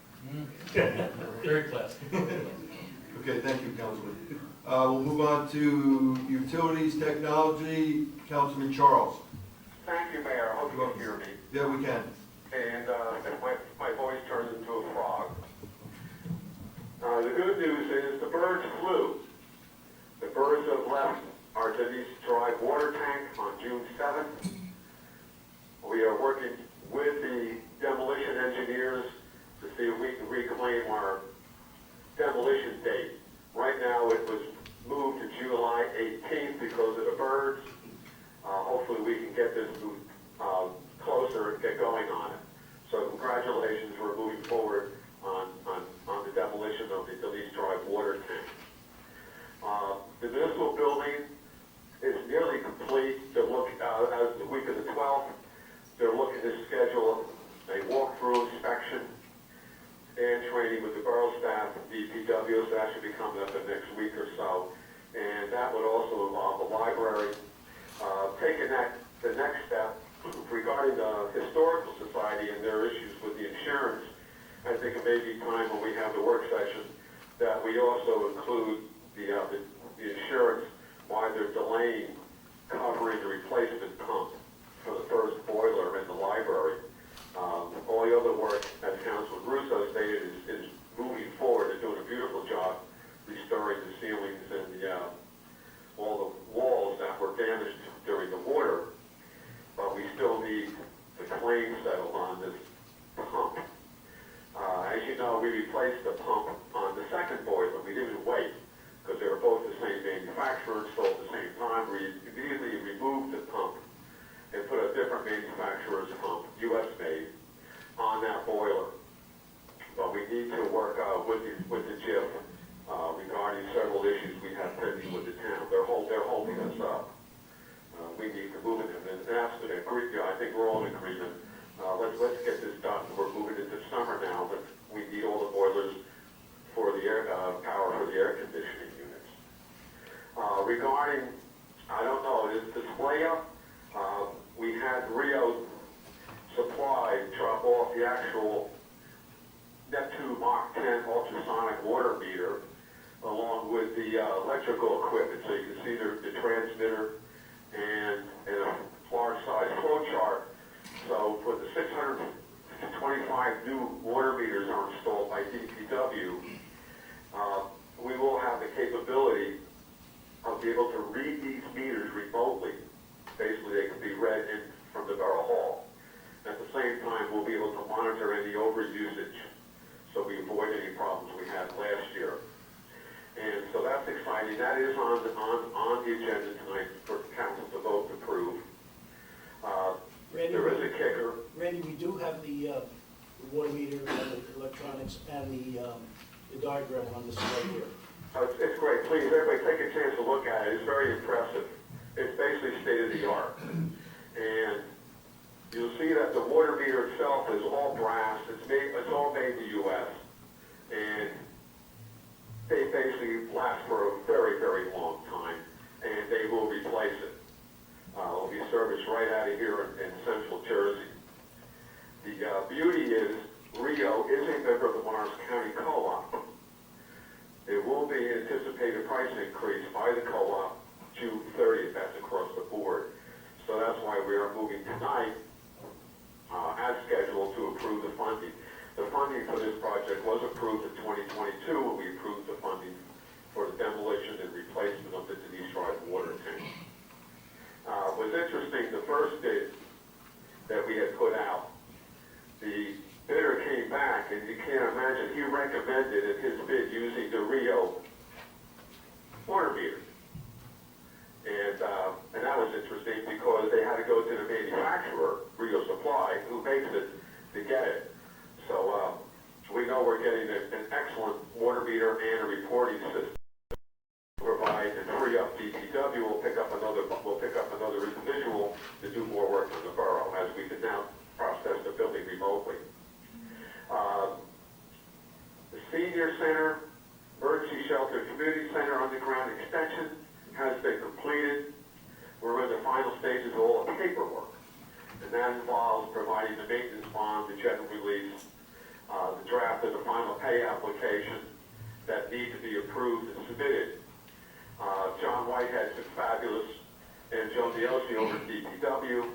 Very classy. Okay, thank you, Councilman. We'll move on to utilities, technology, Councilman Charles. Thank you, Mayor. I hope you can hear me. Yeah, we can. And my voice turns into a frog. The good news is the birds flew. The birds have left our Denise Drive water tank on June 7th. We are working with the demolition engineers to see if we can reclaim our demolition date. Right now it was moved to July 18th because of the birds. Hopefully we can get this moved closer and get going on it. So congratulations, we're moving forward on the demolition of the Denise Drive water tank. The municipal building is nearly complete. They're looking, as the week of the 12th, they're looking to schedule a walkthrough inspection and training with the borough staff and DPW, so that should be coming up in the next week or so. And that would also involve the library. Taking the next step regarding the Historical Society and their issues with the insurance, I think it may be time when we have the work session that we also include the insurance, why they're delaying covering the replacement pump for the first boiler in the library. All the other work, as Councilman Russo stated, is moving forward. They're doing a beautiful job restoring the ceilings and all the walls that were damaged during the water. But we still need the claim settled on this pump. As you know, we replaced the pump on the second boiler. We didn't wait because they were both the same manufacturer, installed at the same time. We immediately removed the pump and put a different manufacturer's pump, U.S. made, on that boiler. But we need to work with the JIF regarding several issues we have pending with the town. They're holding us up. We need to move it, and that's an agreement. I think we're all in agreement. Let's get this done. We're moving into summer now, but we need all the boilers for the air power for the air conditioning units. Regarding, I don't know, is display up? We had Rio Supply drop off the actual Neptune Mark 10 ultrasonic water meter along with the electrical equipment. So you can see the transmitter and a large size flow chart. So for the 625 new water meters are installed by DPW, we will have the capability of being able to read these meters remotely. Basically, they can be read in from the Borough Hall. At the same time, we'll be able to monitor any overusage, so we avoid any problems we had last year. And so that's exciting. That is on the agenda tonight for council to vote to approve. Randy, there is a kicker. Randy, we do have the water meter and the electronics and the diagram on this slide here. It's great. Please, everybody, take a chance to look at it. It's very impressive. It's basically state of the art. And you'll see that the water meter itself is all brass. It's all made in the U.S. And they basically last for a very, very long time. And they will replace it. It'll be serviced right out of here in central Jersey. The beauty is Rio is a member of the Morris County Co-op. There will be an anticipated price increase by the co-op June 30th. That's across the board. So that's why we are moving tonight as scheduled to approve the funding. The funding for this project was approved in 2022 when we approved the funding for the demolition and replacement of the Denise Drive water tank. Was interesting, the first bid that we had put out, the bidder came back, and you can't imagine, he recommended in his bid using the Rio water meter. And that was interesting because they had to go to the manufacturer, Rio Supply, who makes it, to get it. So we know we're getting an excellent water meter and a reporting system to provide and free up DPW. We'll pick up another individual to do more work on the borough, as we can now process the building remotely. The senior center, emergency shelter, community center underground extension has been completed. We're in the final stages of all the paperwork, and that involves providing the maintenance bond, the general release, the draft of the final pay application that need to be approved and submitted. John Whitehead's been fabulous, and Joe Diosi over at DPW,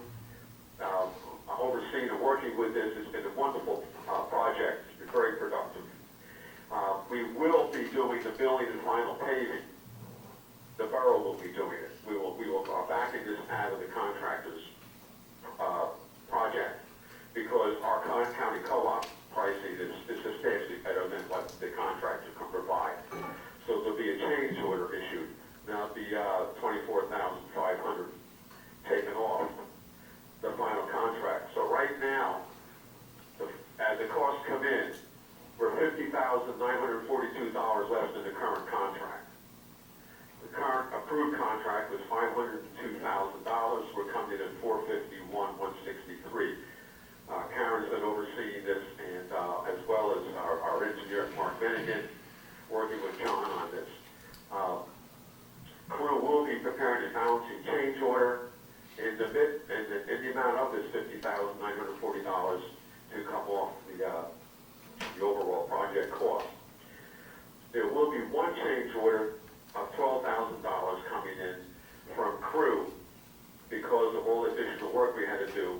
overseeing and working with this. It's been a wonderful project. It's been very productive. We will be doing the building and final paving. The borough will be doing it. We will backing this out of the contractor's project, because our county co-op pricing is substantially better than what the contractor can provide. So there'll be a change order issued. Now the $24,500 taken off the final contract. So right now, as the costs come in, we're $50,942 less than the current contract. The current approved contract was $502,000. We're coming in at $451,163. Karen's been overseeing this, and as well as our engineer Mark Bennigan, working with John on this. Crew will be preparing a balancing change order in the amount of this $50,940 to come off the overall project cost. There will be one change order of $12,000 coming in from crew because of all the additional work we had to do,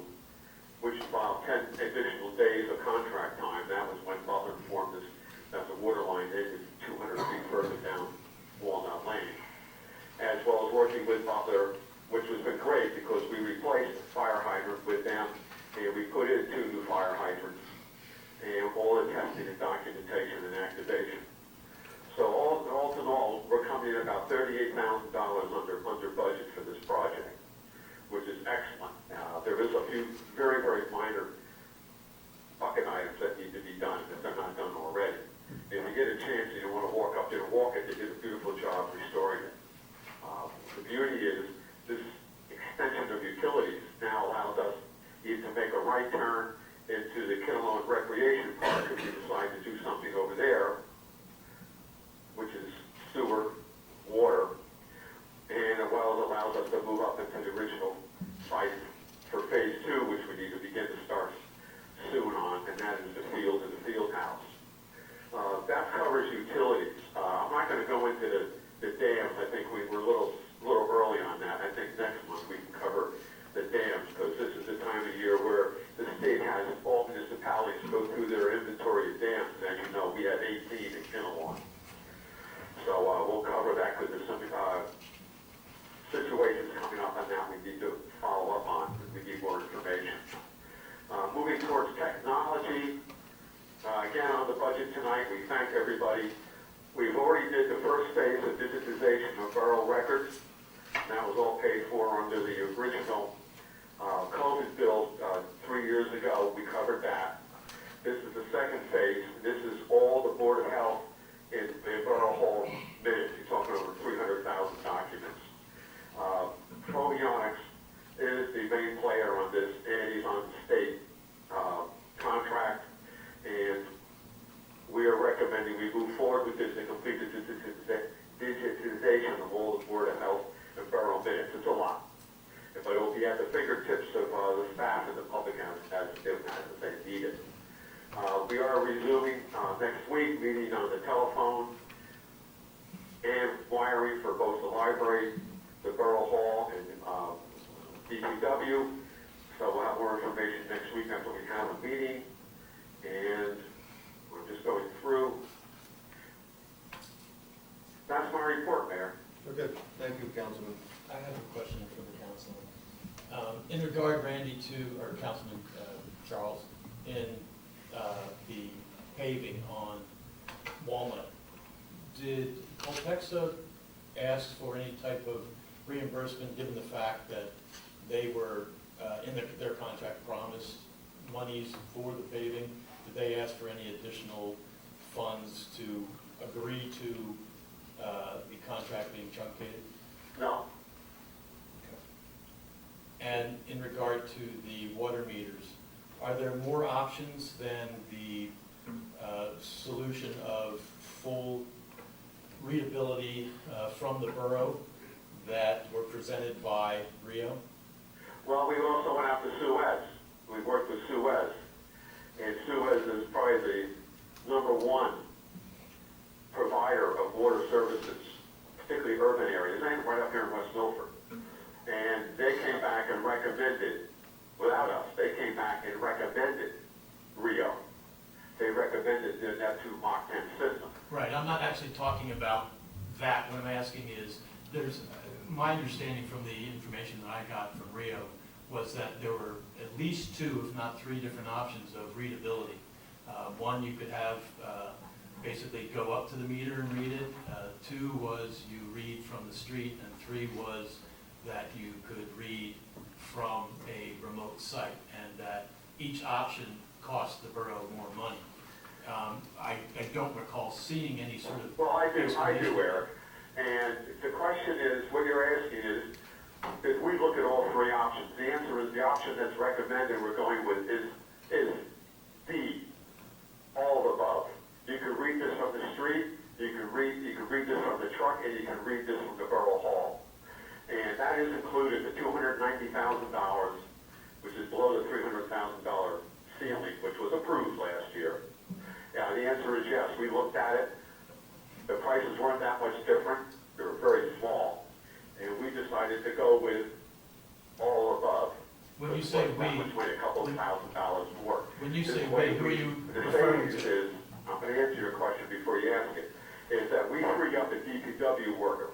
which involved 10 additional days of contract time. That was when Butler informed us that the water line is 200 feet further down Walnut Lane. As well as working with Butler, which has been great because we replaced the fire hydrant with them, and we put in 2 new fire hydrants, and all the testing and documentation and activation. So all in all, we're coming in about $38,000 under budget for this project, which is excellent. There is a few very, very minor bucket items that need to be done if they're not done already. If you get a chance and you want to walk up there and walk it, they did a beautiful job restoring it. The beauty is this extension of utilities now allows us either to make a right turn into the Kinnelon Recreation Park if we decide to do something over there, which is sewer, water, and as well as allows us to move up into the original site for phase 2, which we need to begin to start soon on, and that is the field and the field house. That's covers utilities. I'm not gonna go into the dams. I think we were a little early on that. I think next month we can cover the dams, because this is the time of year where the state has all municipalities go through their inventory of dams. As you know, we have 18 in Kinnelon. So we'll cover that, because there's some situations coming up on that we need to follow up on. We need more information. Moving towards technology, again on the budget tonight, we thank everybody. We've already did the first phase of digitization of borough records. That was all paid for under the original COVID bill 3 years ago. We covered that. This is the second phase. This is all the Board of Health in Borough Hall minutes. You're talking over 300,000 documents. Proteonics is the main player on this, and he's on the state contract. And we are recommending we move forward with this and complete the digitization of all the Board of Health and borough minutes. It's a lot. But it will be at the fingertips of the staff and the public as they need it. We are resuming next week, meeting on the telephone and wiring for both the library, the Borough Hall, and DPW. So we'll have more information next week after we have a meeting. And we're just going through. That's my report, Mayor. Okay, thank you, Councilman. I have a question for the councilman. In regard, Randy, or Councilman Charles, in the paving on Walnut, did Coltexa ask for any type of reimbursement, given the fact that they were, in their contract, promised monies for the paving? Did they ask for any additional funds to agree to the contract being truncated? No. And in regard to the water meters, are there more options than the solution of full readability from the borough that were presented by Rio? Well, we also went out to Suez. We worked with Suez. And Suez is probably the #1 provider of water services, particularly urban areas, and right up here in West Milford. And they came back and recommended, without us, they came back and recommended Rio. They recommended the Neptune Mach 10 system. Right, I'm not actually talking about that. What I'm asking is, my understanding from the information that I got from Rio was that there were at least 2, if not 3 different options of readability. One, you could have basically go up to the meter and read it. 2 was you read from the street, and 3 was that you could read from a remote site, and that each option cost the borough more money. I don't recall seeing any sort of. Well, I do, Eric. And the question is, what you're asking is, if we look at all 3 options, the answer is the option that's recommended we're going with is D, all of above. You can read this from the street, you can read this from the truck, and you can read this from the Borough Hall. And that is included the $290,000, which is below the $300,000 ceiling, which was approved last year. The answer is yes. We looked at it. The prices weren't that much different. They were very small. And we decided to go with all above. When you say we, which went a couple of $1,000s more. When you say we, who are you the referring savings to? is, I'm going to answer your question before you ask it, is that we free up a DPW worker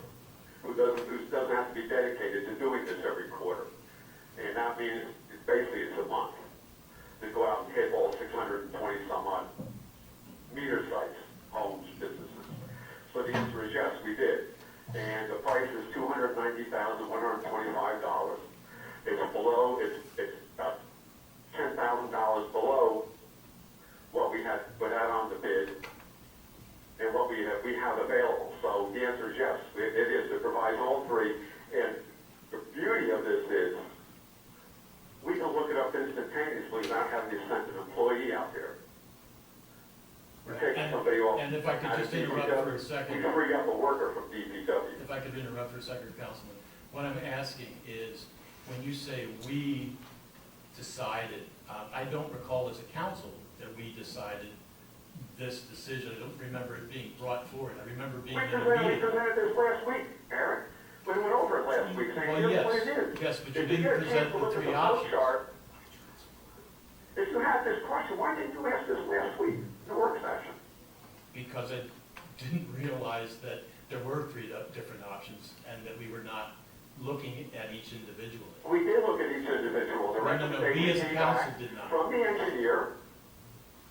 who doesn't have to be dedicated to doing this every quarter. And that means basically it's a month to go out and hit all 620 some odd meter sites, homes, businesses. So the answer is yes, we did. And the price is $290,125. It's below, it's about $10,000 below what we had put out on the bid and what we have available. So the answer is yes, it is. It provides all 3. And the beauty of this is we can look it up instantaneously without having to send an employee out there. We're taking somebody off. And if I could just interrupt for a second. We free up a worker from DPW. If I could interrupt for a second, Councilman. What I'm asking is, when you say we decided, I don't recall as a council that we decided this decision. I don't remember it being brought forward. I remember being We in a presented meeting. this last week, Eric. We went over it last week, saying, Well, here's what yes, it is. yes, but you If you didn't get a present chance to the look at three flow options. chart, if you had this question, why didn't you ask this last week in the work session? Because I didn't realize that there were three different options and that we were not looking at each individually. We did look at each individual. The No, recommendation we as a came council back did not. from the engineer,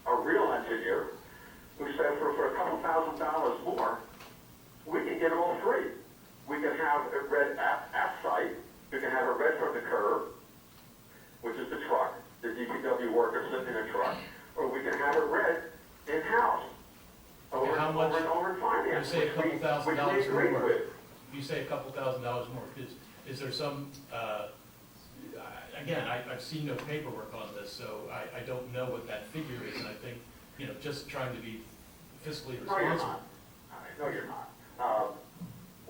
a real engineer, who said for a couple $1,000s more, we can get all three. We can have it read at site, we can have it read from the curb, which is the truck, the DPW worker sitting in a truck, or we can have it read in-house. Okay, how much? Over in finance. You say a couple $1,000s which we agreed more. with. You say a couple $1,000s more. Is there some, again, I've seen no paperwork on this, so I don't know what that figure is, and I think, just trying to be fiscally No, you're responsible. not. No, you're not.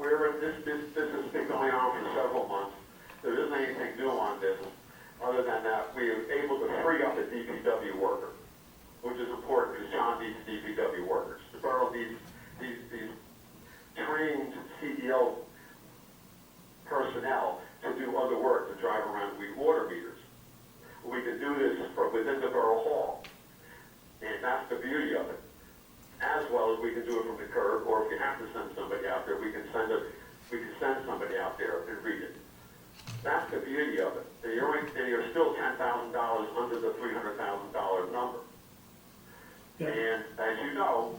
This has been going on for several months. There isn't anything new on this, other than that we are able to free up a DPW worker, which is important because John needs DPW workers. The borough needs these trained CDL personnel to do other work, to drive around and read water meters. We can do this from within the borough hall, and that's the beauty of it. As well as we can do it from the curb, or if you have to send somebody out there, we can send somebody out there and read it. That's the beauty of it. And you're still $10,000 under the $300,000 number. And as you know,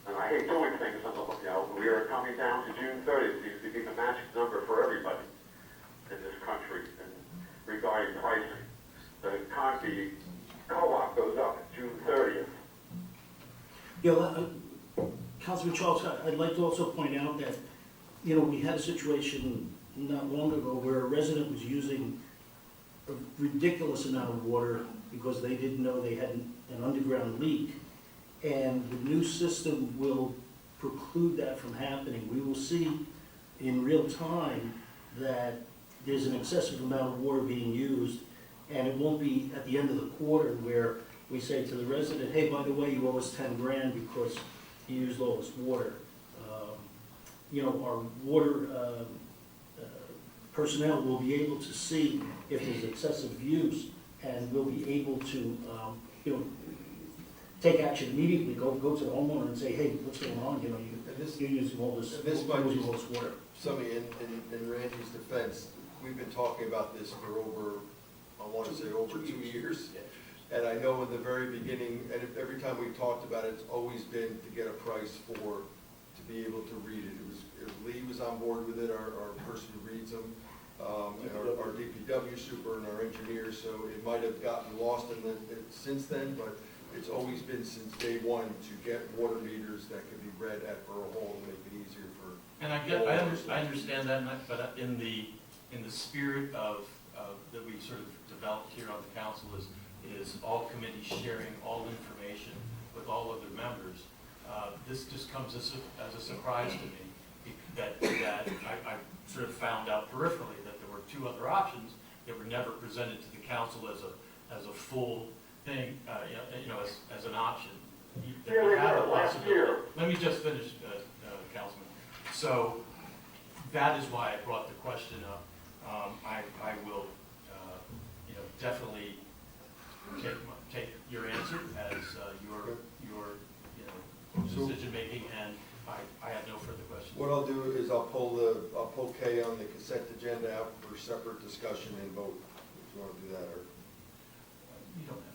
and I hate doing things on the, we are coming down to June 30th. It seems to be the magic number for everybody in this country and regarding pricing. The co-op goes up June 30th. Yeah, Councilman Charles, I'd like to also point out that, we had a situation not long ago where a resident was using a ridiculous amount of water because they didn't know they had an underground leak. And the new system will preclude that from happening. We will see in real time that there's an excessive amount of water being used, and it won't be at the end of the quarter where we say to the resident, hey, by the way, you owe us 10 grand because you used all this water. Our water personnel will be able to see if there's excessive use, and we'll be able to, take action immediately, go to the homeowner and say, hey, what's going on, you're using all this, water. Something in Randy's defense, we've been talking about this for over, I want to say over 2 years. And I know in the very beginning, and every time we talked about it, it's always been to get a price to be able to read it. Lee was on board with it, our person who reads them, and our DPW super and our engineer, so it might have gotten lost since then, but it's always been since day one to get water meters that can be read at Borough Hall and make it easier for. And I understand that, but in the spirit of that we sort of developed here on the council is all committees sharing all information with all other members. This just comes as a surprise to me that I sort of found out peripherally that there were two other options that were never presented to the council as a full thing, as an option. That Yeah, we they have a were last possibility. year. Let me just finish, Councilman. So that is why I brought the question up. I will, definitely take your answer as your decision making, and I have no further questions. What I'll do is I'll pull K on the consent agenda out for separate discussion and vote, if you want to do that, or.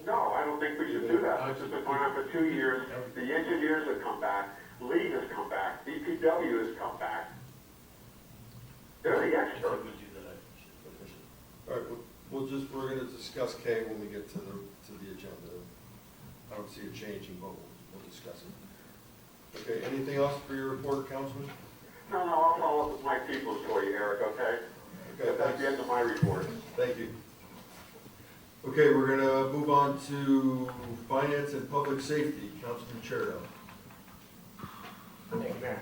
No, I don't think we should do that. This has been going on for 2 years. The engineers have come back, Lee has come back, DPW has come back. They're the experts. All right, we're gonna discuss K when we get to the agenda. I don't see it changing, but we'll discuss it. Okay, anything else for your report, Councilman? No, I'll follow up with my people for you, Eric, okay? Okay, That's the end of my report. Thank you. Okay, we're gonna move on to Finance and Public Safety, Councilman Chertow. Thank you, Mayor.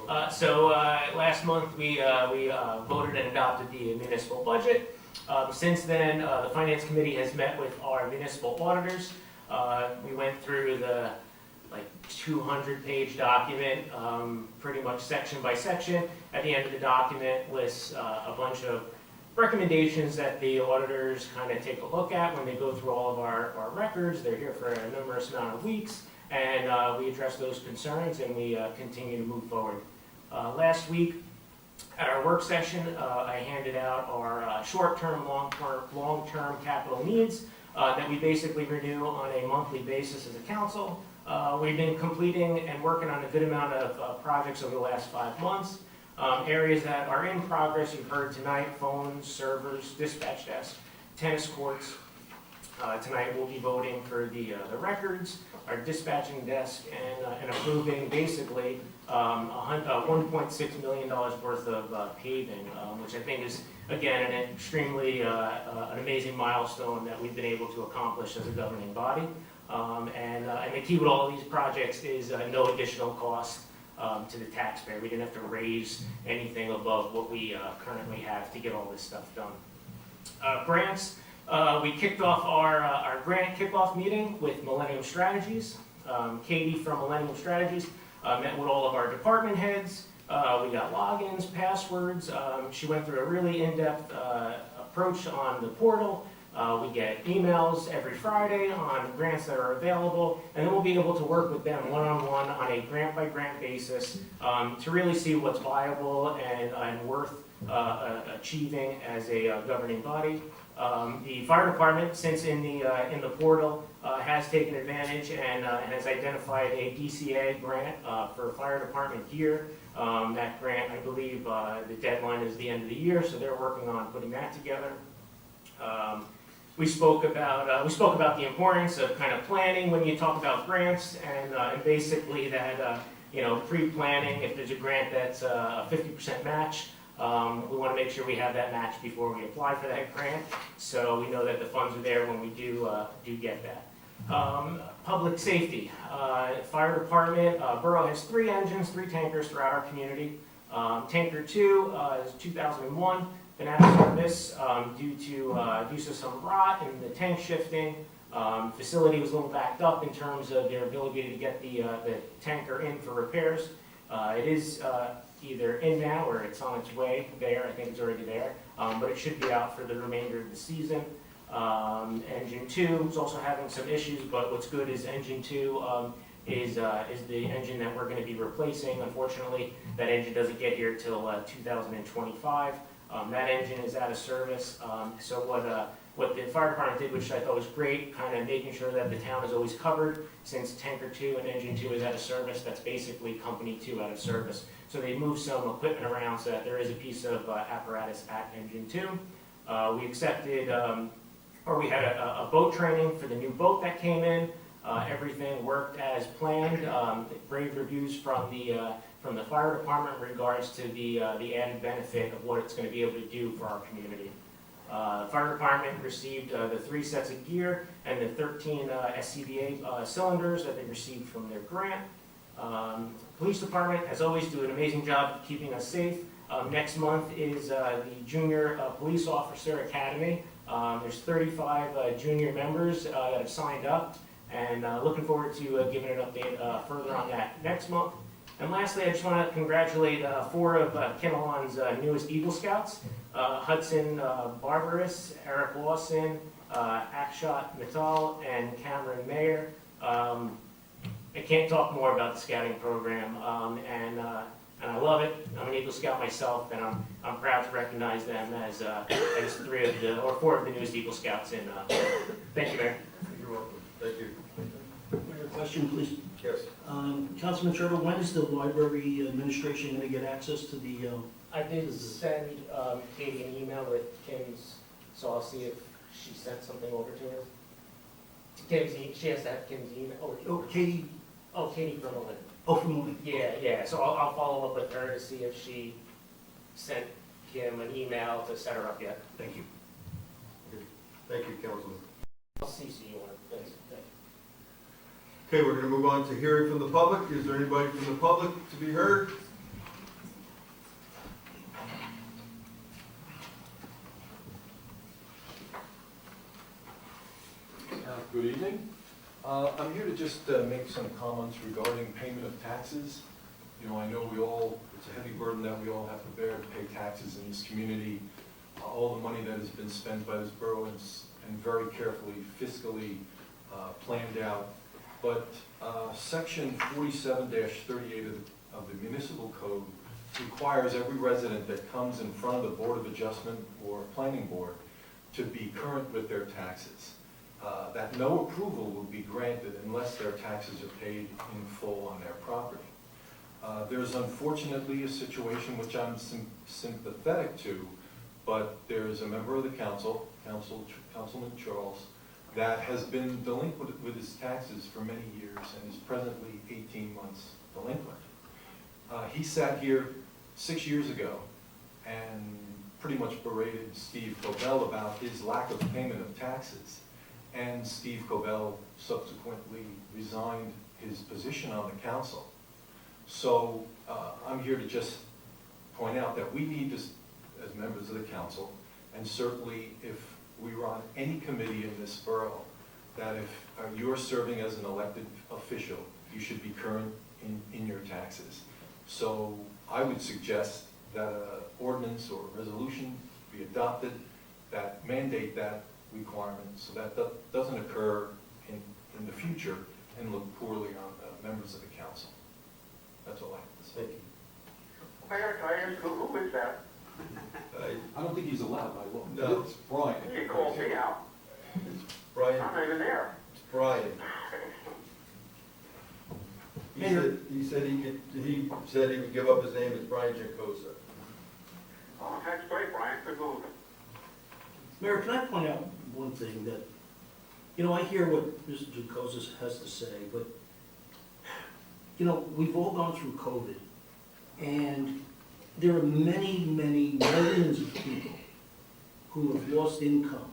Last month we voted and adopted the municipal budget. Since then, the Finance Committee has met with our municipal auditors. We went through the 200-page document, pretty much section by section. At the end of the document lists a bunch of recommendations that the auditors kind of take a look at when they go through all of our records. They're here for a numerous amount of weeks, and we address those concerns, and we continue to move forward. Last week, at our work session, I handed out our short-term, long-term capital needs that we basically renew on a monthly basis as a council. We've been completing and working on a good amount of projects over the last 5 months. Areas that are in progress, you've heard tonight: phones, servers, dispatch desk, tennis courts. Tonight we'll be voting for the records, our dispatching desk, and approving basically $1.6 million worth of paving, which I think is, again, an extremely an amazing milestone that we've been able to accomplish as a governing body. And the key with all of these projects is no additional cost to the taxpayer. We didn't have to raise anything above what we currently have to get all this stuff done. Grants. We kicked off our grant kickoff meeting with Millennium Strategies. Katie from Millennium Strategies met with all of our department heads. We got logins, passwords. She went through a really in-depth approach on the portal. We get emails every Friday on grants that are available, and then we'll be able to work with them one-on-one on a grant-by-grant basis to really see what's viable and worth achieving as a governing body. The fire department, since in the portal, has taken advantage and has identified a DCA grant for fire department gear. That grant, I believe, the deadline is the end of the year, so they're working on putting that together. We spoke about the importance of kind of planning when you talk about grants, and basically that pre-planning. If there's a grant that's a 50% match, we want to make sure we have that match before we apply for that grant, so we know that the funds are there when we do get that. Public safety. Fire department. Boro has 3 engines, 3 tankers throughout our community. Tanker 2 is 2001. Been out of service due to some rot and the tank shifting. Facility was a little backed up in terms of their ability to get the tanker in for repairs. It is either in now or it's on its way there. I think it's already there, but it should be out for the remainder of the season. Engine 2 is also having some issues, but what's good is engine 2 is the engine that we're going to be replacing. Unfortunately, that engine doesn't get here till 2025. That engine is out of service. So what the fire department did, which I thought was great, kind of making sure that the town is always covered, since Tanker 2 and Engine 2 is out of service, that's basically Company 2 out of service. So they moved some equipment around so that there is a piece of apparatus at Engine 2. We accepted, we had a boat training for the new boat that came in. Everything worked as planned. Rave reviews from the fire department in regards to the added benefit of what it's going to be able to do for our community. Fire department received the 3 sets of gear and the 13 SCBA cylinders that they received from their grant. Police department, as always, do an amazing job of keeping us safe. Next month is the Junior Police Officer Academy. There's 35 junior members that have signed up, and looking forward to giving an update further on that next month. And lastly, I just want to congratulate 4 of Kinnelon's newest Eagle Scouts, Hudson Barbaras, Eric Lawson, Akshat Mittal, and Cameron Mayer. I can't talk more about the scouting program, and I love it. I'm an Eagle Scout myself, and I'm proud to recognize them as 4 of the newest Eagle Scouts. And thank you, Mayor. You're welcome. Thank you. Mayor, question, please. Yes. Councilman Turtle, when is the library administration going to get access to the? I did send Katie an email with Kim's, so I'll see if she sent something over to her. She has to have Kim's email. Oh, Katie. Oh, Katie from Millennium. Oh, from Millennium. Yeah. So I'll follow up with her to see if she sent Kim an email to set her up yet. Thank you. Thank you, Councilman. I'll CC you on it. Thanks. Okay, we're going to move on to hearing from the public. Is there anybody from the public to be heard? Good evening. I'm here to just make some comments regarding payment of taxes. You know, I know it's a heavy burden that we all have to bear to pay taxes in this community. All the money that has been spent by this borough and very carefully, fiscally planned out. But section 47-38 of the municipal code requires every resident that comes in front of the Board of Adjustment or Planning Board to be current with their taxes. That no approval will be granted unless their taxes are paid in full on their property. There's unfortunately a situation which I'm sympathetic to, but there's a member of the Councilman Charles, that has been delinquent with his taxes for many years and is presently 18 months delinquent. He sat here 6 years ago and pretty much berated Steve Cobell about his lack of payment of taxes. And Steve Cobell subsequently resigned his position on the council. So I'm here to just point out that we need to, as members of the council, and certainly if we were on any committee in this borough, that if you're serving as an elected official, you should be current in your taxes. So I would suggest that an ordinance or a resolution be adopted that mandate that requirement so that doesn't occur in the future and look poorly on the members of the council. That's all I have to say. Thank you. Mayor, can I ask who is that? I don't think he's allowed by law. No. It's Brian. He called me out. Brian, I'm not even there. it's Brian. He said he would give up his name as Brian Giacosa. Oh, that's great, Brian. Good move. Mayor, can I point out one thing that, you know, I hear what Mr. Giacosa has to say, but, you know, we've all gone through COVID, and there are many, many millions of people who have lost income,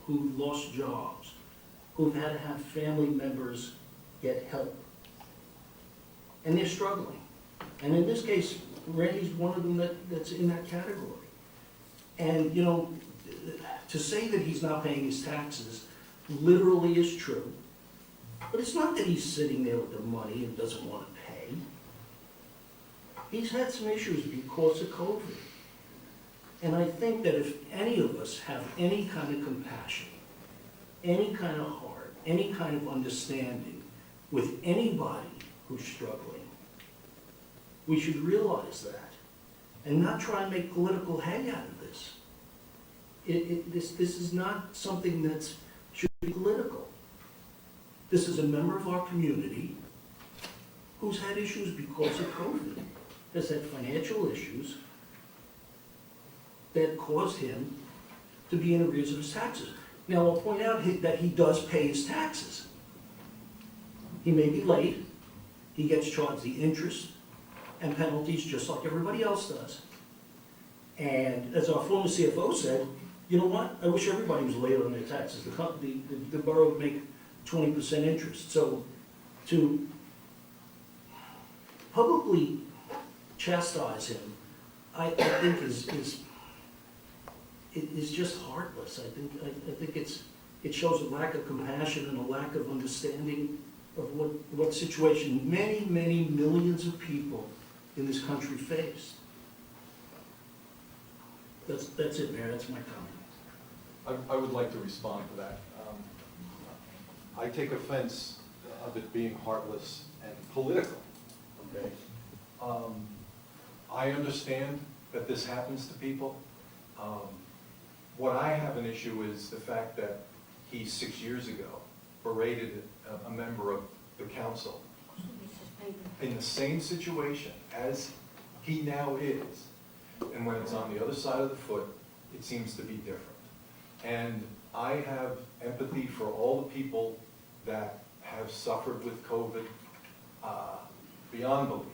who've lost jobs, who've had to have family members get help. And they're struggling. And in this case, Randy's one of them that's in that category. And, you know, to say that he's not paying his taxes literally is true. But it's not that he's sitting there with the money and doesn't want to pay. He's had some issues because of COVID. And I think that if any of us have any kind of compassion, any kind of heart, any kind of understanding with anybody who's struggling, we should realize that and not try and make political hay out of this. This is not something that should be political. This is a member of our community who's had issues because of COVID, has had financial issues that caused him to be in arrears of his taxes. Now, I'll point out that he does pay his taxes. He may be late. He gets charged the interest and penalties just like everybody else does. And as our former CFO said, you know what? I wish everybody was late on their taxes. The borough would make 20% interest. So to publicly chastise him, I think is just heartless. I think it shows a lack of compassion and a lack of understanding of what situation many, many millions of people in this country face. That's it, Mayor. That's my comment. I would like to respond to that. I take offense of it being heartless and political, okay? I understand that this happens to people. What I have an issue is the fact that he 6 years ago berated a member of the council in the same situation as he now is. And when it's on the other side of the foot, it seems to be different. And I have empathy for all the people that have suffered with COVID beyond belief.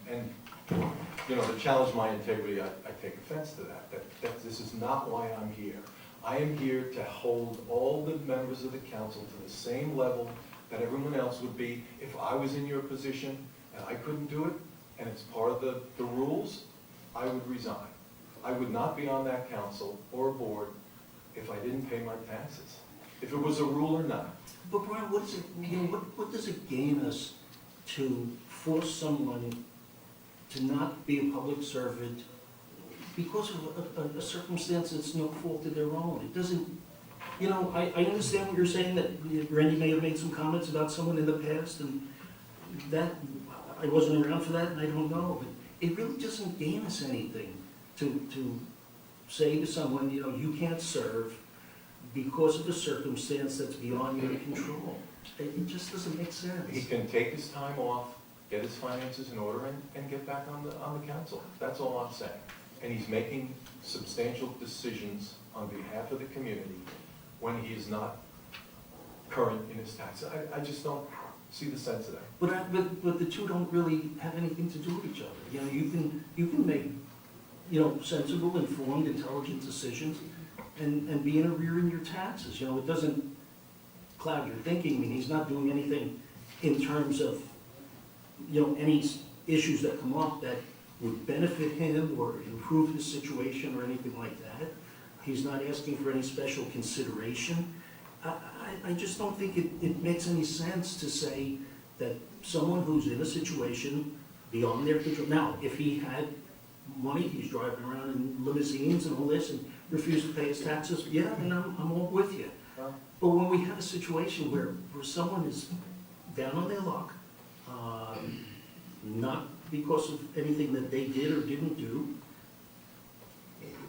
And you know, to challenge my integrity, I take offense to that this is not why I'm here. I am here to hold all the members of the council to the same level that everyone else would be. If I was in your position and I couldn't do it, and it's part of the rules, I would resign. I would not be on that council or board if I didn't pay my taxes. if it was a rule or not. But Brian, what is it, what does it gain us to force someone to not be a public servant because of a circumstance that's no fault of their own? It doesn't, I understand what you're saying, that Randy may have made some comments about someone in the past, and that, I wasn't around for that, and I don't know, but it really doesn't gain us anything to say to someone, you can't serve because of a circumstance that's beyond your control. It just doesn't make sense. He can take his time off, get his finances in order, and get back on the council. That's all I'm saying. And he's making substantial decisions on behalf of the community when he is not current in his taxes. I just don't see the sense of that. But the two don't really have anything to do with each other. You can make, sensible, informed, intelligent decisions and be in arrear in your taxes. It doesn't cloud your thinking. I mean, he's not doing anything in terms of, any issues that come up that would benefit him or improve his situation or anything like that. He's not asking for any special consideration. I just don't think it makes any sense to say that someone who's in a situation beyond their control. Now, if he had money, he's driving around in limousines and all this and refused to pay his taxes, yeah, then I'm all with you. But when we have a situation where someone is down on their luck, not because of anything that they did or didn't do,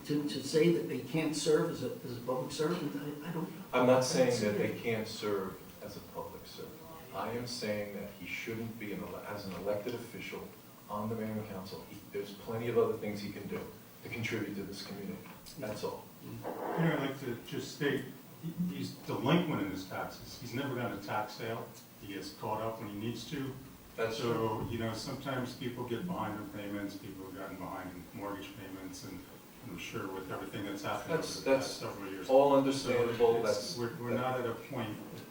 to say that they can't serve as a public servant, I don't. I'm not saying that they can't serve as a public servant. I am saying that he shouldn't be as an elected official on the mayor and council. There's plenty of other things he can do to contribute to this community. That's all. I'd like to just state, he's delinquent in his taxes. He's never gotten a tax sale. He gets caught up when he needs to. So, sometimes people get behind in payments, people have gotten behind in mortgage payments, and I'm sure with everything that's happened over the past several years. All understandable. So we're not at a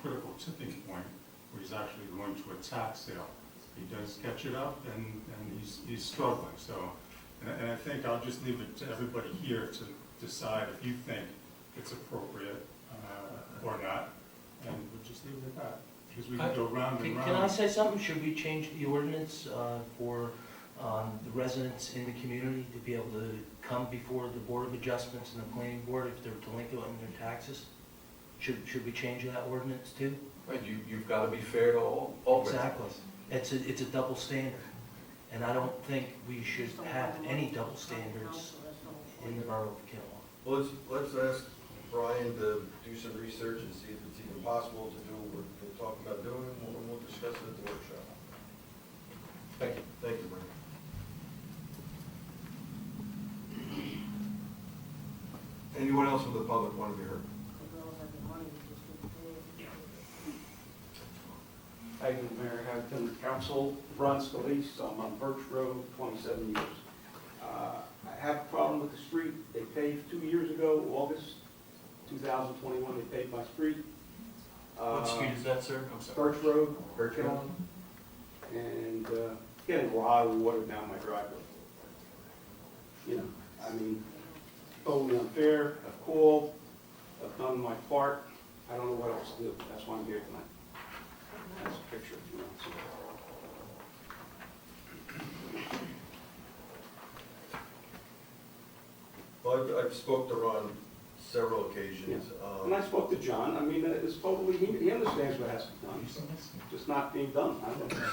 critical tipping point where he's actually going to a tax sale. He does catch it up, and he's struggling. So, and I think I'll just leave it to everybody here to decide if you think it's appropriate or not, and we'll just leave it at that. Because we can go round and round. Can I say something? Should we change the ordinance for the residents in the community to be able to come before the Board of Adjustments and the Planning Board if they're delinquent in their taxes? Should we change that ordinance too? Right, you've got to be fair to all Exactly. It's a double standard, and I don't think we should have any double standards in the borough of Kinnelon. Well, let's ask Brian to do some research and see if it's even possible to do what we're talking about doing, and we'll discuss it at the workshop. Thank you. Thank you, Brian. Anyone else from the public want to be heard? How you doing, Mayor? How you doing, Council? Ron Scalise, I'm on Birch Road, 27 years. I have a problem with the street. They paved 2 years ago, August 2021, they paved my street. What street is that, sir? I'm sorry. Birch Road. Birch Road. And getting a lot of water down my driveway. Totally unfair. I've called, I've done my part. I don't know what else to do. That's why I'm here tonight. That's a picture if you want to see. Well, I've spoke to Ron several occasions. Yeah. And I spoke to John. I mean, it's totally, he understands what has to be done. It's just not being done. I don't know.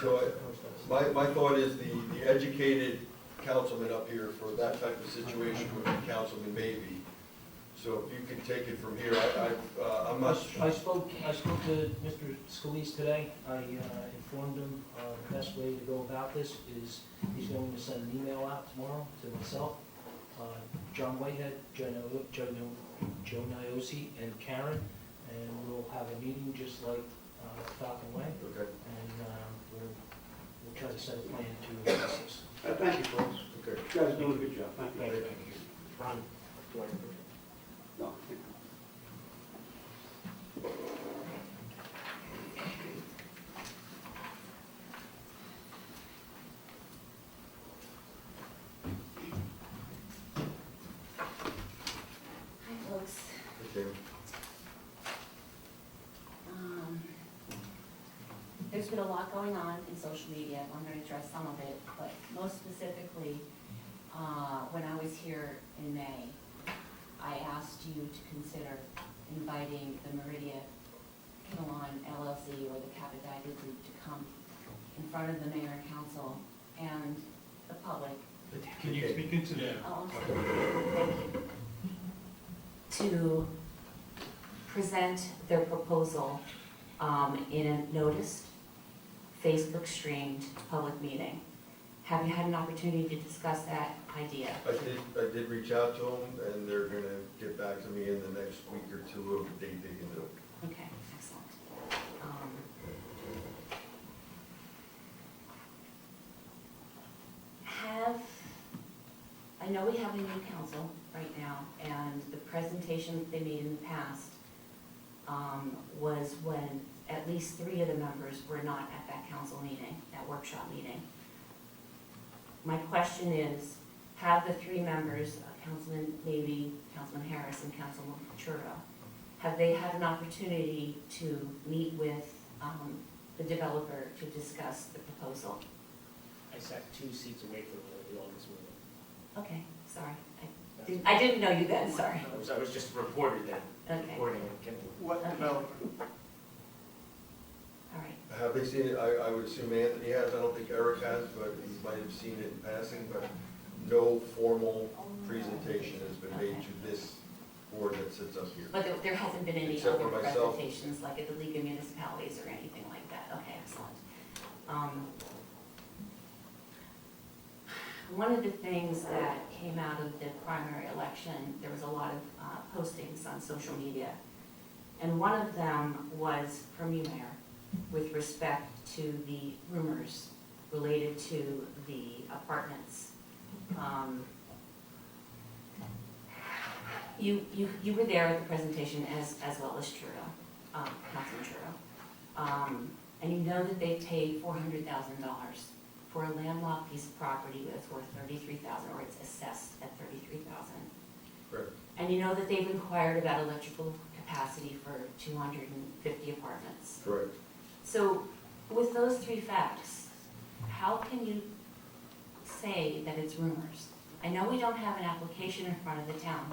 So my thought is the educated councilman up here for that type of situation would be Councilman Maybe. So if you can take it from here, I'm not. I spoke to Mr. Scalise today. I informed him the best way to go about this is he's going to send an email out tomorrow to myself, John Whitehead, Joe Niosi, and Karen, and we'll have a meeting just like Falcon Way. Okay. And we'll try to set a plan to address this. Thank you, folks. Okay. You guys are doing a good job. Thank you. Thank you. Ron, do I? No, thank you. Hi, folks. Okay. there's been a lot going on in social media. I'm going to address some of it, but most specifically, when I was here in May, I asked you to consider inviting the Meridia Kinnelon LLC or the Capodina Group to come in front of the mayor and council and the public. Can you speak into that? Oh, I'm sorry. Thank you. To present their proposal in a noticed, Facebook streamed public meeting. Have you had an opportunity to discuss that idea? I did reach out to them, and they're gonna get back to me in the next week or two of the date they can do it. Okay, excellent. I know we have a new council right now, and the presentation that they made in the past was when at least 3 of the members were not at that council meeting, that workshop meeting. My question is, have the 3 members, Councilman Navy, Councilman Harris, and Councilman Churro, have they had an opportunity to meet with the developer to discuss the proposal? I sat 2 seats away from the August meeting. Okay, sorry. I didn't know you then, sorry. I was just reported then. Okay. Reporting. What developer? All right. Have they seen it? I would assume Anthony has, I don't think Eric has, but he might have seen it in passing, but no formal presentation has been made to this board that sits up here. But there hasn't been any Except other for myself. presentations, like at the League of Municipalities or anything like that? Okay, excellent. One of the things that came out of the primary election, there was a lot of postings on social media. And one of them was from you, Mayor, with respect to the rumors related to the apartments. You were there at the presentation as well as Churro, Councilman Churro. And you know that they paid $400,000 for a landlocked piece of property that's worth $33,000, or it's assessed at $33,000. Correct. And you know that they've inquired about electrical capacity for 250 apartments. Correct. So with those 3 facts, how can you say that it's rumors? I know we don't have an application in front of the town,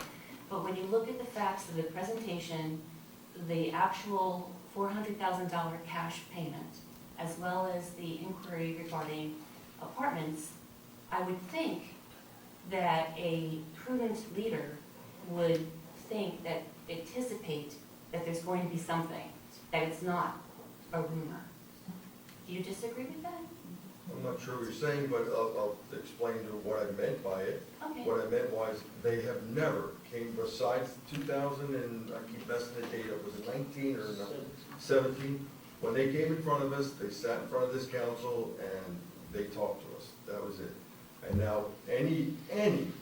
but when you look at the facts of the presentation, the actual $400,000 cash payment, as well as the inquiry regarding apartments, I would think that a prudent leader would anticipate that there's going to be something, that it's not a rumor. Do you disagree with that? I'm not sure what you're saying, but I'll explain to what I meant by it. Okay. What I meant was, they have never came, besides 2000, and I keep messing the date up, was it 19 or 17? When they came in front of us, they sat in front of this council and they talked to us. That was it. And now, any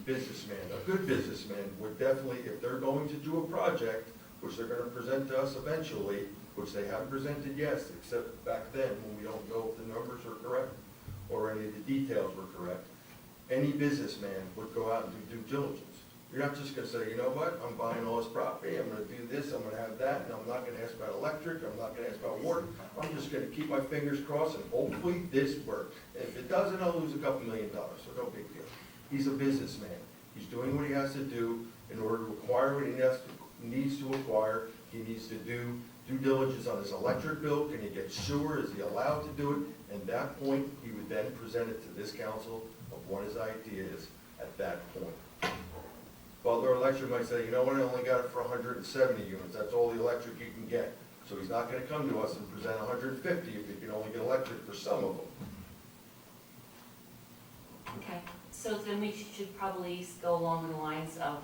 businessman, a good businessman, would definitely, if they're going to do a project, which they're gonna present to us eventually, which they haven't presented yet, except back then, when we don't know if the numbers are correct, or any of the details were correct, any businessman would go out and do due diligence. You're not just gonna say, you know what, I'm buying all this property, I'm gonna do this, I'm gonna have that, and I'm not gonna ask about electric, I'm not gonna ask about water, I'm just gonna keep my fingers crossed and hopefully this works. If it doesn't, I'll lose a couple $1 million, so no big deal. He's a businessman. He's doing what he has to do in order to acquire what he needs to acquire. He needs to do due diligence on his electric bill. Can he get sewer? Is he allowed to do it? And at that point, he would then present it to this council of what his idea is at that point. Butler Electric might say, you know what, I only got it for 170 units. That's all the electric you can get. So he's not going to come to us and present 150 if he can only get electric for some of them. Okay, so then we should probably go along the lines of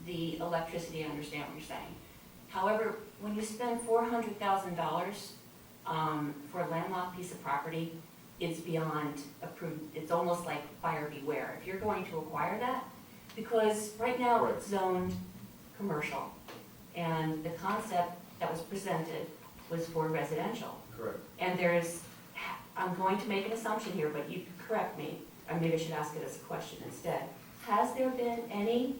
the electricity. I understand what you're saying. However, when you spend $400,000 for a landlocked piece of property, it's beyond approved. It's almost like buyer beware. If you're going to acquire that, because right now it's zoned commercial, and the concept that was presented was for residential. Correct. And I'm going to make an assumption here, but you can correct me, or maybe I should ask it as a question instead. Has there been any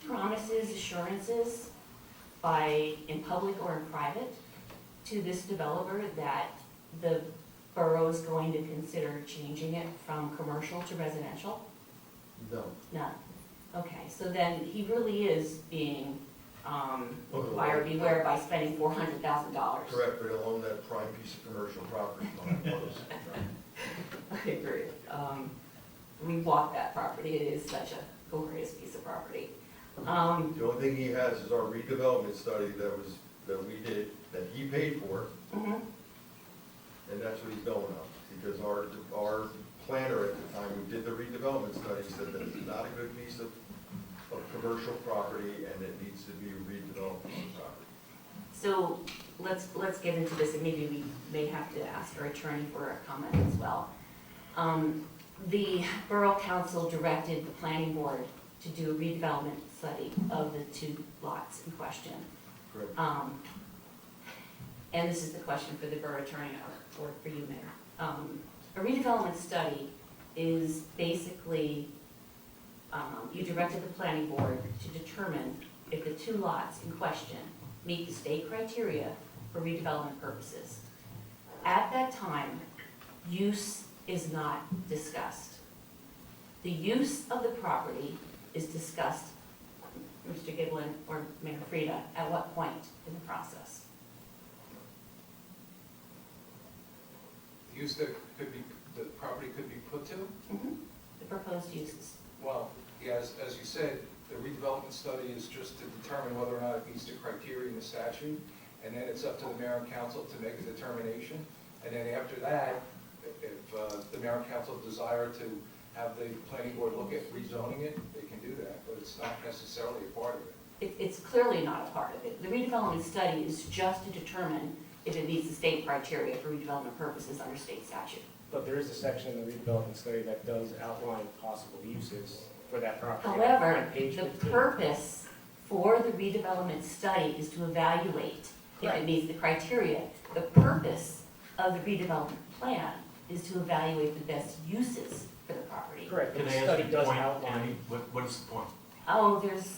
promises, assurances, in public or in private, to this developer that the borough's going to consider changing it from commercial to residential? No. None. Okay, so then he really is being, buyer beware by spending $400,000. Correct, but he'll own that prime piece of commercial property. I agree. We bought that property. It is such a glorious piece of property. The only thing he has is our redevelopment study that we did, that he paid for, Mhm. and that's what he's going on. Because our planner at the time who did the redevelopment study said that it's not a good piece of commercial property and it needs to be a redeveloped piece of property. So let's get into this, and maybe we may have to ask our attorney for a comment as well. The Borough Council directed the planning board to do a redevelopment study of the 2 lots in question. Correct. And this is the question for the borough attorney or for you, Mayor. A redevelopment study is basically, you directed the planning board to determine if the 2 lots in question meet the state criteria for redevelopment purposes. At that time, use is not discussed. The use of the property is discussed, Mr. Giblin or Mayor Frida, at what point in the process? Use that could be, the property could be put to? The proposed uses. Well, yeah, as you said, the redevelopment study is just to determine whether or not it meets the criteria in the statute, and then it's up to the mayor and council to make a determination. And then after that, if the mayor and council desire to have the planning board look at rezoning it, they can do that, but it's not necessarily a part of it. It's clearly not a part of it. The redevelopment study is just to determine if it meets the state criteria for redevelopment purposes under state statute. But there is a section in the redevelopment study that does outline possible uses for that property. However, On page the 15. purpose for the redevelopment study is to evaluate if it meets the criteria. The purpose of the redevelopment plan is to evaluate the best uses for the property. Correct, but Can the I study ask you a does point, outline. Andy? What is the point? Oh, there's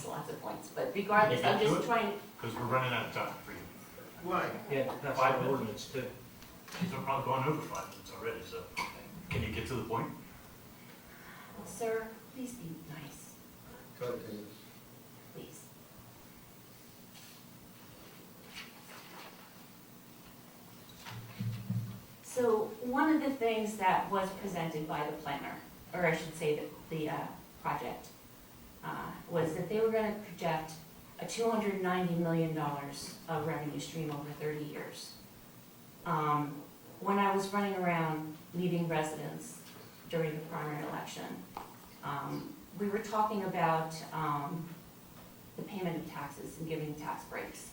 lots of points, but regardless, Can you I'm get to just it? trying, Because we're running out of time for you. Why? Yeah, that's 5 the minutes. ordinance too. These are probably going over 5 minutes already, so can you get to the point? sir, please be nice, Go ahead, David. please. So one of the things that was presented by the planner, or I should say the project, was that they were going to project a $290 million of revenue stream over 30 years. When I was running around meeting residents during the primary election, we were talking about the payment of taxes and giving tax breaks.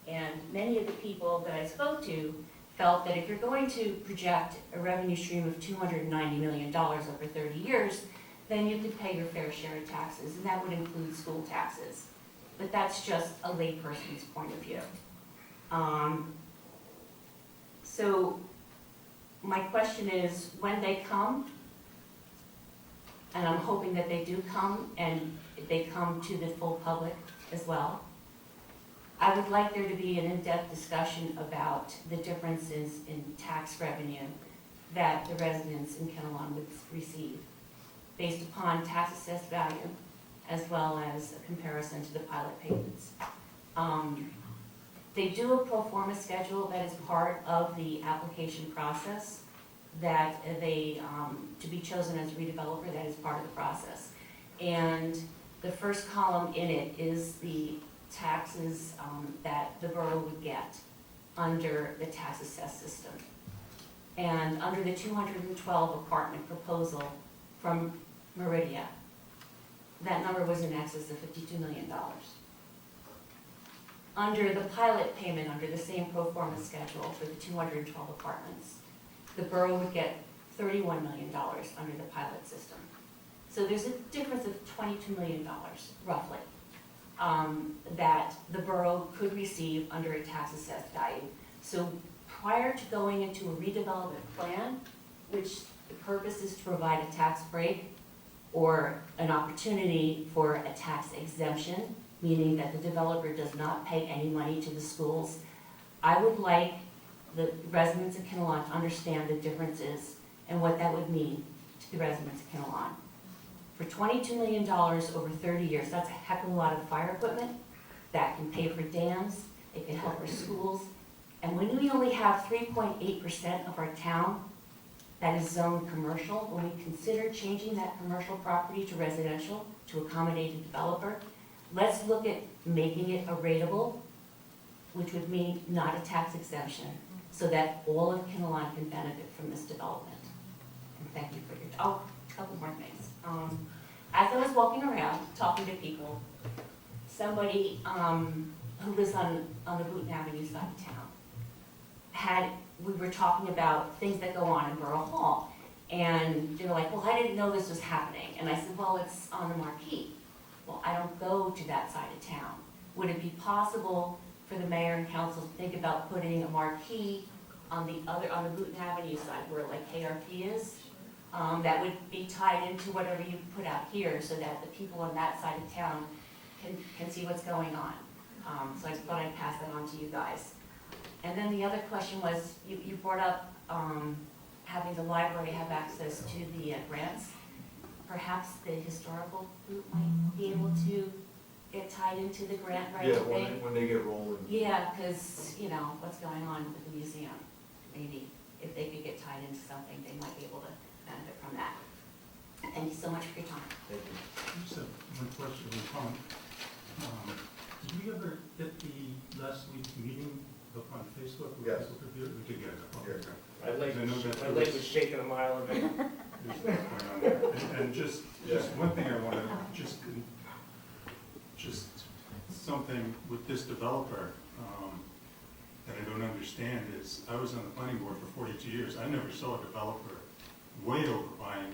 And many of the people that I spoke to felt that if you're going to project a revenue stream of $290 million over 30 years, then you could pay your fair share of taxes, and that would include school taxes. But that's just a layperson's point of view. So my question is, when they come, and I'm hoping that they do come, and they come to the full public as well, I would like there to be an in-depth discussion about the differences in tax revenue that the residents in Kinnelon would receive based upon tax assessed value, as well as a comparison to the pilot payments. They do a pro forma schedule that is part of the application process, that they, to be chosen as a redeveloper, that is part of the process. And the first column in it is the taxes that the borough would get under the tax assessed system. And under the 212 apartment proposal from Meridia, that number was in excess of $52 million. Under the pilot payment, under the same pro forma schedule for the 212 apartments, the borough would get $31 million under the pilot system. So there's a difference of $22 million, roughly, that the borough could receive under a tax assessed value. So prior to going into a redevelopment plan, which the purpose is to provide a tax break or an opportunity for a tax exemption, meaning that the developer does not pay any money to the schools, I would like the residents of Kinnelon to understand the differences and what that would mean to the residents of Kinnelon. For $22 million over 30 years, that's a heck of a lot of fire equipment that can pay for dams, it can help our schools. And when we only have 3.8% of our town that is zoned commercial, when we consider changing that commercial property to residential to accommodate a developer, let's look at making it a rateable, which would mean not a tax exemption, so that all of Kinnelon can benefit from this development. And thank you for your, oh, a couple more things. As I was walking around talking to people, somebody who lives on the Booton Avenue side of town we were talking about things that go on in Boro Hall. And they were like, well, I didn't know this was happening. And I said, well, it's on the marquee. Well, I don't go to that side of town. Would it be possible for the mayor and council to think about putting a marquee on the Booton Avenue side where like KRP is? That would be tied into whatever you put out here so that the people on that side of town can see what's going on. So I just thought I'd pass that on to you guys. And then the other question was, you brought up having the library have access to the grants. Perhaps the historical group might be able to get tied into the grant right away. Yeah, when they get rolling. Yeah, because, you know, what's going on with the museum. Maybe if they could get tied into something, they might be able to benefit from that. Thank you so much for your time. Thank you. Just have one question, one comment. Did we ever get the last week's meeting up on Facebook? Yes. We did get it. Okay. My leg I know that was shaking a mile a minute. there's that going on there. And just one thing I want to, just something with this developer that I don't understand is, I was on the planning board for 42 years. I never saw a developer way over buying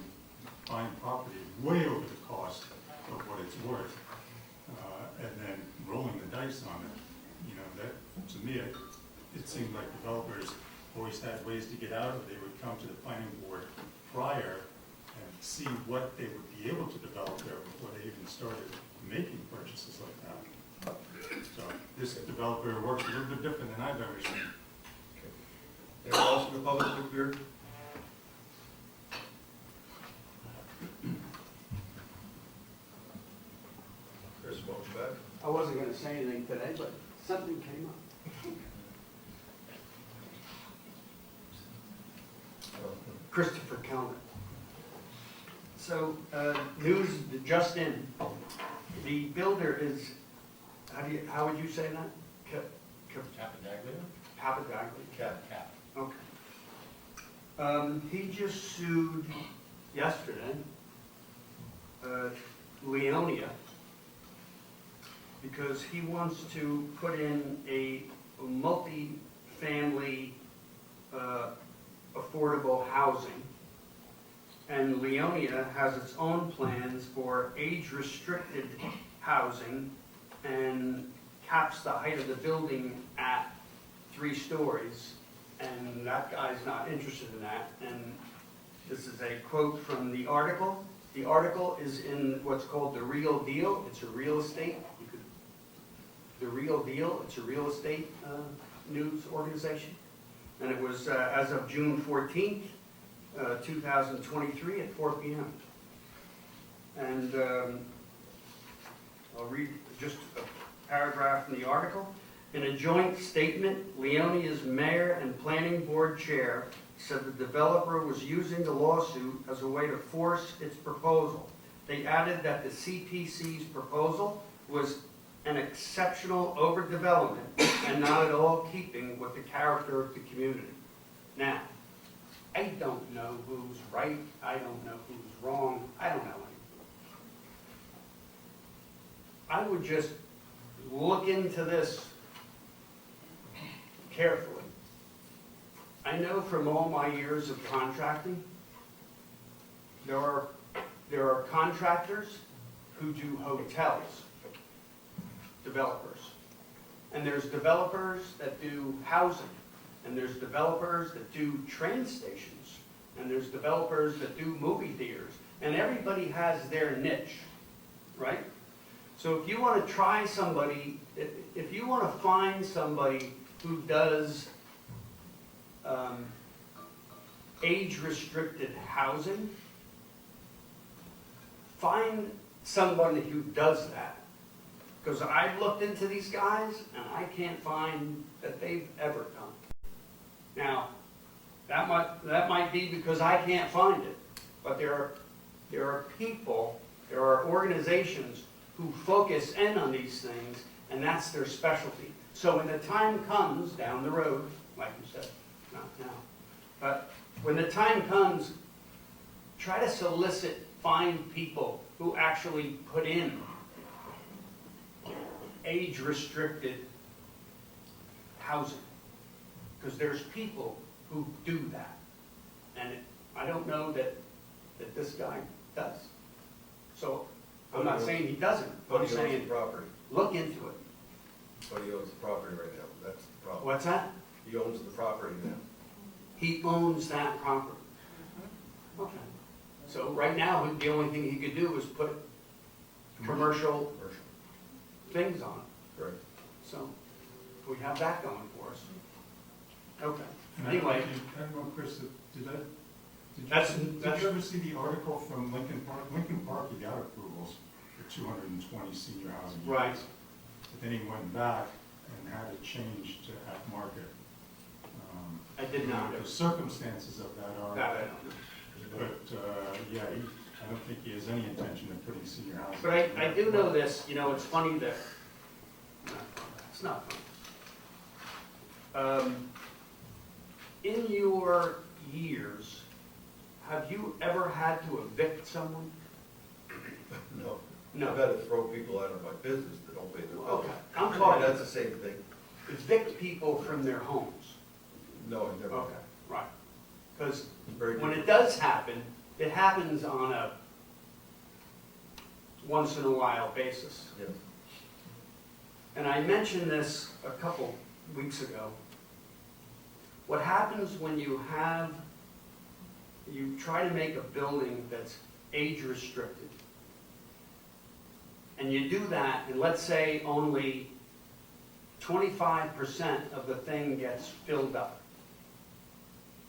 property, way over the cost of what it's worth, and then rolling the dice on it. You know, that, to me, it seemed like developers always had ways to get out of it. They would come to the planning board prior and see what they would be able to develop there before they even started making purchases like that. So this developer works a little bit different than I've ever seen. Anyone else in the public look here? Chris, welcome back. I wasn't gonna say anything today, but something came up. Christopher Kelman. So, news just in, the builder is, how would you say that? Papadaglia? Cap. Okay. He just sued yesterday, Leonia, because he wants to put in a multi-family affordable housing. And Leonia has its own plans for age-restricted housing and caps the height of the building at 3 stories. And that guy's not interested in that. And this is a quote from the article. The article is in what's called The Real Deal. It's a real estate. The Real Deal. It's a real estate news organization. And it was as of June 14th, 2023 at 4 p.m. And I'll read just a paragraph from the article. In a joint statement, Leonia's mayor and planning board chair said the developer was using the lawsuit as a way to force its proposal. They added that the CPC's proposal was an exceptional overdevelopment and not at all keeping with the character of the community. Now, I don't know who's right, I don't know who's wrong, I don't know anything. I would just look into this carefully. I know from all my years of contracting, there are contractors who do hotels, developers. And there's developers that do housing. And there's developers that do train stations. And there's developers that do movie theaters. And everybody has their niche, right? So if you want to try somebody, if you want to find somebody who does age-restricted housing, find somebody who does that. Because I've looked into these guys, and I can't find that they've ever done it. Now, that might be because I can't find it, but there are people, there are organizations who focus in on these things, and that's their specialty. So when the time comes down the road, like you said, not now, but when the time comes, try to solicit, find people who actually put in age-restricted housing. Because there's people who do that. And I don't know that this guy does. So I'm not saying he doesn't, but I'm saying property. look into it. But he owns the property right now, that's the problem. What's that? He owns the property now. He owns that property. Okay. So right now, the only thing he could do is put commercial things on it. Right. So we have that going for us. Okay. And Anyway. I don't know, Chris, did That's- you ever see the article from Lincoln Park? Lincoln Park, he got approvals for 220 senior housing units. Right. But then he went back and had it changed to at market. I did not. The circumstances of that are, That I don't know. but, yeah, I don't think he has any intention of putting senior housing. But I do know this, you know, it's funny that, it's not funny. In your years, have you ever had to evict someone? No. No. I've got to throw people out of my business that don't pay their bills. Okay, I'm talking. That's the same thing. Evict people from their homes. No, I never. Okay, right. Because Very when good. it does happen, it happens on a once in a while basis. Yes. And I mentioned this a couple weeks ago. What happens when you try to make a building that's age restricted, and you do that, and let's say only 25% of the thing gets filled up,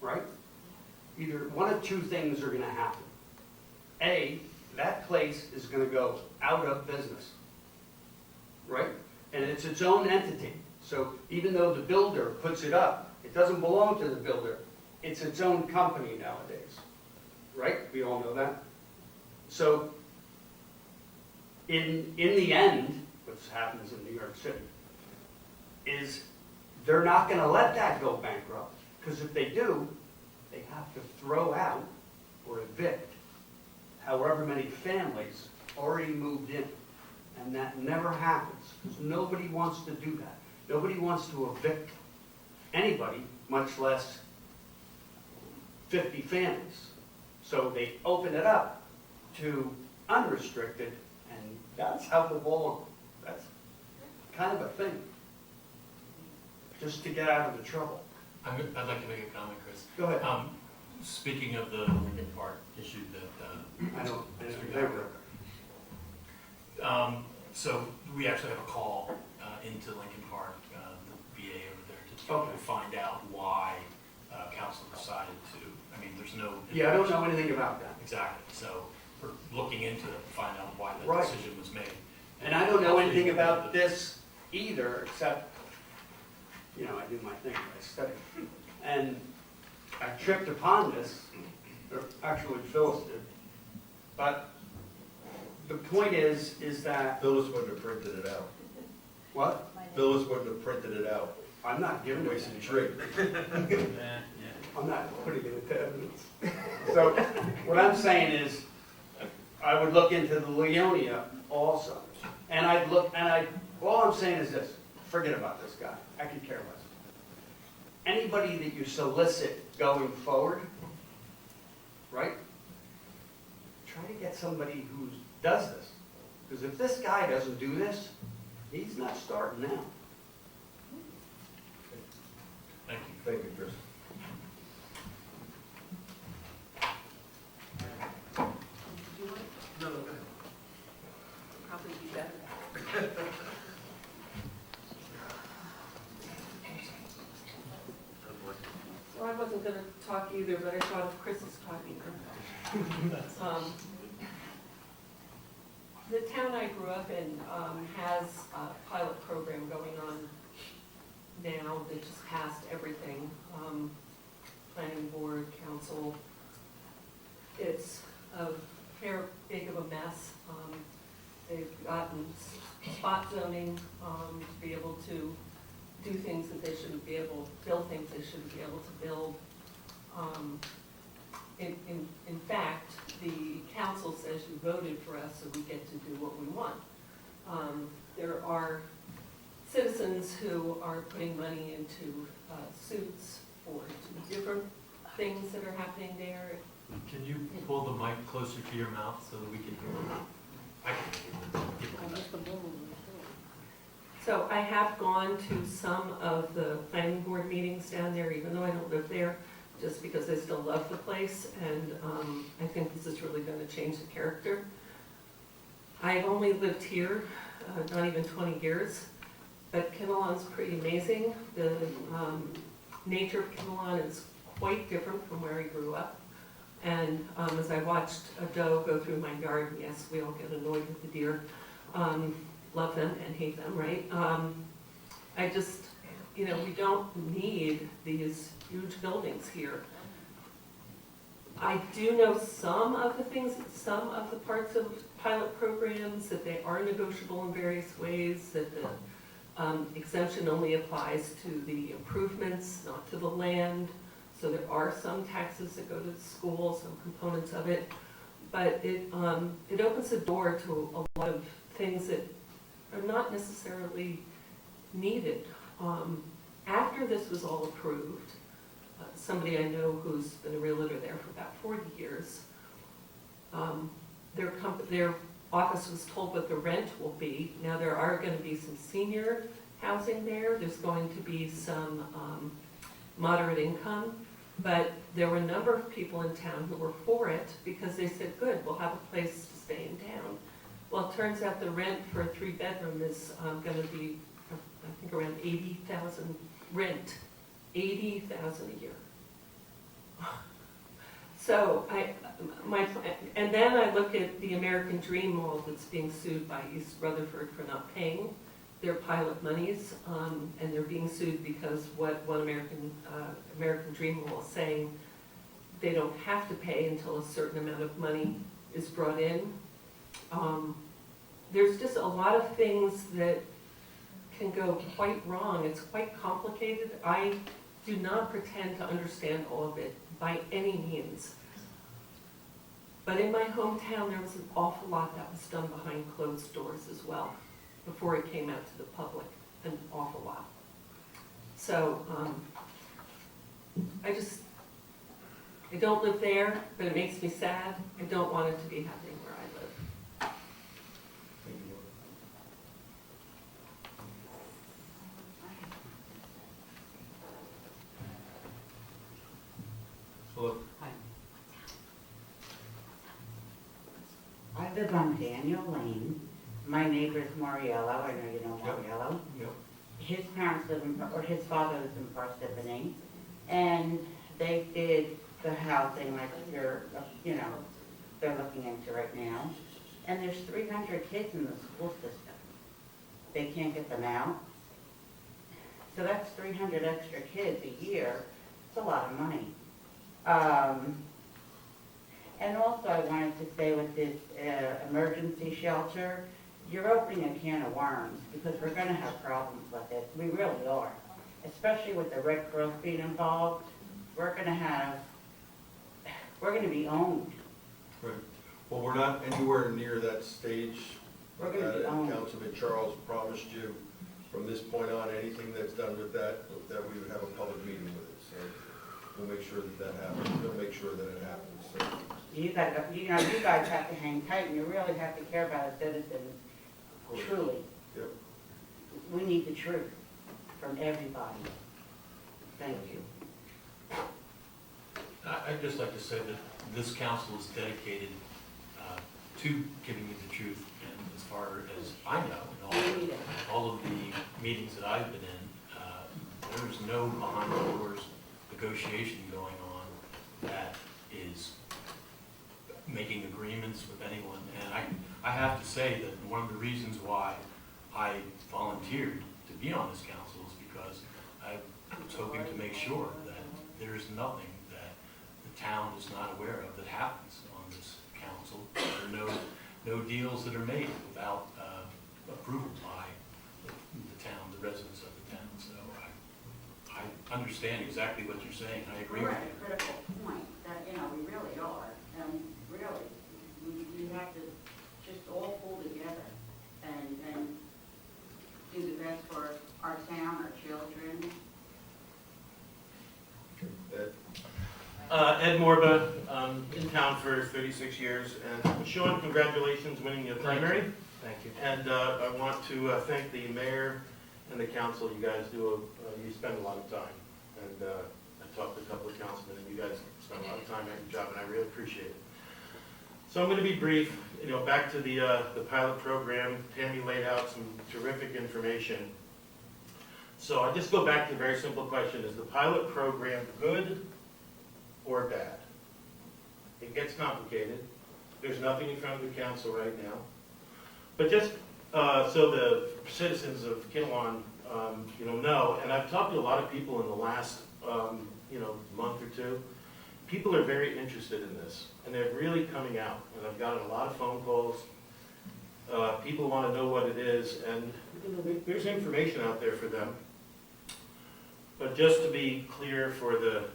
right? Either one of two things are gonna happen. A, that place is gonna go out of business, right? And it's its own entity. So even though the builder puts it up, it doesn't belong to the builder. It's its own company nowadays, right? We all know that. So in the end, what happens in New York City, is they're not gonna let that go bankrupt. Because if they do, they have to throw out or evict however many families already moved in. And that never happens, because nobody wants to do that. Nobody wants to evict anybody, much less 50 families. So they open it up to unrestricted, and that's how the ball, that's kind of a thing. Just to get out of the trouble. I'd like to make a comment, Chris. Go ahead. Speaking of the Lincoln Park issue that, I don't so we actually have a call into Lincoln Park, the VA over there, to find out why council decided to, I mean, there's no. Yeah, I don't know anything about that. Exactly, so we're looking into it to find out why that Right. decision was made. And I don't know anything about this either, except, you know, I do my thing, I study. And I tripped upon this, or actually Phyllis did. But the point is that. Phyllis wouldn't have printed it out. What? Phyllis wouldn't have printed it out. I'm not giving it to Wasting anybody. tree. I'm not putting it into evidence. So what I'm saying is, I would look into the Leonia also. And all I'm saying is this, forget about this guy, I could care less. Anybody that you solicit going forward, right? Try to get somebody who does this. Because if this guy doesn't do this, he's not starting now. Thank you. Thank you, Chris. No, probably be better. So either, but I thought if Chris is talking. The town I grew up in has a pilot program going on now that just passed everything. Planning board, council. It's a fair big of a mess. They've gotten spot zoning to be able to do things that they shouldn't be able, build things they shouldn't be able to build. In fact, the council says you voted for us, so we get to do what we want. There are citizens who are putting money into suits for different things that are happening there. Can you pull the mic closer to your mouth so that we can hear you? I can hear you. So I have gone to some of the planning board meetings down there, even though I don't live there, just because I still love the place, and I think this is really going to change the character. I've only lived here not even 20 years, but Kinnelon's pretty amazing. The nature of Kinnelon is quite different from where I grew up. And as I watched a doe go through my yard, yes, we all get annoyed with the deer, love them and hate them, right? I just, we don't need these huge buildings here. I do know some of the things, some of the parts of pilot programs, that they are negotiable in various ways, that the exemption only applies to the improvements, not to the land. So there are some taxes that go to the school, some components of it, but it opens the door to a lot of things that are not necessarily needed. After this was all approved, somebody I know who's been a realtor there for about 40 years, their office was told what the rent will be. Now there are going to be some senior housing there. There's going to be some moderate income, but there were a number of people in town who were for it because they said, good, we'll have a place to stay in town. Well, it turns out the rent for a 3-bedroom is going to be, I think, around $80,000 rent, $80,000 a year. So and then I look at the American Dream Mall that's being sued by East Rutherford for not paying their pilot monies, and they're being sued because what one American Dream Mall is saying, they don't have to pay until a certain amount of money is brought in. There's just a lot of things that can go quite wrong. It's quite complicated. I do not pretend to understand all of it by any means. But in my hometown, there was an awful lot that was done behind closed doors as well, before it came out to the public, an awful lot. So I don't live there, but it makes me sad. I don't want it to be happening where I live. Hello. Hi. I live on Daniel Lane. My neighbor's Moriello. I know you know Moriello. Yep. His parents live in, or his father lives in Parsippany, and they did the housing like they're looking into right now. And there's 300 kids in the school system. They can't get them out. So that's 300 extra kids a year. It's a lot of money. And also I wanted to say with this emergency shelter, you're opening a can of worms because we're going to have problems with it. We really are. Especially with the Red Cross being involved, we're going to be owned. Right. Well, we're not anywhere near that stage. We're going to be owned. Councilman Charles promised you from this point on, anything that's done with that we would have a public meeting with it. So we'll make sure that happens. We'll make sure that it happens. So. You guys have to hang tight, and you really have to care about the citizens. Truly. Yep. We need the truth from everybody. Thank you. I'd just like to say that this council is dedicated to giving you the truth, and as far as I know, in all of the meetings that I've been in, there's no behind the doors negotiation going on that is making agreements with anyone. And I have to say that one of the reasons why I volunteered to be on this council is because I was hoping to make sure that there's nothing that the town is not aware of that happens on this council. There are no deals that are made without approval by the town, the residents of the town. So I understand exactly what you're saying. I agree with We're at you. a critical point that, you know, we really are. And really, we have to just all pull together and do the best for our town, our children. Ed Morba, in town for 36 years, and Sean, congratulations winning your primary. Thank you. And I want to thank the mayor and the council. You guys do, you spend a lot of time. And I talked to a couple of councilmen, and you guys spend a lot of time at your job, and I really appreciate it. So I'm going to be brief. You know, back to the pilot program. Tammy laid out some terrific information. So I just go back to a very simple question. Is the pilot program good or bad? It gets complicated. There's nothing in front of the council right now. But just so the citizens of Kinnelon, know, and I've talked to a lot of people in the last, month or two. People are very interested in this, and they're really coming out. And I've gotten a lot of phone calls. People want to know what it is, and there's information out there for them. But just to be clear for the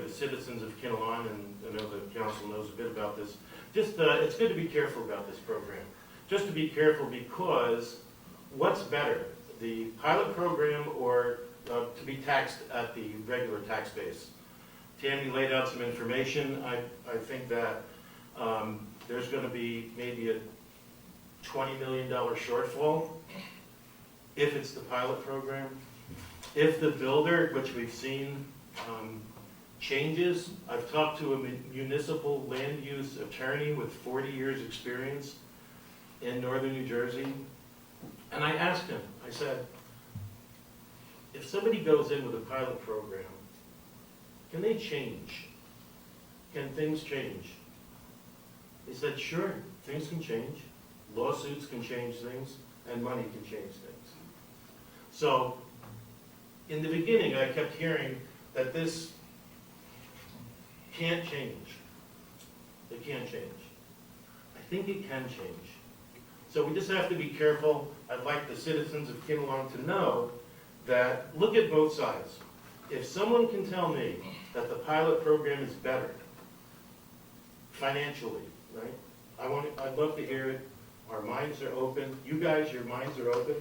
citizens of Kinnelon, and I know the council knows a bit about this, just it's good to be careful about this program. Just to be careful, because what's better, the pilot program or to be taxed at the regular tax base? Tammy laid out some information. I think that there's going to be maybe a $20 million shortfall if it's the pilot program. If the builder, which we've seen, changes, I've talked to a municipal land use attorney with 40 years experience in northern New Jersey, and I asked him, I said, if somebody goes in with a pilot program, can they change? Can things change? He said, sure, things can change. Lawsuits can change things, and money can change things. So, in the beginning, I kept hearing that this can't change. It can't change. I think it can change. So we just have to be careful. I'd like the citizens of Kinnelon to know that, look at both sides. If someone can tell me that the pilot program is better, financially, right? I'd love to hear it. Our minds are open. You guys, your minds are open.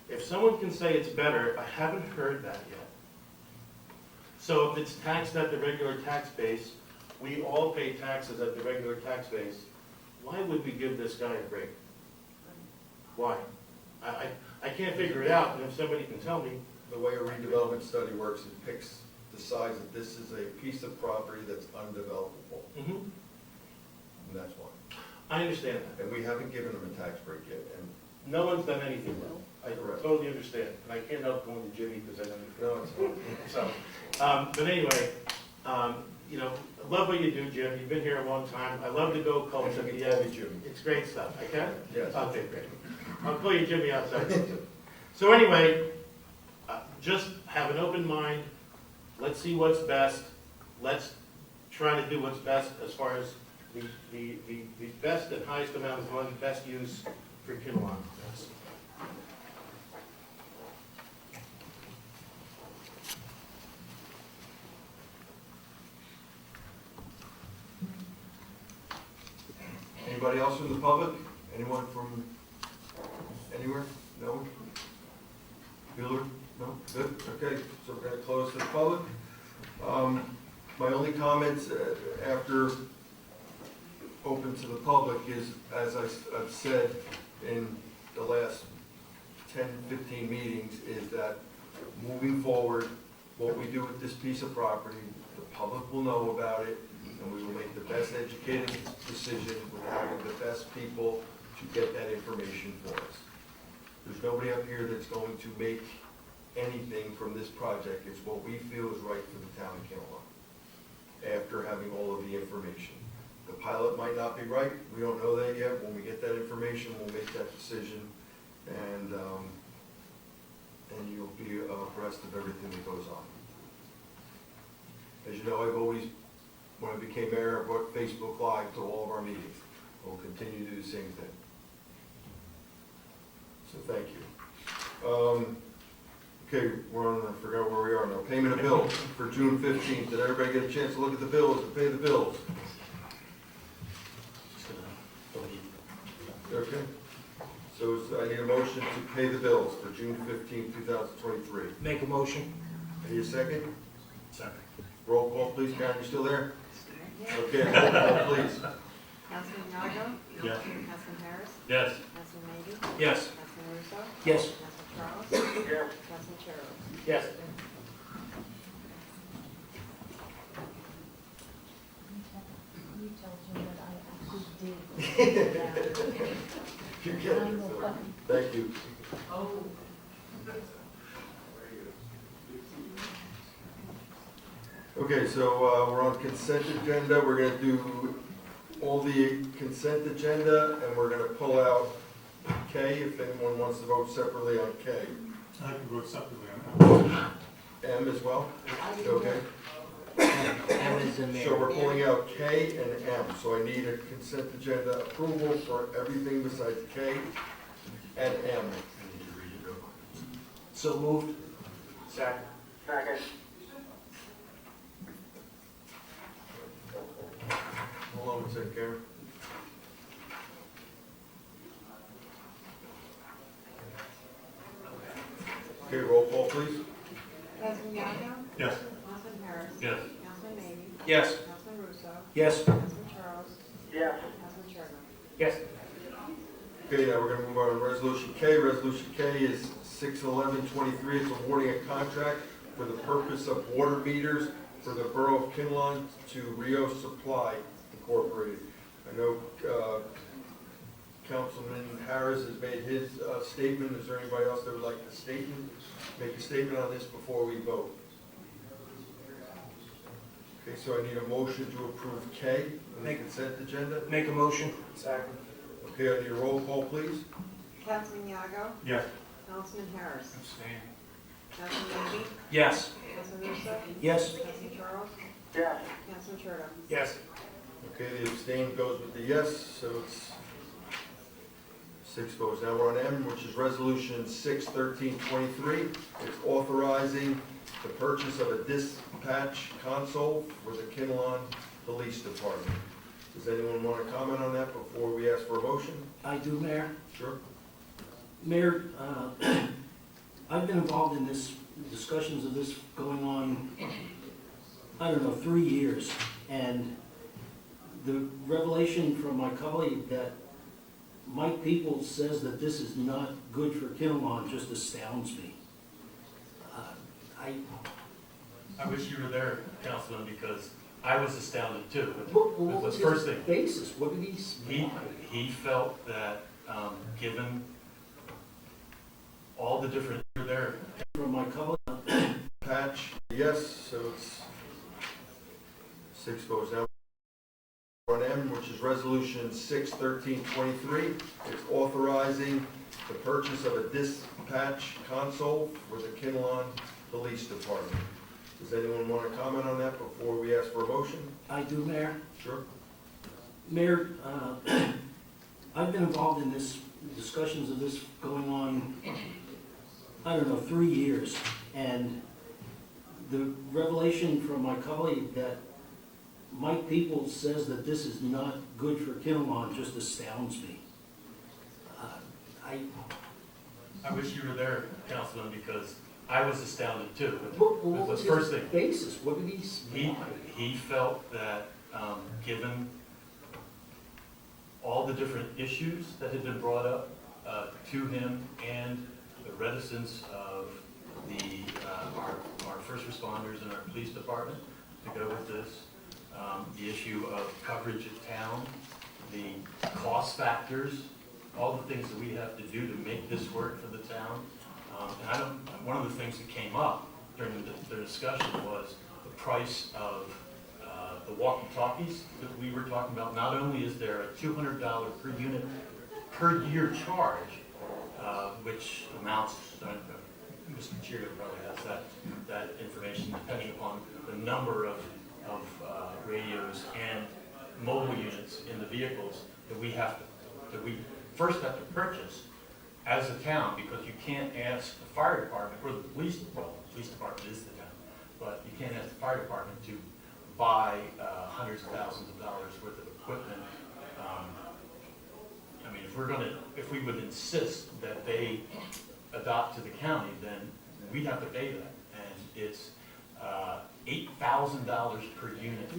If someone can say it's better, I haven't heard that yet. So if it's taxed at the regular tax base, we all pay taxes at the regular tax base, why would we give this guy a break? Why? I can't figure it out, and if somebody can tell me. The way a redevelopment study works, it picks, decides that this is a piece of property that's undevelopable. Mm-hmm. And that's why. I understand that. And we haven't given them a tax break yet, and No one's done anything well. I Correct. totally understand, and I can't help going to Jimmy because I don't. no, it's not. So, but anyway, I love what you do, Jim. You've been here a long time. I love to go culture at the end. Jimmy. It's great stuff. I can? Yes. Okay, great. I'll call you Jimmy outside. So anyway, just have an open mind. Let's see what's best. Let's try to do what's best as far as the best and highest amount of money, best use for Kinnelon. Anybody else from the public? Anyone from anywhere? No? Bueller? No? Good, okay, so we're gonna close to the public. My only comments after open to the public is, as I've said in the last 10, 15 meetings, is that moving forward, what we do with this piece of property, the public will know about it, and we will make the best educated decision with having the best people to get that information for us. There's nobody up here that's going to make anything from this project. It's what we feel is right for the town of Kinnelon. after having all of the information. The pilot might not be right, we don't know that yet. When we get that information, we'll make that decision, and you'll be abreast of everything that goes on. As you know, I've always, when I became mayor, I brought Facebook Live to all of our meetings. We'll continue to do the same thing. So thank you. Okay, we're on, I forgot where we are now. Payment of bills for June 15th. Did everybody get a chance to look at the bills and pay the bills? Okay. So I need a motion to pay the bills for June 15th, 2023. Make a motion. Any second? Second. Roll call, please. Karen, you still there? Okay, roll call, please. Councilman Yago? Yes. Councilman Harris? Yes. Councilman Maybe? Yes. Councilman Russo? Yes. Councilman Charles? Yes. Councilman Charo? Yes. You told me that I actually did. You get it. Thank you. Okay, so we're on consent agenda. We're going to do all the consent agenda, and we're going to pull out K if anyone wants to vote separately on K. I can vote separately on that. M as well? Okay. M is in So there. we're pulling out K and M, so I need a consent agenda approval for everything besides K and M. So moved. Second. Hold on one second, Karen. Okay, roll call, please. Councilman Yago? Yes. Councilman Harris? Yes. Councilman Maybe? Yes. Councilman Russo? Yes. Councilman Charles? Yes. Councilman Charo? Yes. Okay, now we're gonna move on to Resolution K. Resolution K is 6/11/23. It's awarding a contract for the purpose of water meters for the Borough of Kinnelon to Rio Supply Incorporated. I know Councilman Harris has made his statement. Is there anybody else that would like to make a statement on this before we vote? Okay, so I need a motion to approve K on the consent agenda. Make a motion. Second. Okay, I need a roll call, please. Councilman Yago? Yes. Councilman Harris? Abstain. Councilman Maybe? Yes. Councilman Russo? Yes. Councilman Charles? Yes. Councilman Charo? Yes. Okay, the abstain goes with the yes, so it's 6 votes. Now we're on M, which is Resolution 6/13/23. It's authorizing the purchase of a dispatch console for the Kinnelon Police Department. Does anyone want to comment on that before we ask for a motion? I do, Mayor. Sure. Mayor, I've been involved in this, discussions of this going on, I don't know, 3 years. And the revelation from my colleague that Mike Peoples says that this is not good for Kinnelon just astounds me. I wish you were there, Councilman, because I was astounded too. What With was the first his thing, basis? What did he? he felt that, given all the different, you're there, From my colleague. Patch, yes, so it's 6 votes. Now we're on M, which is Resolution 6/13/23. It's authorizing the purchase of a dispatch console for the Kinnelon Police Department. Does anyone want to comment on that before we ask for a motion? I do, Mayor. Sure. Mayor, I've been involved in this, discussions of this going on, I don't know, 3 years. And the revelation from my colleague that Mike Peoples says that this is not good for Kinnelon just astounds me. I wish you were there, Councilman, because I was astounded too. What With was the first his thing, basis? What did he? he felt that, given all the different issues that had been brought up to him and the reticence of our first responders and our police department to go with this, the issue of coverage of town, the cost factors, all the things that we have to do to make this work for the town. And one of the things that came up during the discussion was the price of the walkie-talkies that we were talking about, not only is there a $200 per unit per year charge, which amounts, Mr. Cheerio probably has that information, depending upon the number of radios and mobile units in the vehicles that we first have to purchase as a town, because you can't ask the fire department or the police, well, the police department is the town, but you can't ask the fire department to buy hundreds of thousands of dollars worth of equipment. I mean, if we would insist that they adopt to the county, then we'd have to pay that, and it's $8,000 per unit.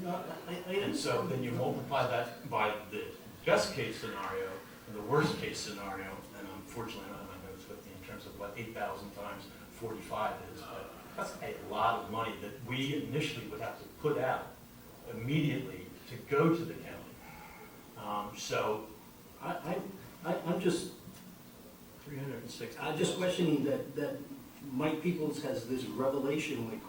And so then you multiply that by the best case scenario and the worst case scenario, and unfortunately I don't have my notes with me in terms of what 8,000 times 45 is, but that's a lot of money that we initially would have to put out immediately to go to the county. So I'm just 360. I'm just questioning that Mike Peoples has this revelation like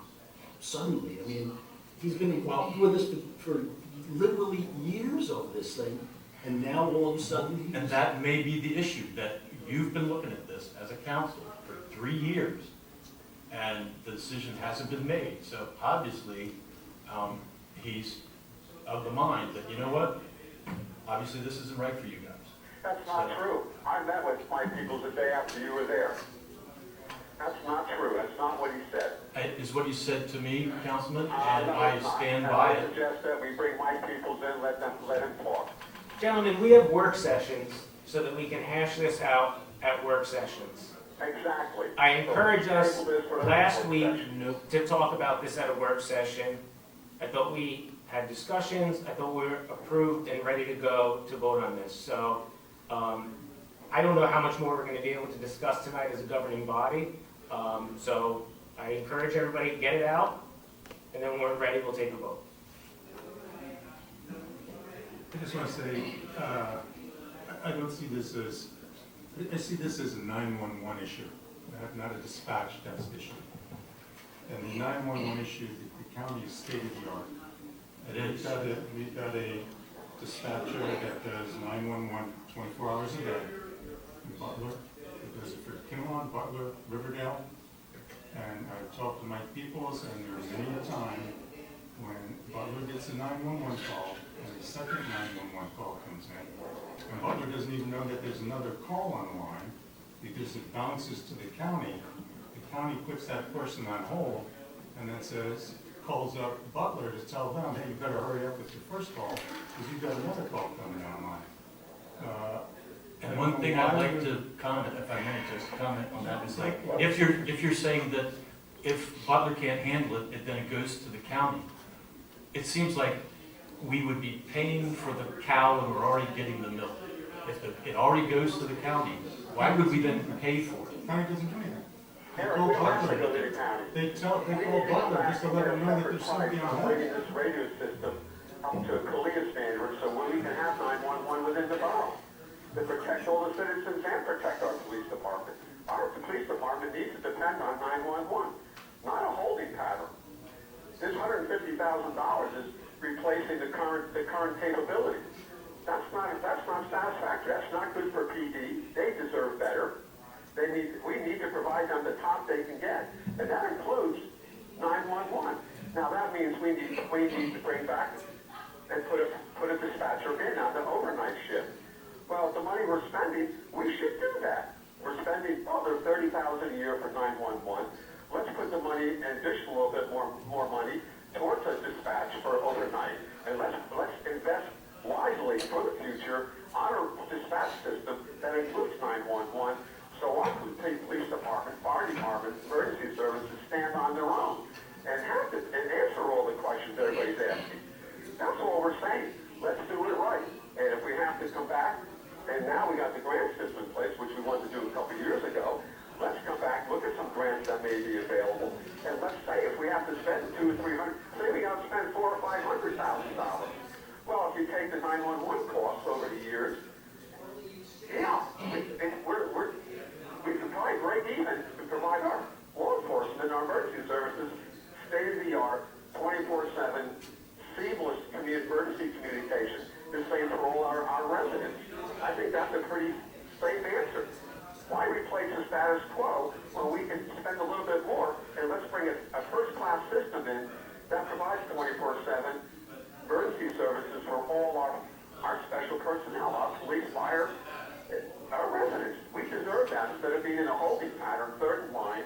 suddenly. I mean, he's been involved with us for literally years of this thing, and now all of a sudden And that may be the issue, that you've been looking at this as a council for 3 years, and the decision hasn't been made. So obviously, he's of the mind that, you know what, obviously this isn't right for you guys. That's not true. I met with my people the day after you were there. That's not true. That's not what he said. Is what you said to me, Councilman, and No, I it's not. stand And by I it. suggest that we bring my peoples in, let him talk. Gentlemen, we have work sessions so that we can hash this out at work sessions. Exactly. I encouraged us Table this for the last next week session. to talk about this at a work session. I thought we had discussions, I thought we were approved and ready to go to vote on this. So I don't know how much more we're going to be able to discuss tonight as a governing body. So I encourage everybody to get it out, and then when we're ready, we'll take a vote. I just want to say, I don't see this as, I see this as a 911 issue, not a dispatch desk issue. And the 911 issue, the county is state of the art. It is. We've got a dispatcher that does 911 24 hours a day in Butler. It does it for Kinnelon, Butler, Riverdale. And I've talked to Mike Peoples, and there was many a time when Butler gets a 911 call, and the second 911 call comes in, and Butler doesn't even know that there's another call on the line, because it bounces to the county. The county puts that person on hold, and then calls up Butler to tell them, hey, you better hurry up with your first call, because you've got another call coming down the line. And one thing I'd like to comment, if I may, just comment on that, is like, if you're saying that if Butler can't handle it, then it goes to the county, it seems like we would be paying for the cow and we're already getting the milk. If it already goes to the county, why would we then pay for it? The county doesn't do anything. They Eric, call we don't have to Butler. go to the county. They call Butler just to let them know that there's somebody on hold. Bringing this radio system up to CALEA standards so we can have 911 within the borough to protect all the citizens and protect our police department. Our police department needs to depend on 911, not a holding pattern. This $150,000 is replacing the current capability. That's not satisfactory. That's not good for PD. They deserve better. We need to provide them the top they can get, and that includes 911. Now that means we need to bring back and put a dispatcher in on the overnight shift. Well, the money we're spending, we should do that. We're spending other $30,000 a year for 911. Let's put the money, an additional little bit more money towards a dispatch for overnight, and let's invest wisely for the future on a dispatch system that includes 911. So our police department, fire department, emergency services stand on their own and answer all the questions everybody's asking. That's all we're saying. Let's do it right. And if we have to come back, and now we got the grant system in place, which we wanted to do a couple of years ago, let's come back, look at some grants that may be available, and let's say if we have to spend $200,000 or $300,000, say we got to spend $400,000 or $500,000. Well, if you take the 911 costs over the years, yeah, we can probably break even to provide our law enforcement and our emergency services state-of-the-art, 24/7, seamless Safe answer. Why replace the status quo when we can spend a little bit more and let's bring a first-class system in that provides 24/7 emergency services for all our special personnel, our police, fire, our residents. We deserve that instead of being in a holding pattern, third in line.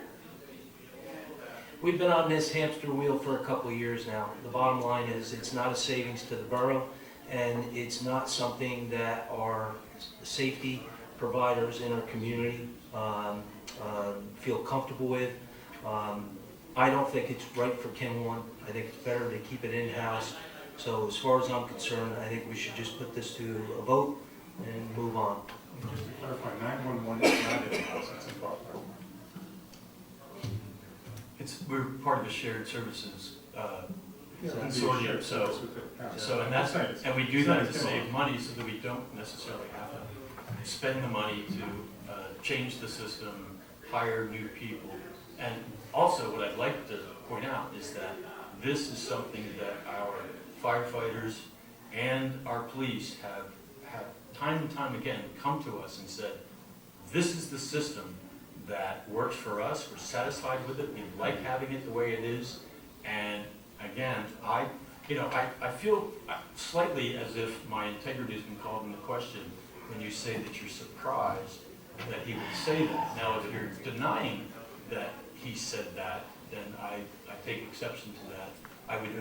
We've been on this hamster wheel for a couple of years now. The bottom line is it's not a savings to the borough, and it's not something that our safety providers in our community feel comfortable with. I don't think it's right for Kinnelon. I think it's better to keep it in-house. So as far as I'm concerned, I think we should just put this to a vote and move on. Just to clarify, 911 is not in-house, it's in Butler. We're part of a shared services consortium, and we do that to save money so that we don't necessarily have to spend the money to change the system, hire new people. And also what I'd like to point out is that this is something that our firefighters and our police have time and time again come to us and said, this is the system that works for us, we're satisfied with it, we like having it the way it is. And again, I feel slightly as if my integrity has been called into question when you say that you're surprised that he would say that. Now, if you're denying that he said that, then I take exception to that. I would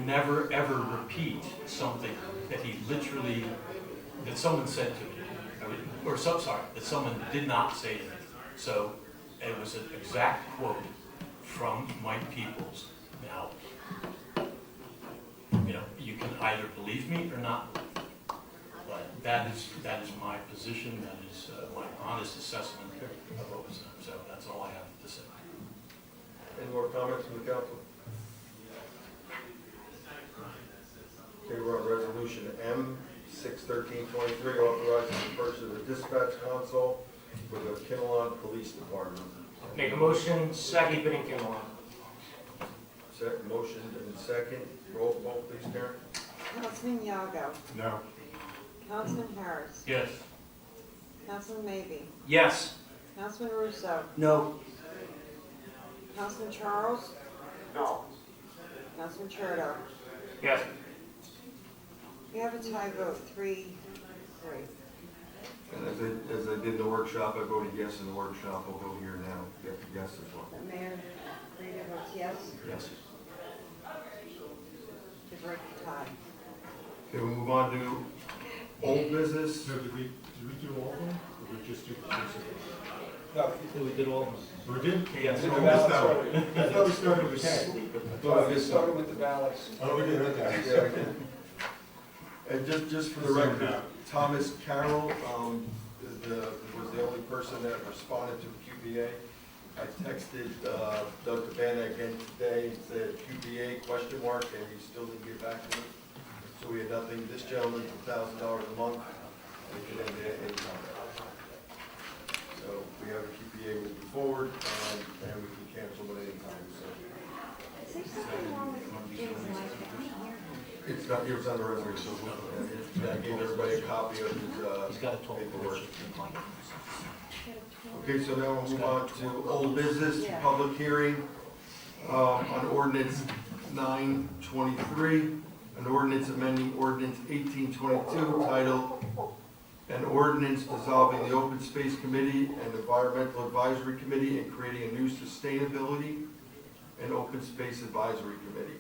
never ever repeat something that he literally, that someone said to me. That someone did not say to me. So it was an exact quote from Mike Peoples. Now, you can either believe me or not, but that is my position. That is my honest assessment of what was done. So that's all I have to say. Any more comments from the council? Okay, we're on resolution M 61323, authorizing the purchase of a dispatch console for the Kinnelon Police Department. Make a motion, second, putting Kinnelon. Second, motion and second. Roll call, please, Karen. Councilman Yago. No. Councilman Harris. Yes. Councilman Maybe. Yes. Councilman Russo. No. Councilman Charles. No. Councilman Cherto. Yes. We have a tie vote, 3-3. And as I did in the workshop, I voted yes in the workshop. I'll vote here now. Yes as well. The mayor, Rita votes yes Yes. to break the tie. Okay, we'll move on to old business. No, did we do all of them, or did we just do the first? No, We did all of them. We did? Yes. Oh, we missed that one. I thought we started with K. we started with the ballots. Oh, we did, okay. Yeah, we did. And just for the record, Thomas Carroll was the only person that responded to QBA. I texted Doug Cabana again today and said QBA ? And he still didn't get back to me. So we had nothing. This gentleman's $1,000 a month. And he could end it at any time. So we have a QBA moving forward, and we can cancel at any time. So Is there something wrong with Jim's mic? it's not, it was on the resolution. I gave everybody a copy of his paperwork. Okay, so now we'll move on to old business, public hearing on ordinance 923, an ordinance amending ordinance 1822 titled an ordinance dissolving the Open Space Committee and Environmental Advisory Committee and creating a new Sustainability and Open Space Advisory Committee.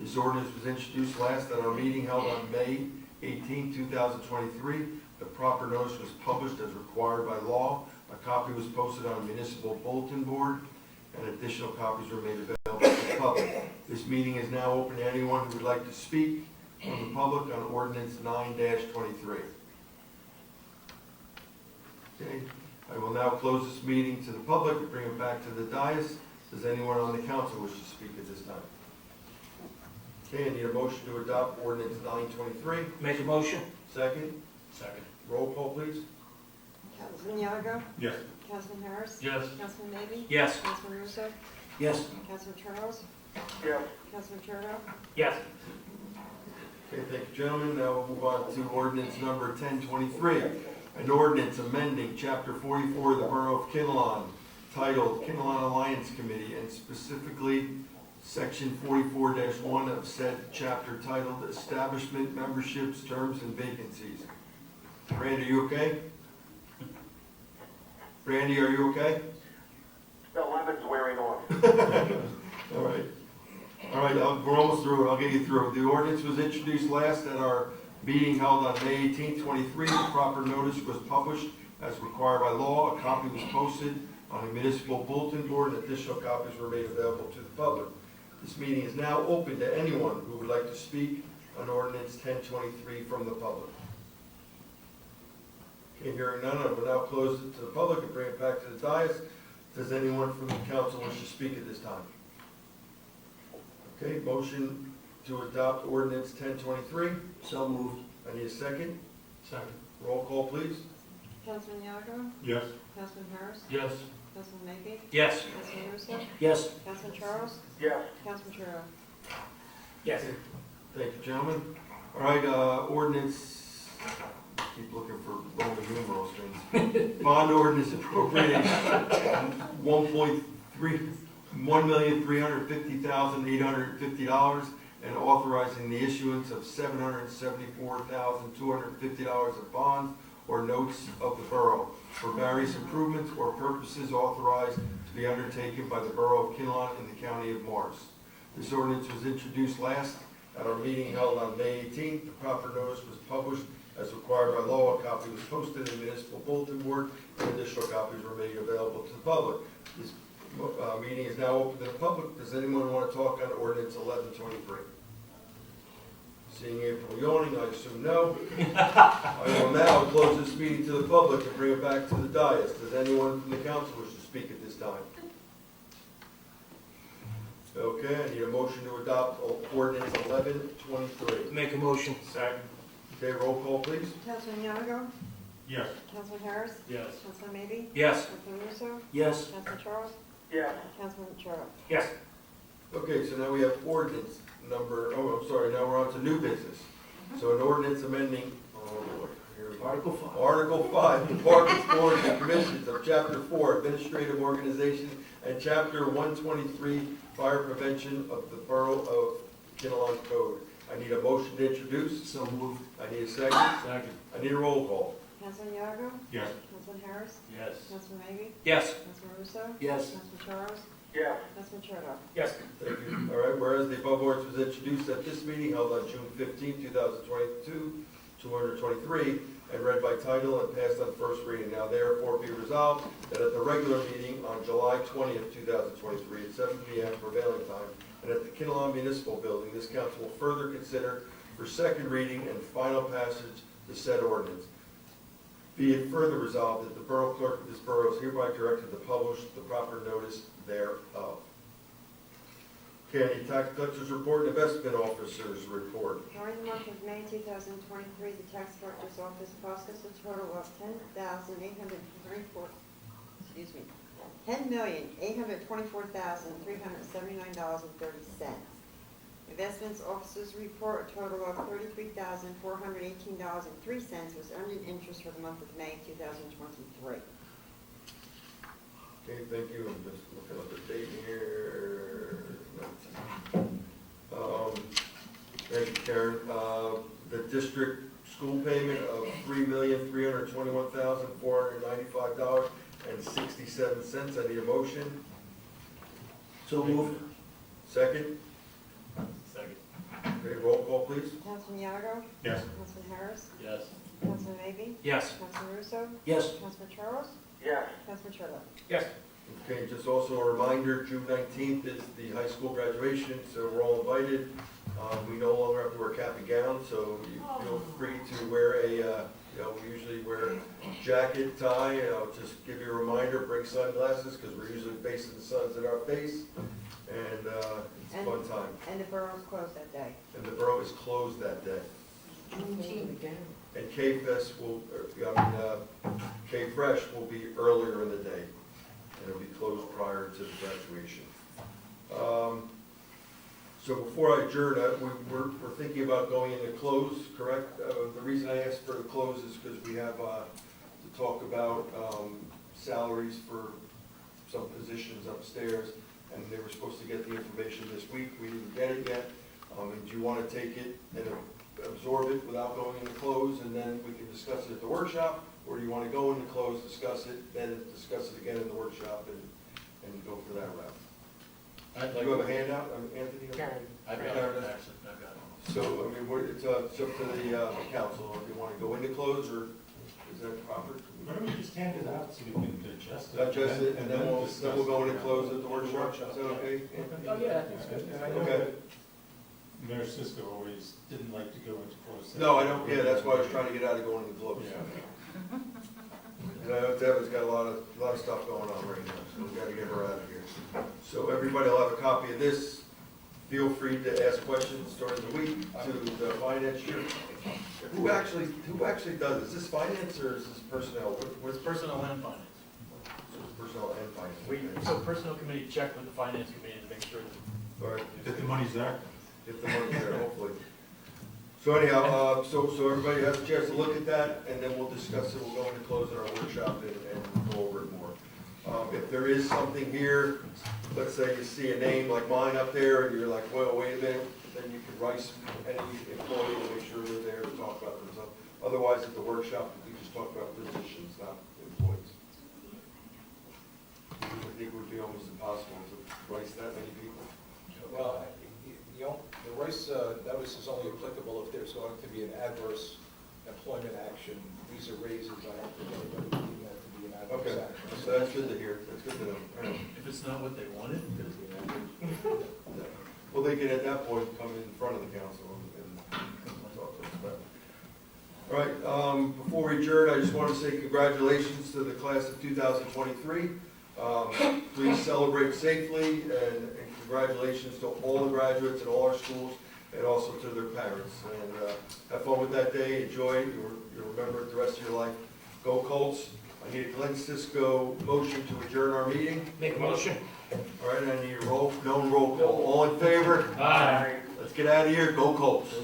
This ordinance was introduced last at our meeting held on May 18, 2023. The proper notice was published as required by law. A copy was posted on a municipal bulletin board, and additional copies were made available to the public. This meeting is now open to anyone who would like to speak from the public on ordinance 9-23. Okay, I will now close this meeting to the public and bring it back to the dais. Does anyone on the council wish to speak at this time? Okay, I need a motion to adopt ordinance 923. Make a motion. Second? Second. Roll call, please. Councilman Yago. Yes. Councilman Harris. Yes. Councilman Maybe. Yes. Councilman Russo. Yes. Councilman Charles. Yes. Councilman Cherto. Yes. Okay, thank you, gentlemen. Now we'll move on to ordinance number 1023. An ordinance amending Chapter 44 of the Borough of Kinnelon, titled Kinnelon Alliance Committee, and specifically Section 44-1 of said chapter titled Establishment, Memberships, Terms, and Vacancies. Randy, are you okay? Randy, are you okay? The lemon's wearing off. All right. All right, we're almost through it. I'll get you through. The ordinance was introduced last at our meeting held on May 18, 23. The proper notice was published as required by law. A copy was posted on a municipal bulletin board, and additional copies were made available to the public. This meeting is now open to anyone who would like to speak on ordinance 1023 from the public. Okay, hearing none, I will now close it to the public and bring it back to the dais. Does anyone from the council wish to speak at this time? Okay, motion to adopt ordinance 1023. So moved. I need a second. Second. Roll call, please. Councilman Yarborough? Yes. Councilman Harris? Yes. Councilman Maybe? Yes. Councilman Russo? Yes. Councilman Charles? Yes. Councilman Trudeau? Yes. Thank you, gentlemen. All right, ordinance, keep looking for Roman numerals things. Bond ordinance appropriating $1,350,850 and authorizing the issuance of $774,250 of bonds or notes of the borough for various improvements or purposes authorized to be undertaken by the Borough of Kinnelon in the County of Morris. This ordinance was introduced last at our meeting held on May 18th. The proper notice was published as required by law. A copy was posted in the municipal bulletin board, and additional copies were made available to the public. This meeting is now open to the public. Does anyone want to talk on ordinance 1123? Seeing April yawning, I assume no. I will now close this meeting to the public and bring it back to the dais. Does anyone from the council wish to speak at this time? Okay, I need a motion to adopt ordinance 1123. Make a motion. Second. Okay, roll call, please. Councilman Yarborough? Yes. Councilman Harris? Yes. Councilman Maybe? Yes. Councilman Russo? Yes. Councilman Charles? Yes. Councilman Trudeau? Yes. Okay, so now we have ordinance number, now we're on to new business. So an ordinance amending, here we go. Article 5. Article 5, Departments, Boards, and Commissions of Chapter 4, Administrative Organization, and Chapter 123, Fire Prevention of the Borough of Kinnelon Code. I need a motion to introduce. So moved. I need a second. Second. I need a roll call. Councilman Yarborough? Yes. Councilman Harris? Yes. Councilman Maybe? Yes. Councilman Russo? Yes. Councilman Charles? Yes. Councilman Trudeau? Yes. Thank you. All right, whereas the above ordinance was introduced at this meeting held on June 15, 2022, 223, and read by title and passed on first reading. Now therefore be resolved that at the regular meeting on July 20th, 2023, at 7 p.m. prevailing time, and at the Kinnelon Municipal Building, this council will further consider for second reading and final passage the said ordinance. Be it further resolved that the borough clerk of this borough is hereby directed to publish the proper notice thereof. Okay, any tax collector's report and investment officer's report? During the month of May 2023, the tax collector's office processed a total of $10,824,379.30. Investments officer's report, a total of $33,418.03 was earned in interest for the month of May 2023. Okay, thank you. I'm just looking at the date here. Thank you, Karen. The district school payment of $3,321,495.67. I need a motion. So moved. Second? Second. Okay, roll call, please. Councilman Yarborough? Yes. Councilman Harris? Yes. Councilman Maybe? Yes. Councilman Russo? Yes. Councilman Charles? Yes. Councilman Trudeau? Yes. Okay, just also a reminder, June 19th is the high school graduation, so we're all invited. We no longer have to wear cap and gown, so you feel free to wear a, we usually wear jacket, tie, just give you a reminder, bring sunglasses, because we're usually facing the suns in our face, and it's a fun time. And the borough's closed that day. And the borough is closed that day. And K-Fest will, K-Fresh will be earlier in the day, and it'll be closed prior to the graduation. So before I adjourn, we're thinking about going into close, correct? The reason I asked for the close is because we have to talk about salaries for some positions upstairs, and they were supposed to get the information this week. We didn't get it yet. Do you want to take it and absorb it without going into close, and then we can discuss it at the workshop? Or do you want to go into close, discuss it, then discuss it again in the workshop and go for that route? Do you have a handout, Anthony? Karen, I've got it, actually, I've got it. So, I mean, it's up to the council, if you want to go into close, or is that proper? Why don't we just hand it out so we can digest it? Digest it, and then we'll go into close at the workshop, is that okay? Oh, yeah, that's good. Okay. Mayor Cisco always didn't like to go into closed session. No, I don't, yeah, that's why I was trying to get out of going into close. And I know Devin's got a lot of stuff going on right now, so we gotta get her out of here. So everybody will have a copy of this. Feel free to ask questions during the week to the finance chair. Who actually does this? Is this finance or is this personnel? With personnel and finance. So it's personnel and finance. So personnel committee checked with the finance committee to make sure that. All right. If the money's there. If the money's there, hopefully. So anyhow, so everybody has a chance to look at that, and then we'll discuss it. We'll go into close in our workshop and go over it more. If there is something here, let's say you see a name like mine up there, and you're like, well, wait a minute, then you could write any employee to make sure they're there to talk about themselves. Otherwise, at the workshop, we just talk about positions, not employees. I think it would be almost impossible to write that many people. Well, the Rice notice is only applicable if there's going to be an adverse employment action. These are raises, I don't think anybody would deem that to be an adverse Okay, action. so that's good to hear. That's good to know. All right. If it's not what they wanted, then Well, they can at that point come in front of the council and talk to us about it. All right, before we adjourn, I just want to say congratulations to the class of 2023. Please celebrate safely, and congratulations to all the graduates in all our schools, and also to their parents. And have fun with that day, enjoy it, you'll remember it the rest of your life. Go Colts. I need a Glenn Cisco motion to adjourn our meeting. Make a motion. All right, I need a roll call. All in favor? Aye. Let's get out of here. Go Colts.